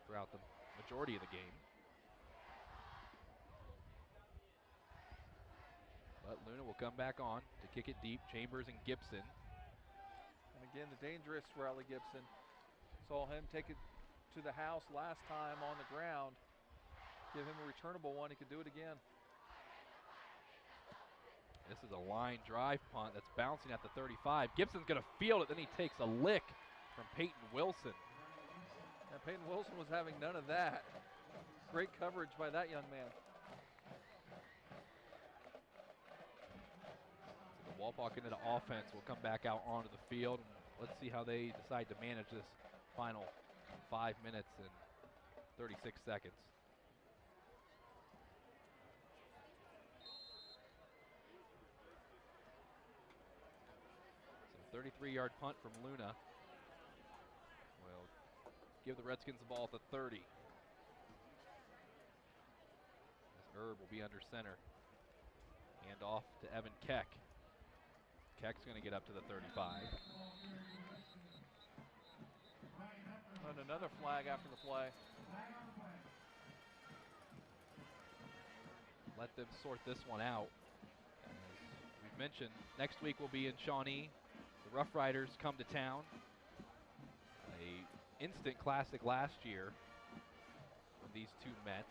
throughout the majority of the game. But Luna will come back on to kick it deep. Chambers and Gibson. And again, the dangerous Riley Gibson. Saw him take it to the house last time on the ground. Give him a returnable one, he could do it again. This is a line drive punt that's bouncing at the 35. Gibson's gonna field it, then he takes a lick from Peyton Wilson. And Peyton Wilson was having none of that. Great coverage by that young man. So the Wapakoneta offense will come back out onto the field. Let's see how they decide to manage this final 5 minutes and 36 seconds. So 33-yard punt from Luna will give the Redskins the ball at the 30. As Erb will be under center. Hand off to Evan Keck. Keck's going to get up to the 35. And another flag after the play. Let them sort this one out. As we've mentioned, next week we'll be in Shawnee. The Rough Riders come to town. A instant classic last year when these two met.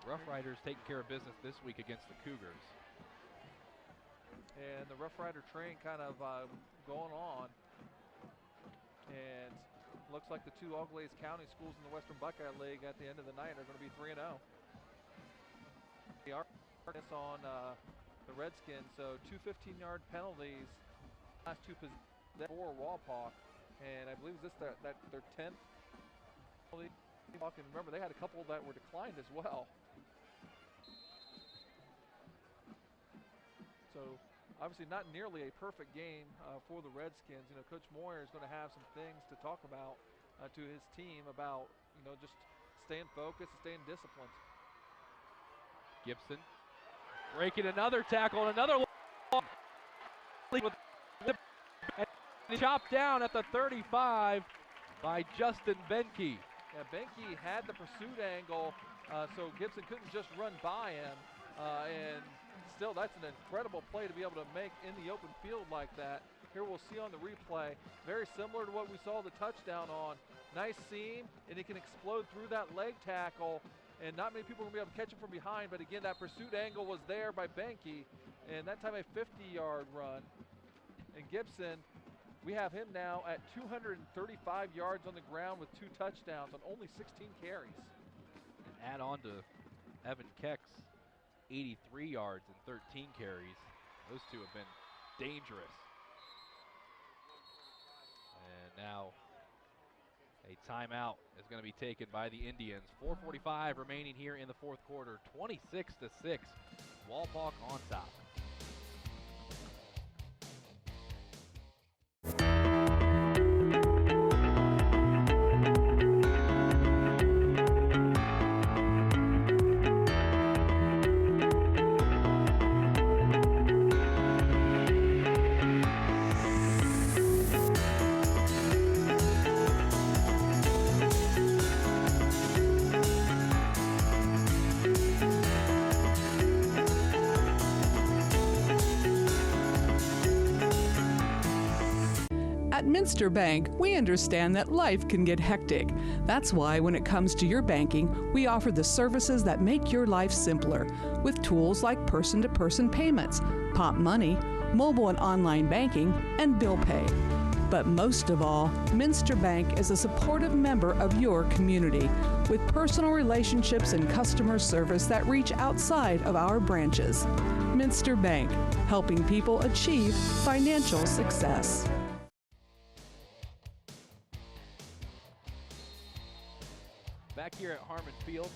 Rough Riders taking care of business this week against the Cougars. And the Rough Rider train kind of going on. And looks like the two Auglaize County schools in the Western Buckeye League at the end of the night are going to be 3-0. The artists on the Redskins, so two 15-yard penalties, last two possessions for Wapak, and I believe this their 10th penalty. And remember, they had a couple that were declined as well. So obviously not nearly a perfect game for the Redskins. You know, Coach Moyer is going to have some things to talk about to his team about, you know, just staying focused, staying disciplined. Gibson breaking another tackle, and another and chopped down at the 35 by Justin Benke. Yeah, Benke had the pursuit angle, so Gibson couldn't just run by him, and still, that's an incredible play to be able to make in the open field like that. Here we'll see on the replay, very similar to what we saw the touchdown on. Nice seam, and he can explode through that leg tackle, and not many people are going to be able to catch him from behind, but again, that pursuit angle was there by Benke, and that time a 50-yard run. And Gibson, we have him now at 235 yards on the ground with 2 touchdowns on only 16 carries. And add on to Evan Keck's 83 yards and 13 carries. Those two have been dangerous. And now a timeout is going to be taken by the Indians. 4:45 remaining here in the fourth quarter. 26-6. Wapak on top. At Minster Bank, we understand that life can get hectic. That's why when it comes to your banking, we offer the services that make your life simpler with tools like person-to-person payments, Pop Money, mobile and online banking, and bill pay. But most of all, Minster Bank is a supportive member of your community with personal relationships and customer service that reach outside of our branches. Minster Bank, helping people achieve financial success. Back here at Harmon Field,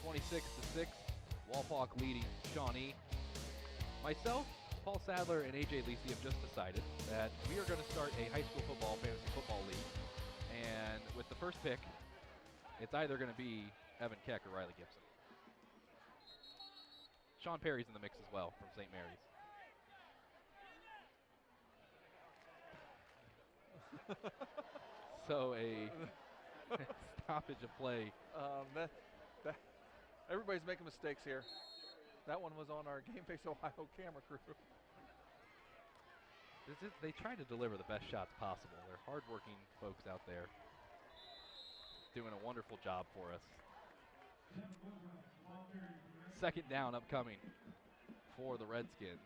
26-6, Wapak leading Shawnee. Myself, Paul Sadler, and AJ Lisi have just decided that we are going to start a high school football, fantasy football league. And with the first pick, it's either going to be Evan Keck or Riley Gibson. Sean Perry's in the mix as well from St. Mary's. So a stoppage of play. Everybody's making mistakes here. That one was on our Game Face Ohio camera crew. They try to deliver the best shots possible. They're hardworking folks out there doing a wonderful job for us. Second down upcoming for the Redskins.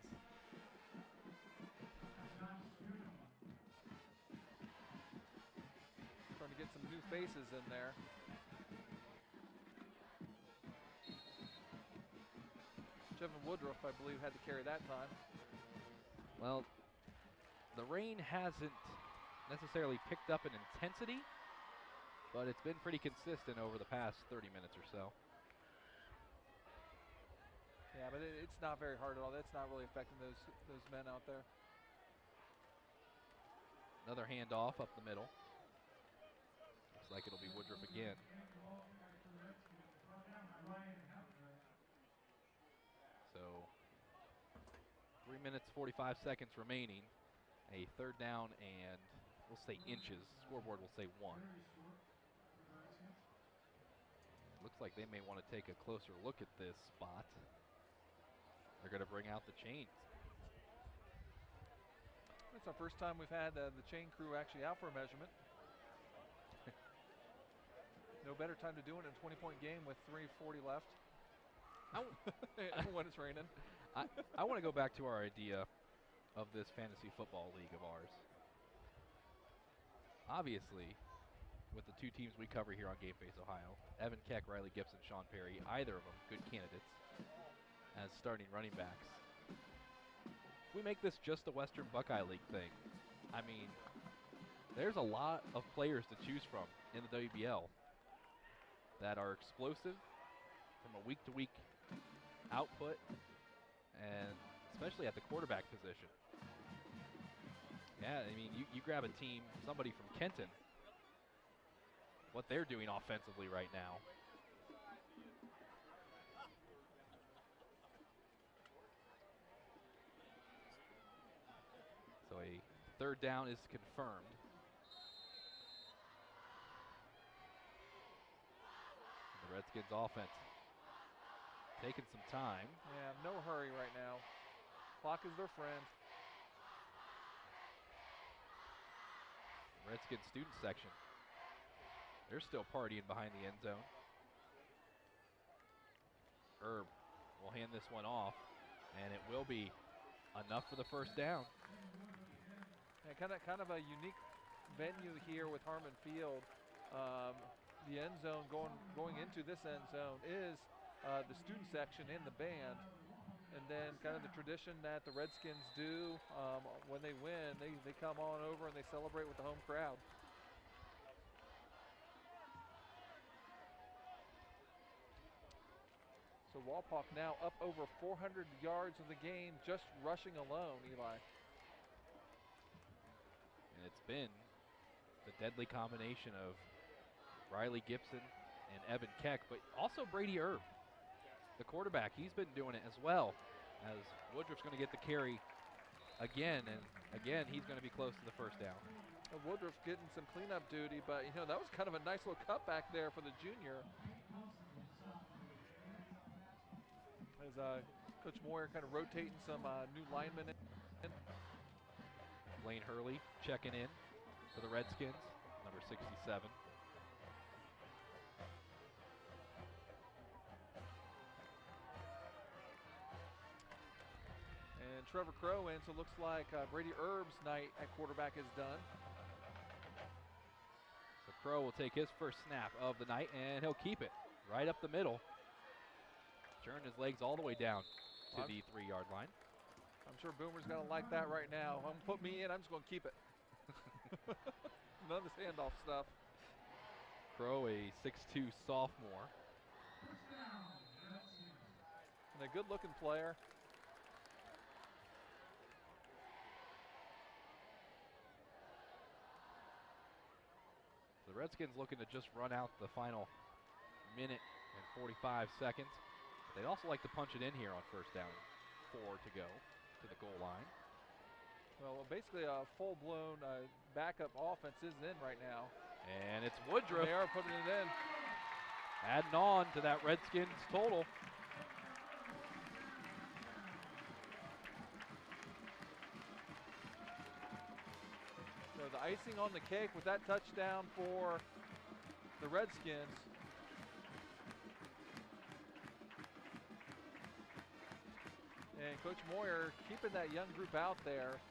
Trying to get some new faces in there. Jevin Woodruff, I believe, had to carry that time. Well, the rain hasn't necessarily picked up in intensity, but it's been pretty consistent over the past 30 minutes or so. Yeah, but it's not very hard at all. That's not really affecting those men out there. Another handoff up the middle. Looks like it'll be Woodruff again. So 3 minutes, 45 seconds remaining. A third down and we'll say inches. Scoreboard will say 1. Looks like they may want to take a closer look at this spot. They're going to bring out the chains. It's our first time we've had the chain crew actually out for a measurement. No better time to do it in a 20-point game with 3:40 left. When it's raining. I want to go back to our idea of this fantasy football league of ours. Obviously, with the two teams we cover here on Game Face Ohio, Evan Keck, Riley Gibson, Sean Perry, either of them good candidates as starting running backs. If we make this just a Western Buckeye League thing, I mean, there's a lot of players to choose from in the WBL that are explosive from a week-to-week output, and especially at the quarterback position. Yeah, I mean, you grab a team, somebody from Kenton, what they're doing offensively right now. So a third down is confirmed. The Redskins offense taking some time. Yeah, no hurry right now. Clock is their friend. Redskins student section, they're still partying behind the end zone. Herb will hand this one off, and it will be enough for the first down. Yeah, kind of a unique venue here with Harmon Field. The end zone going into this end zone is the student section in the band, and then kind of the tradition that the Redskins do when they win, they come on over and they celebrate with the home crowd. So Wapak now up over 400 yards in the game, just rushing alone, Eli. And it's been the deadly combination of Riley Gibson and Evan Keck, but also Brady Erb, the quarterback. He's been doing it as well, as Woodruff's going to get the carry again, and again he's going to be close to the first down. Woodruff getting some cleanup duty, but you know that was kind of a nice little cutback there for the junior. As Coach Moyer kind of rotating some new linemen in. Blaine Hurley checking in for the Redskins, number 67. And Trevor Crow in, so it looks like Brady Erb's night at quarterback is done. So Crow will take his first snap of the night, and he'll keep it right up the middle. Turn his legs all the way down to the 3-yard line. I'm sure Boomer's going to like that right now. I'm going to put me in, I'm just going to keep it. None of this handoff stuff. Crow, a 6'2 sophomore. And a good-looking player. The Redskins looking to just run out the final minute and 45 seconds. They'd also like to punch it in here on first down. 4 to go to the goal line. Well, basically a full-blown backup offense is in right now. And it's Woodruff. They are putting it in. Adding on to that Redskins total. icing on the cake with that touchdown for the Redskins. And Coach Moyer keeping that young group out there.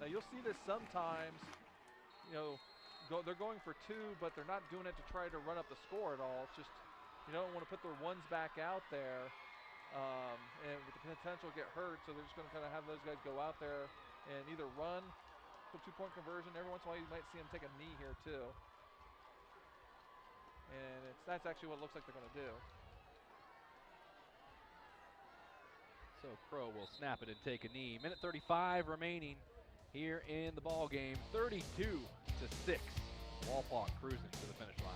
Now you'll see this sometimes, they're going for two, but they're not doing it to try to run up the score at all. It's just, you don't want to put their ones back out there and with the potential to get hurt, so they're just going to kind of have those guys go out there and either run for two-point conversion. Every once in a while you might see them take a knee here too. And that's actually what it looks like they're going to do. So Crow will snap it and take a knee. Minute 35 remaining here in the ball game. 32-6. Walpaw cruising to the finish line.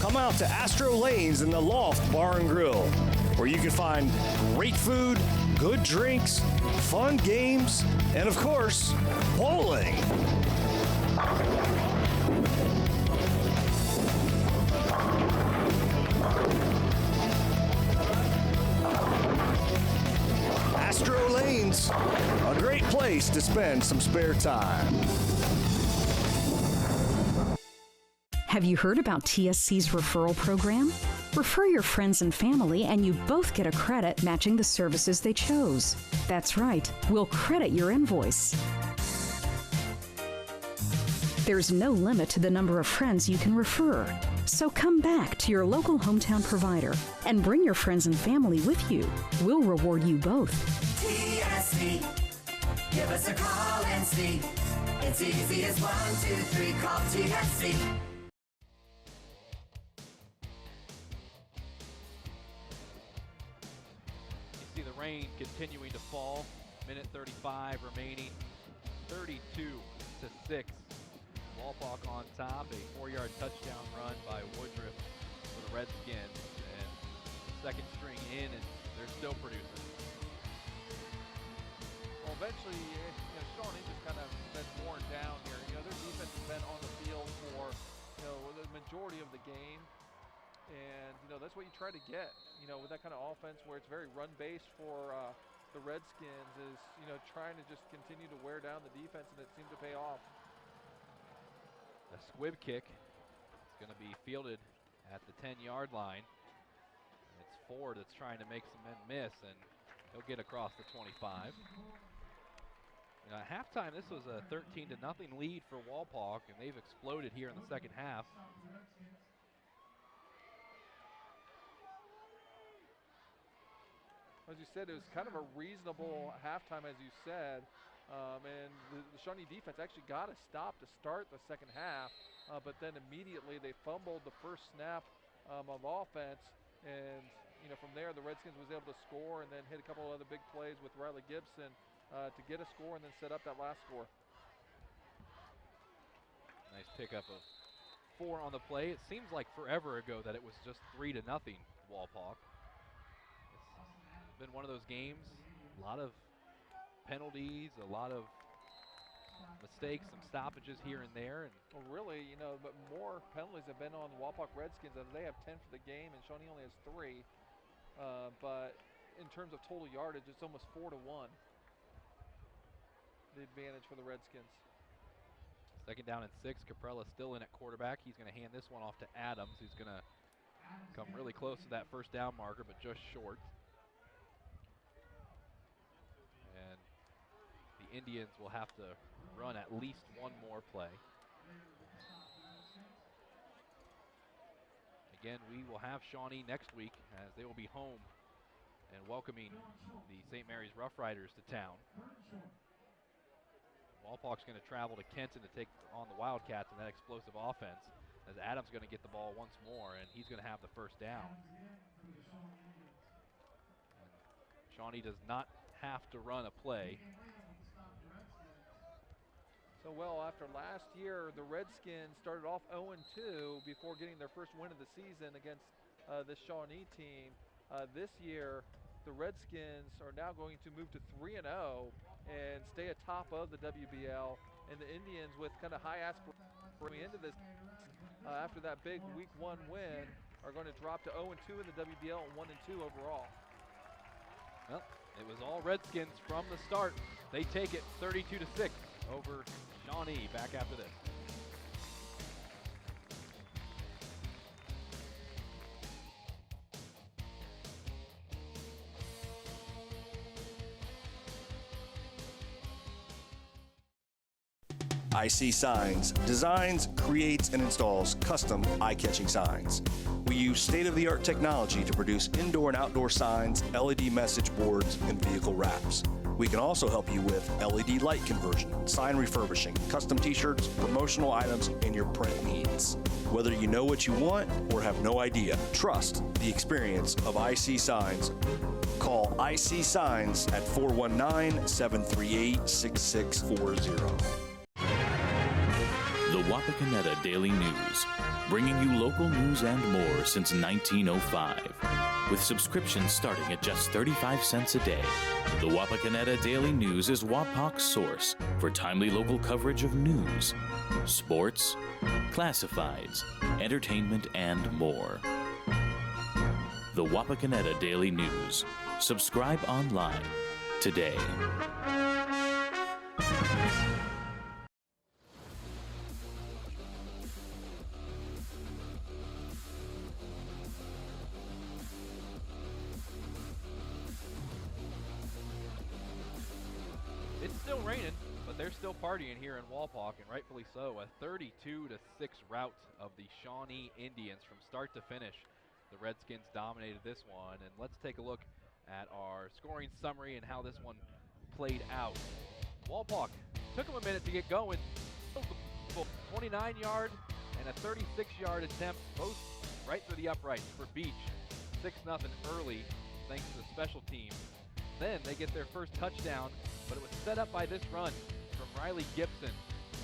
Come out to Astro Lanes in the Loft Bar and Grill, where you can find great food, good drinks, fun games, and of course, bowling. Astro Lanes, a great place to spend some spare time. Have you heard about TSC's referral program? Refer your friends and family and you both get a credit matching the services they chose. That's right, we'll credit your invoice. There's no limit to the number of friends you can refer. So come back to your local hometown provider and bring your friends and family with you. We'll reward you both. TSC, give us a call and see. It's easy as 1, 2, 3, call TSC. See the rain continuing to fall. Minute 35 remaining. 32-6. Walpaw on top. A 4-yard touchdown run by Woodruff for the Redskins. And second string in, and they're still producing. Well, eventually, Shawnee just kind of been worn down here. Their defense has been on the field for the majority of the game. And, that's what you try to get, with that kind of offense where it's very run-based for the Redskins is, trying to just continue to wear down the defense, and it seemed to pay off. The squib kick is going to be fielded at the 10-yard line. It's Ford that's trying to make some men miss, and he'll get across the 25. At halftime, this was a 13-0 lead for Walpaw, and they've exploded here in the second half. As you said, it was kind of a reasonable halftime, as you said. And the Shawnee defense actually got a stop to start the second half, but then immediately they fumbled the first snap of offense. And, from there, the Redskins was able to score and then hit a couple of other big plays with Riley Gibson to get a score and then set up that last score. Nice pickup of 4 on the play. It seems like forever ago that it was just 3-0 Walpaw. It's been one of those games, a lot of penalties, a lot of mistakes, some stoppages here and there. And well, really, but more penalties have been on the Wapakoneta Redskins. They have 10 for the game, and Shawnee only has 3. But in terms of total yardage, it's almost 4-1. The advantage for the Redskins. Second down and 6. Caprella still in at quarterback. He's going to hand this one off to Adams, who's going to come really close to that first down marker, but just short. And the Indians will have to run at least one more play. Again, we will have Shawnee next week as they will be home and welcoming the St. Mary's Rough Riders to town. Walpaw's going to travel to Kenton to take on the Wildcats in that explosive offense, as Adams going to get the ball once more, and he's going to have the first down. And Shawnee does not have to run a play. So, after last year, the Redskins started off 0-2 before getting their first win of the season against this Shawnee team. This year, the Redskins are now going to move to 3-0 and stay atop of the WBL. And the Indians, with kind of high aspirations going into this, after that big Week 1 win, are going to drop to 0-2 in the WBL and 1-2 overall. Well, it was all Redskins from the start. They take it 32-6 over Shawnee. Back after this. IC Signs designs, creates, and installs custom eye-catching signs. We use state-of-the-art technology to produce indoor and outdoor signs, LED message boards, and vehicle wraps. We can also help you with LED light conversion, sign refurbishing, custom t-shirts, promotional items, and your print needs. Whether you know what you want or have no idea, trust the experience of IC Signs. Call IC Signs at 419-738-6640. The Wapakoneta Daily News, bringing you local news and more since 1905. With subscriptions starting at just 35 cents a day, the Wapakoneta Daily News is Wapak's source for timely local coverage of news, sports, classifieds, entertainment, and more. The Wapakoneta Daily News. Subscribe online today. It's still raining, but they're still partying here in Wapak, and rightfully so. A 32-6 rout of the Shawnee Indians from start to finish. The Redskins dominated this one, and let's take a look at our scoring summary and how this one played out. Wapak took them a minute to get going. 29-yard and a 36-yard attempt, both right through the uprights for Beach. 6-0 early, thanks to the special teams. Then they get their first touchdown, but it was set up by this run from Riley Gibson.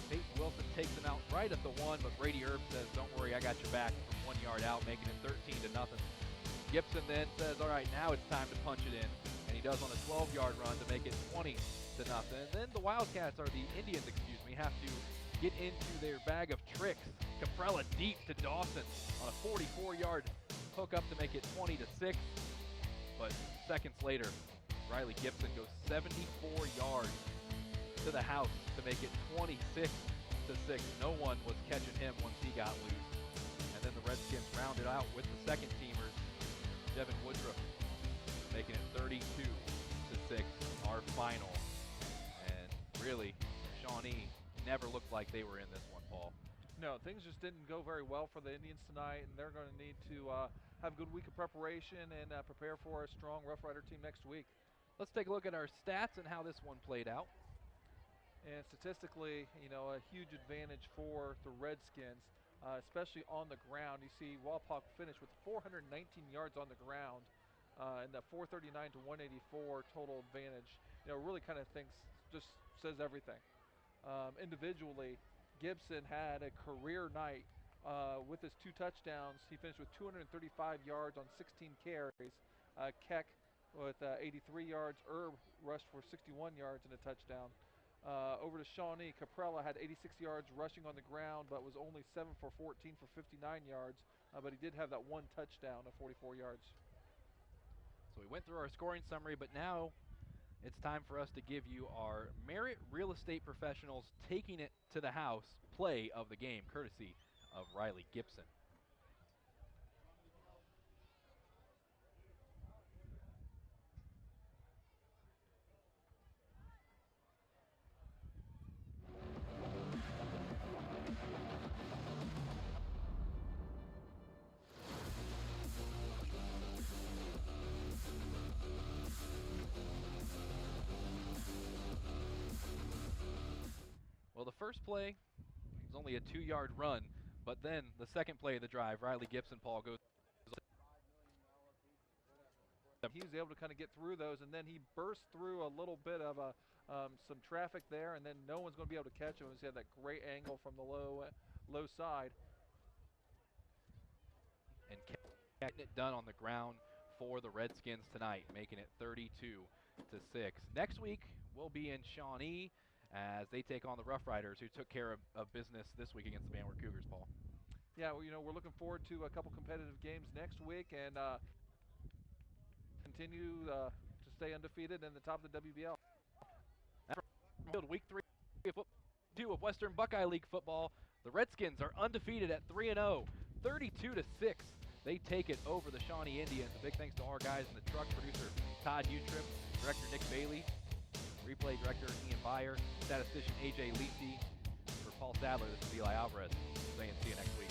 Peyton Wilson takes him out right at the 1, but Brady Erb says, don't worry, I got your back from 1 yard out, making it 13-0. Gibson then says, all right, now it's time to punch it in, and he does on a 12-yard run to make it 20-0. And then the Wildcats, or the Indians, have to get into their bag of tricks. Caprella deep to Dawson on a 44-yard hook up to make it 20-6. But seconds later, Riley Gibson goes 74 yards to the house to make it 26-6. No one was catching him once he got loose. And then the Redskins rounded out with the second teamers, Devin Woodruff, making it 32-6, our final. And really, Shawnee never looked like they were in this one, Paul. No, things just didn't go very well for the Indians tonight, and they're going to need to have a good week of preparation and prepare for a strong Rough Rider team next week. Let's take a look at our stats and how this one played out. And statistically, a huge advantage for the Redskins, especially on the ground. You see Wapak finished with 419 yards on the ground, and that 439 to 184 total advantage. Really kind of just says everything. Individually, Gibson had a career night with his 2 touchdowns. He finished with 235 yards on 16 carries. Keck with 83 yards. Erb rushed for 61 yards and a touchdown. Over to Shawnee, Caprella had 86 yards rushing on the ground, but was only 7 for 14 for 59 yards. But he did have that 1 touchdown of 44 yards. So we went through our scoring summary, but now it's time for us to give you our Merit Real Estate Professionals taking it to the house play of the game, courtesy of Riley Gibson. Well, the first play was only a 2-yard run, but then the second play of the drive, Riley Gibson, Paul, goes. He was able to kind of get through those, and then he burst through a little bit of some traffic there, and then no one's going to be able to catch him. He had that great angle from the low side. And getting it done on the ground for the Redskins tonight, making it 32-6. Next week, we'll be in Shawnee as they take on the Rough Riders, who took care of business this week against the Van Wert Cougars, Paul. Yeah, well, we're looking forward to a couple competitive games next week and continue to stay undefeated in the top of the WBL. Week 3 of Western Buckeye League football. The Redskins are undefeated at 3-0, 32-6. They take it over the Shawnee Indians. A big thanks to our guys in the truck, producer Todd Utrip, director Nick Bailey, replay director Ian Byer, statistician AJ Lisi. For Paul Sadler, this is Eli Alvarez saying see you next week.